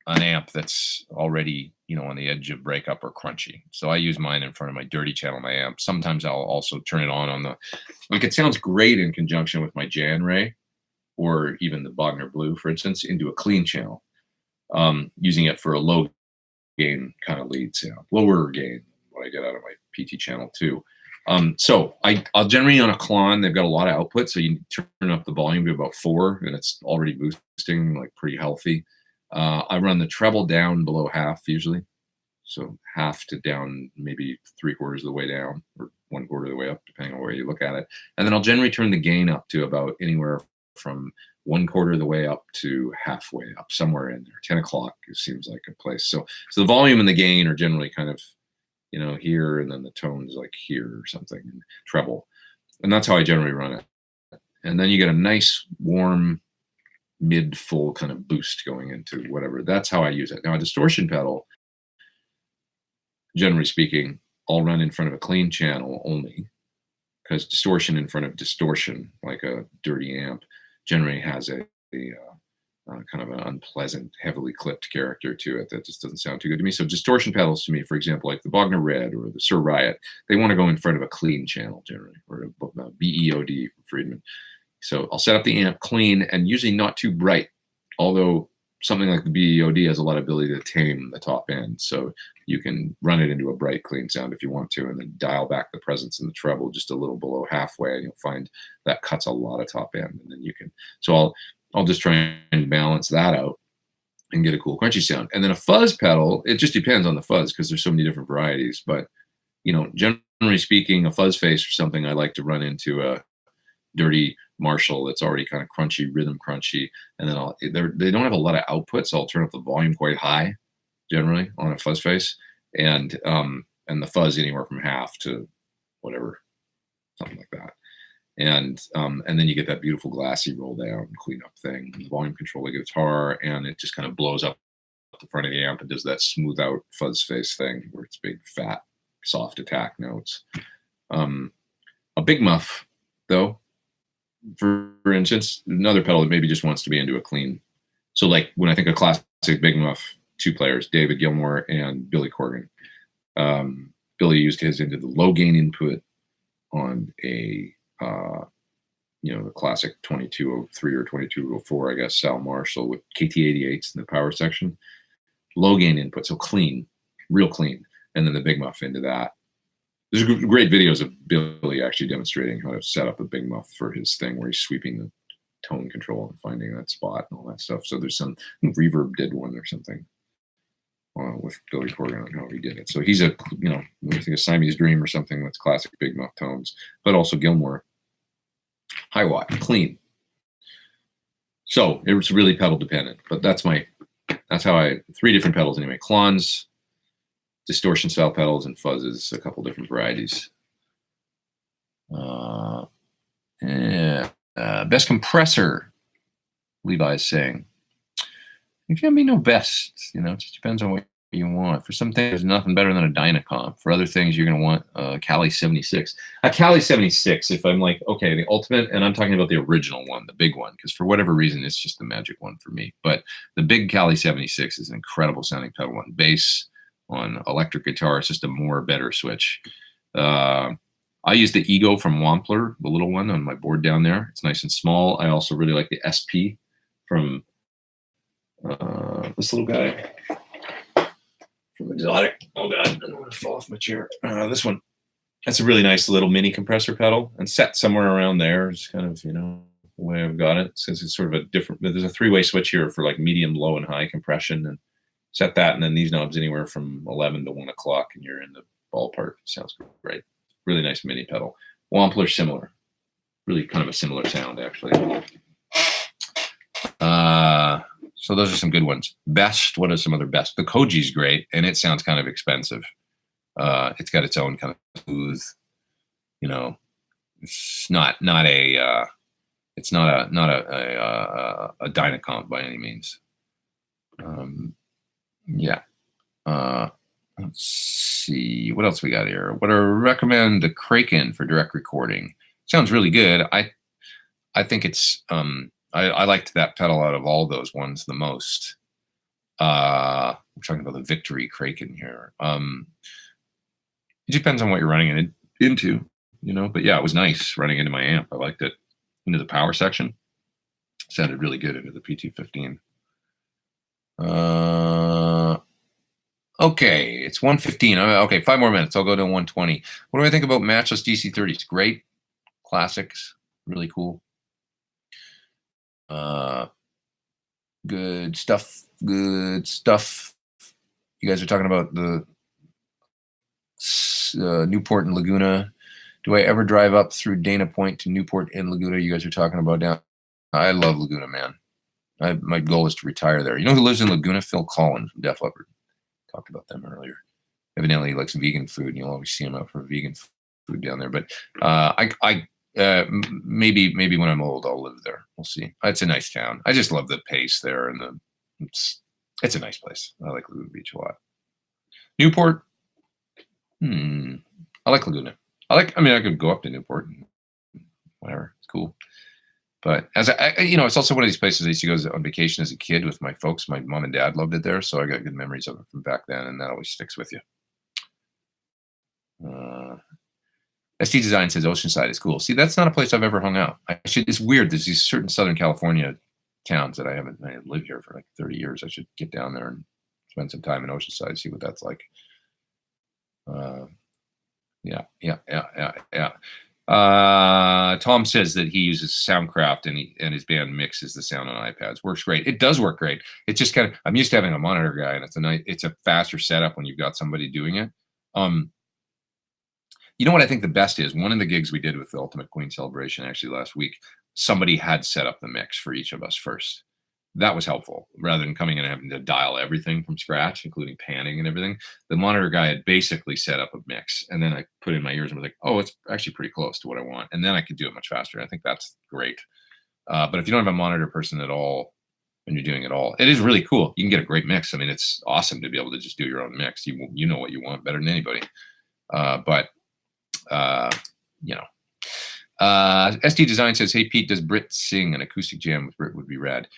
amp that's already, on the edge of breakup or crunchy. So I use mine in front of my dirty channel, my amp. Sometimes I'll also turn it on it sounds great in conjunction with my Jan Ray or even the Bogner Blue, for instance, into a clean channel, using it for a low gain kind of lead sound, lower gain, what I get out of my PT channel too. So I'll generally on a clone, they've got a lot of output. So you turn up the volume to about 4 and it's already boosting like pretty healthy. I run the treble down below half usually. So half to down, maybe 3/4 of the way down or 1/4 of the way up, depending on where you look at it. And then I'll generally turn the gain up to about anywhere from 1/4 of the way up to halfway up, somewhere in there. 10 o'clock, it seems like a place. So the volume and the gain are generally kind of, here, and then the tone's like here or something, and treble. And that's how I generally run it. And then you get a nice, warm, mid-full kind of boost going into whatever. That's how I use it. Now, a distortion pedal, generally speaking, I'll run in front of a clean channel only, because distortion in front of distortion, like a dirty amp, generally has a kind of an unpleasant, heavily clipped character to it that just doesn't sound too good to me. So distortion pedals to me, for example, like the Bogner Red or the Sir Riot, they want to go in front of a clean channel generally, or a BEOD from Friedman. So I'll set up the amp clean and usually not too bright, although something like the BEOD has a lot of ability to tame the top end. So you can run it into a bright, clean sound if you want to, and then dial back the presence in the treble just a little below halfway, and you'll find that cuts a lot of top end. And then you can, so I'll just try and balance that out and get a cool crunchy sound. And then a fuzz pedal, it just depends on the fuzz because there's so many different varieties. But, generally speaking, a fuzz face or something, I like to run into a dirty Marshall that's already kind of crunchy, rhythm crunchy. And then they don't have a lot of output, so I'll turn up the volume quite high generally on a fuzz face. And the fuzz anywhere from half to whatever, something like that. And then you get that beautiful glassy roll down cleanup thing, the volume control the guitar, and it just kind of blows up the front of the amp and does that smooth out fuzz face thing where it's big, fat, soft attack notes. A big muff, though, for instance, another pedal that maybe just wants to be into a clean. So like when I think of classic big muff, 2 players, David Gilmour and Billy Corgan. Billy used his into the low gain input on a the classic 2203 or 2204, I guess, Sal Marshall with KT88s in the power section. Low gain input, so clean, real clean. And then the big muff into that. There's great videos of Billy actually demonstrating how to set up a big muff for his thing where he's sweeping the tone control and finding that spot and all that stuff. So there's some, Reverb did one or something with Billy Corgan on how he did it. So he's a, when you think of Siamese Dream or something with classic big muff tones, but also Gilmour, high watt, clean. So it was really pedal dependent, but that's how I, 3 different pedals anyway, clones, distortion style pedals, and fuzzes, a couple different varieties. Best compressor, Levi's saying. It can be no best, it just depends on what you want. For some things, there's nothing better than a Dynacomp. For other things, you're going to want a Cali 76. A Cali 76, if I'm like, okay, the ultimate, and I'm talking about the original one, the big one, because for whatever reason, it's just the magic one for me. But the big Cali 76 is an incredible sounding pedal on bass, on electric guitar. It's just a more better switch. I use the Ego from Wampler, the little one on my board down there. It's nice and small. I also really like the SP from this little guy from Exotic. Oh God, I don't want to fall off my chair. This one. That's a really nice little mini compressor pedal, and set somewhere around there is kind of, the way I've got it. Since it's sort of a different, there's a 3-way switch here for like medium, low, and high compression, and set that, and then these knobs anywhere from 11 to 1 o'clock, and you're in the ballpark. Sounds great. Really nice mini pedal. Wampler similar, really kind of a similar sound actually. So those are some good ones. Best, what are some other best? The Koji's great, and it sounds kind of expensive. It's got its own kind of smooth, it's not a Dynacomp by any means. Yeah. Let's see what else we got here. What I recommend the Kraken for direct recording. Sounds really good. I think it's I liked that pedal out of all those ones the most. We're talking about the Victory Kraken here. It depends on what you're running it into, but yeah, it was nice running into my amp. I liked it into the power section. Sounded really good into the PT15. Okay, it's 1:15. Okay, 5 more minutes. I'll go to 1:20. What do I think about matchless DC30s? Great. Classics. Really cool. Good stuff. Good stuff. You guys are talking about the Newport and Laguna. Do I ever drive up through Dana Point to Newport and Laguna? You guys are talking about down. I love Laguna, man. My goal is to retire there. You know who lives in Laguna? Phil Collins from Def Leppard. Talked about them earlier. Evidently, he likes vegan food, and you'll always see him out for vegan food down there. But maybe when I'm old, I'll live there. We'll see. It's a nice town. I just love the pace there, and it's a nice place. I like Laguna Beach a lot. Newport. I like Laguna. I could go up to Newport and whatever. It's cool. But as it's also one of these places I used to go on vacation as a kid with my folks. My mom and dad loved it there, so I got good memories of it from back then, and that always sticks with you. ST Design says Oceanside is cool. See, that's not a place I've ever hung out. It's weird. There's these certain Southern California towns that I lived here for like 30 years. I should get down there and spend some time in Oceanside, see what that's like. Yeah. Tom says that he uses Soundcraft and his band mixes the sound on iPads. Works great. It does work great. It's just kind of, I'm used to having a monitor guy, and it's a faster setup when you've got somebody doing it. You know what I think the best is? One of the gigs we did with the Ultimate Queen Celebration actually last week, somebody had set up the mix for each of us first. That was helpful. Rather than coming in and having to dial everything from scratch, including panning and everything, the monitor guy had basically set up a mix. And then I put in my ears and was like, oh, it's actually pretty close to what I want. And then I could do it much faster. I think that's great. But if you don't have a monitor person at all, when you're doing it all, it is really cool. You can get a great mix. I mean, it's awesome to be able to just do your own mix. You know what you want better than anybody. SD Design says, hey, Pete, does Brit sing? An acoustic jam with Brit would be rad.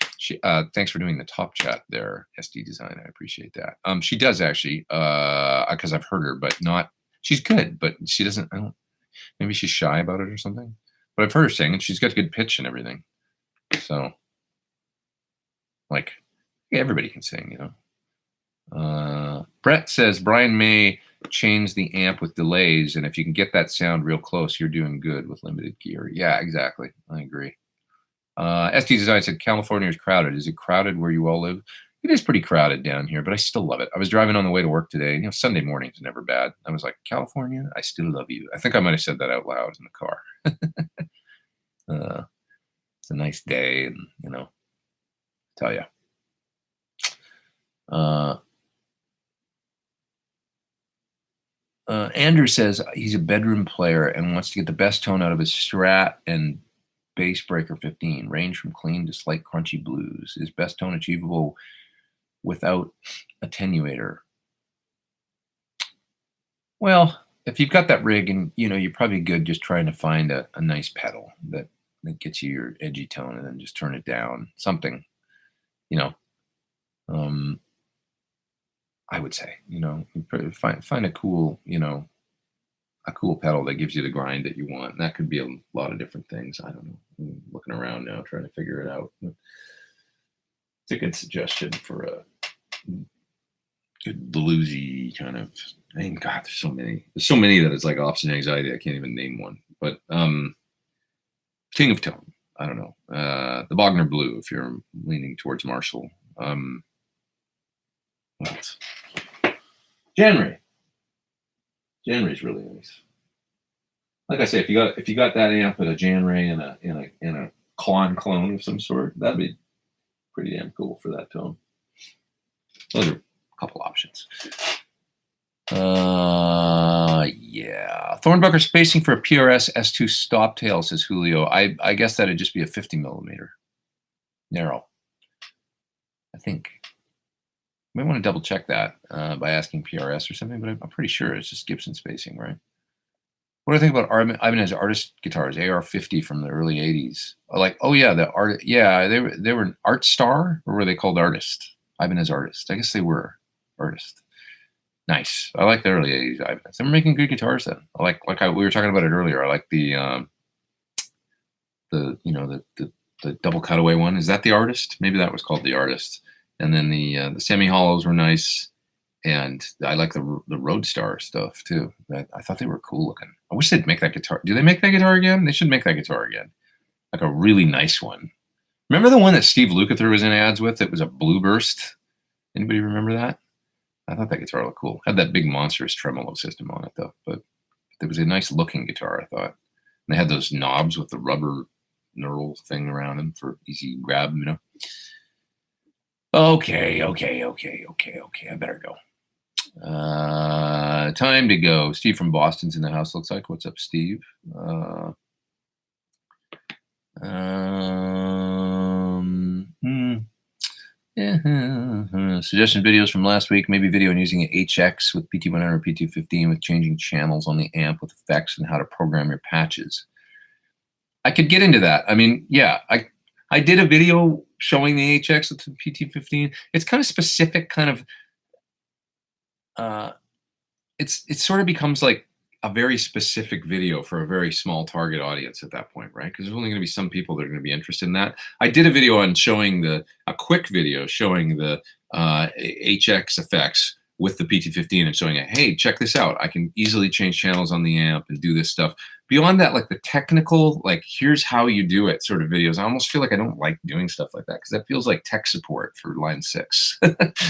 Thanks for doing the top chat there, SD Design. I appreciate that. She does actually, because I've heard her, but not, she's good, but she doesn't, maybe she's shy about it or something. But I've heard her sing, and she's got good pitch and everything. So, like, yeah, everybody can sing, Brett says, Brian May change the amp with delays, and if you can get that sound real close, you're doing good with limited gear. Yeah, exactly. I agree. SD Design said California is crowded. Is it crowded where you all live? It is pretty crowded down here, but I still love it. I was driving on the way to work today. Sunday mornings are never bad. I was like, California, I still love you. I think I might have said that out loud in the car. It's a nice day, and tell you. Andrew says he's a bedroom player and wants to get the best tone out of his Strat and Bass Breaker 15. Range from clean to slight crunchy blues. Is best tone achievable without attenuator? Well, if you've got that rig and you're probably good just trying to find a nice pedal that gets you your edgy tone and then just turn it down. Something, I would say, you know, find a cool, you know, a cool pedal that gives you the grind that you want. And that could be a lot of different things. I don't know. I'm looking around now trying to figure it out. It's a good suggestion for a good bluesy kind of. I mean, God, there's so many. There's so many that it's like opposite anxiety. I can't even name one. But King of Tone. I don't know. The Bogner Blue, if you're leaning towards Marshall. What else? Janray. Janray's really nice. Like I say, if you got that amp and a Janray and a Klon clone of some sort, that'd be pretty damn cool for that tone. Those are a couple options. Yeah. Thornbucker spacing for a PRS S2 stop tail, says Julio. I guess that'd just be a 50 millimeter narrow. I think. You might want to double check that by asking PRS or something, but I'm pretty sure it's just Gibson spacing, right? What do I think about Ibanez artist guitars, AR-50 from the early 80s? Like, oh yeah, they were Art Star, or were they called Artist? Ibanez Artist. I guess they were Artist. Nice. I like the early 80s Ibanez. They were making good guitars then. I like we were talking about it earlier. I like the double cutaway one. Is that the Artist? Maybe that was called the Artist. And then the semi-hollows were nice, and I like the Roadstar stuff too. I thought they were cool looking. I wish they'd make that guitar. Do they make that guitar again? They should make that guitar again, like a really nice one. Remember the one that Steve Lukather was in ads with? It was a Blue Burst. Anybody remember that? I thought that guitar looked cool. Had that big monstrous tremolo system on it though, but it was a nice looking guitar, I thought. And they had those knobs with the rubber knurl thing around them for easy grab, you know. Okay. I better go. Time to go. Steve from Boston's in the house, looks like. What's up, Steve? Suggestion videos from last week. Maybe video on using an HX with PT100 or PT15 with changing channels on the amp with effects and how to program your patches. I could get into that. I mean, yeah, I did a video showing the HX with the PT15. It's kind of specific, kind of. It sort of becomes like a very specific video for a very small target audience at that point, right? Because there's only going to be some people that are going to be interested in that. I did a video on showing a quick video showing the HX effects with the PT15 and showing it, hey, check this out. I can easily change channels on the amp and do this stuff. Beyond that, like the technical, like here's how you do it sort of videos, I almost feel like I don't like doing stuff like that because that feels like tech support for line 6.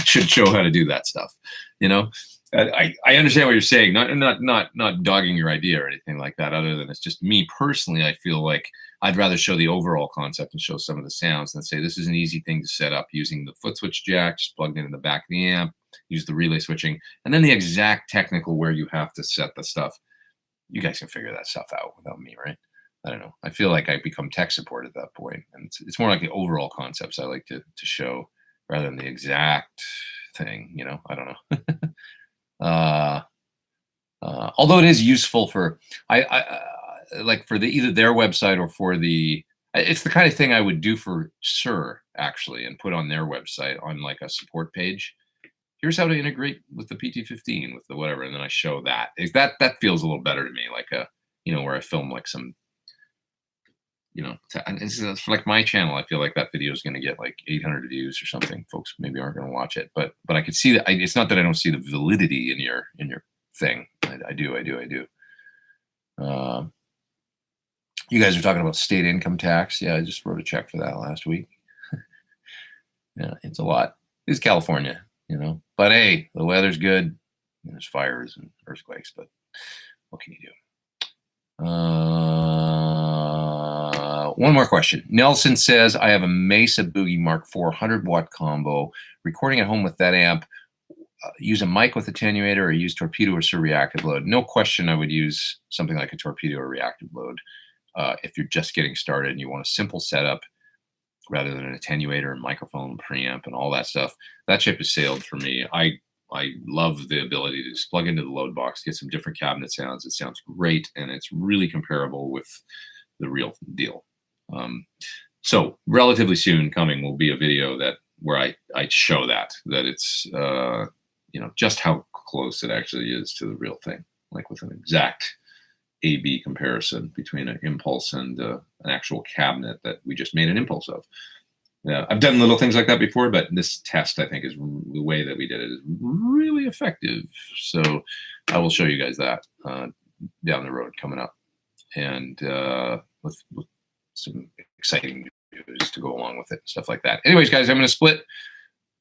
Should show how to do that stuff, you know? I understand what you're saying, not dogging your idea or anything like that, other than it's just me personally. I feel like I'd rather show the overall concept and show some of the sounds than say this is an easy thing to set up using the foot switch jack, just plugged into the back of the amp, use the relay switching, and then the exact technical where you have to set the stuff. You guys can figure that stuff out without me, right? I don't know. I feel like I become tech support at that point, and it's more like the overall concepts I like to show rather than the exact thing. You know, I don't know. Although it is useful for like for either their website or for it's the kind of thing I would do for Sir actually and put on their website on like a support page. Here's how to integrate with the PT15 with the whatever, and then I show that. That feels a little better to me, like where I film like some, it's like my channel. I feel like that video is going to get like 800 views or something. Folks maybe aren't going to watch it, but I could see that. It's not that I don't see the validity in your thing. I do. You guys are talking about state income tax. Yeah, I just wrote a check for that last week. Yeah, it's a lot. It's California, but hey, the weather's good. There's fires and earthquakes, but what can you do? One more question. Nelson says, I have a Mesa Boogie Mark IV 100-watt combo. Recording at home with that amp, use a mic with attenuator or use torpedo or Sir reactive load? No question I would use something like a torpedo or reactive load if you're just getting started and you want a simple setup rather than an attenuator and microphone preamp and all that stuff. That ship has sailed for me. I love the ability to just plug into the load box, get some different cabinet sounds. It sounds great, and it's really comparable with the real deal. So relatively soon coming will be a video where I show that it's just how close it actually is to the real thing, like with an exact A/B comparison between an impulse and an actual cabinet that we just made an impulse of. Yeah, I've done little things like that before, but this test, I think, is the way that we did it is really effective. So I will show you guys that down the road coming up, and with some exciting news to go along with it, stuff like that. Anyways, guys, I'm going to split.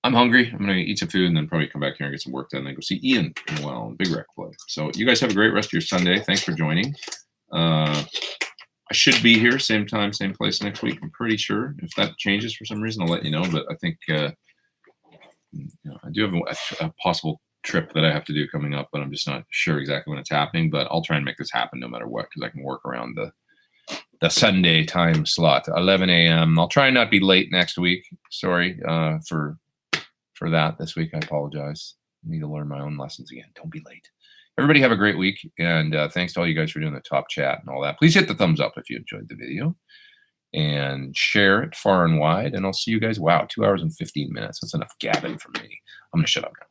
I'm hungry. I'm going to eat some food and then probably come back here and get some work done and then go see Ian in a while on Big Rec play. So you guys have a great rest of your Sunday. Thanks for joining. I should be here same time, same place next week. I'm pretty sure. If that changes for some reason, I'll let you know. But I think I do have a possible trip that I have to do coming up, but I'm just not sure exactly when it's happening. But I'll try and make this happen no matter what, because I can work around the Sunday time slot, 11 a.m. I'll try and not be late next week. Sorry for that this week. I apologize. I need to learn my own lessons again. Don't be late. Everybody have a great week, and thanks to all you guys for doing the top chat and all that. Please hit the thumbs up if you enjoyed the video, and share it far and wide, and I'll see you guys. Wow, 2 hours and 15 minutes. That's enough gabbing for me. I'm going to shut up now.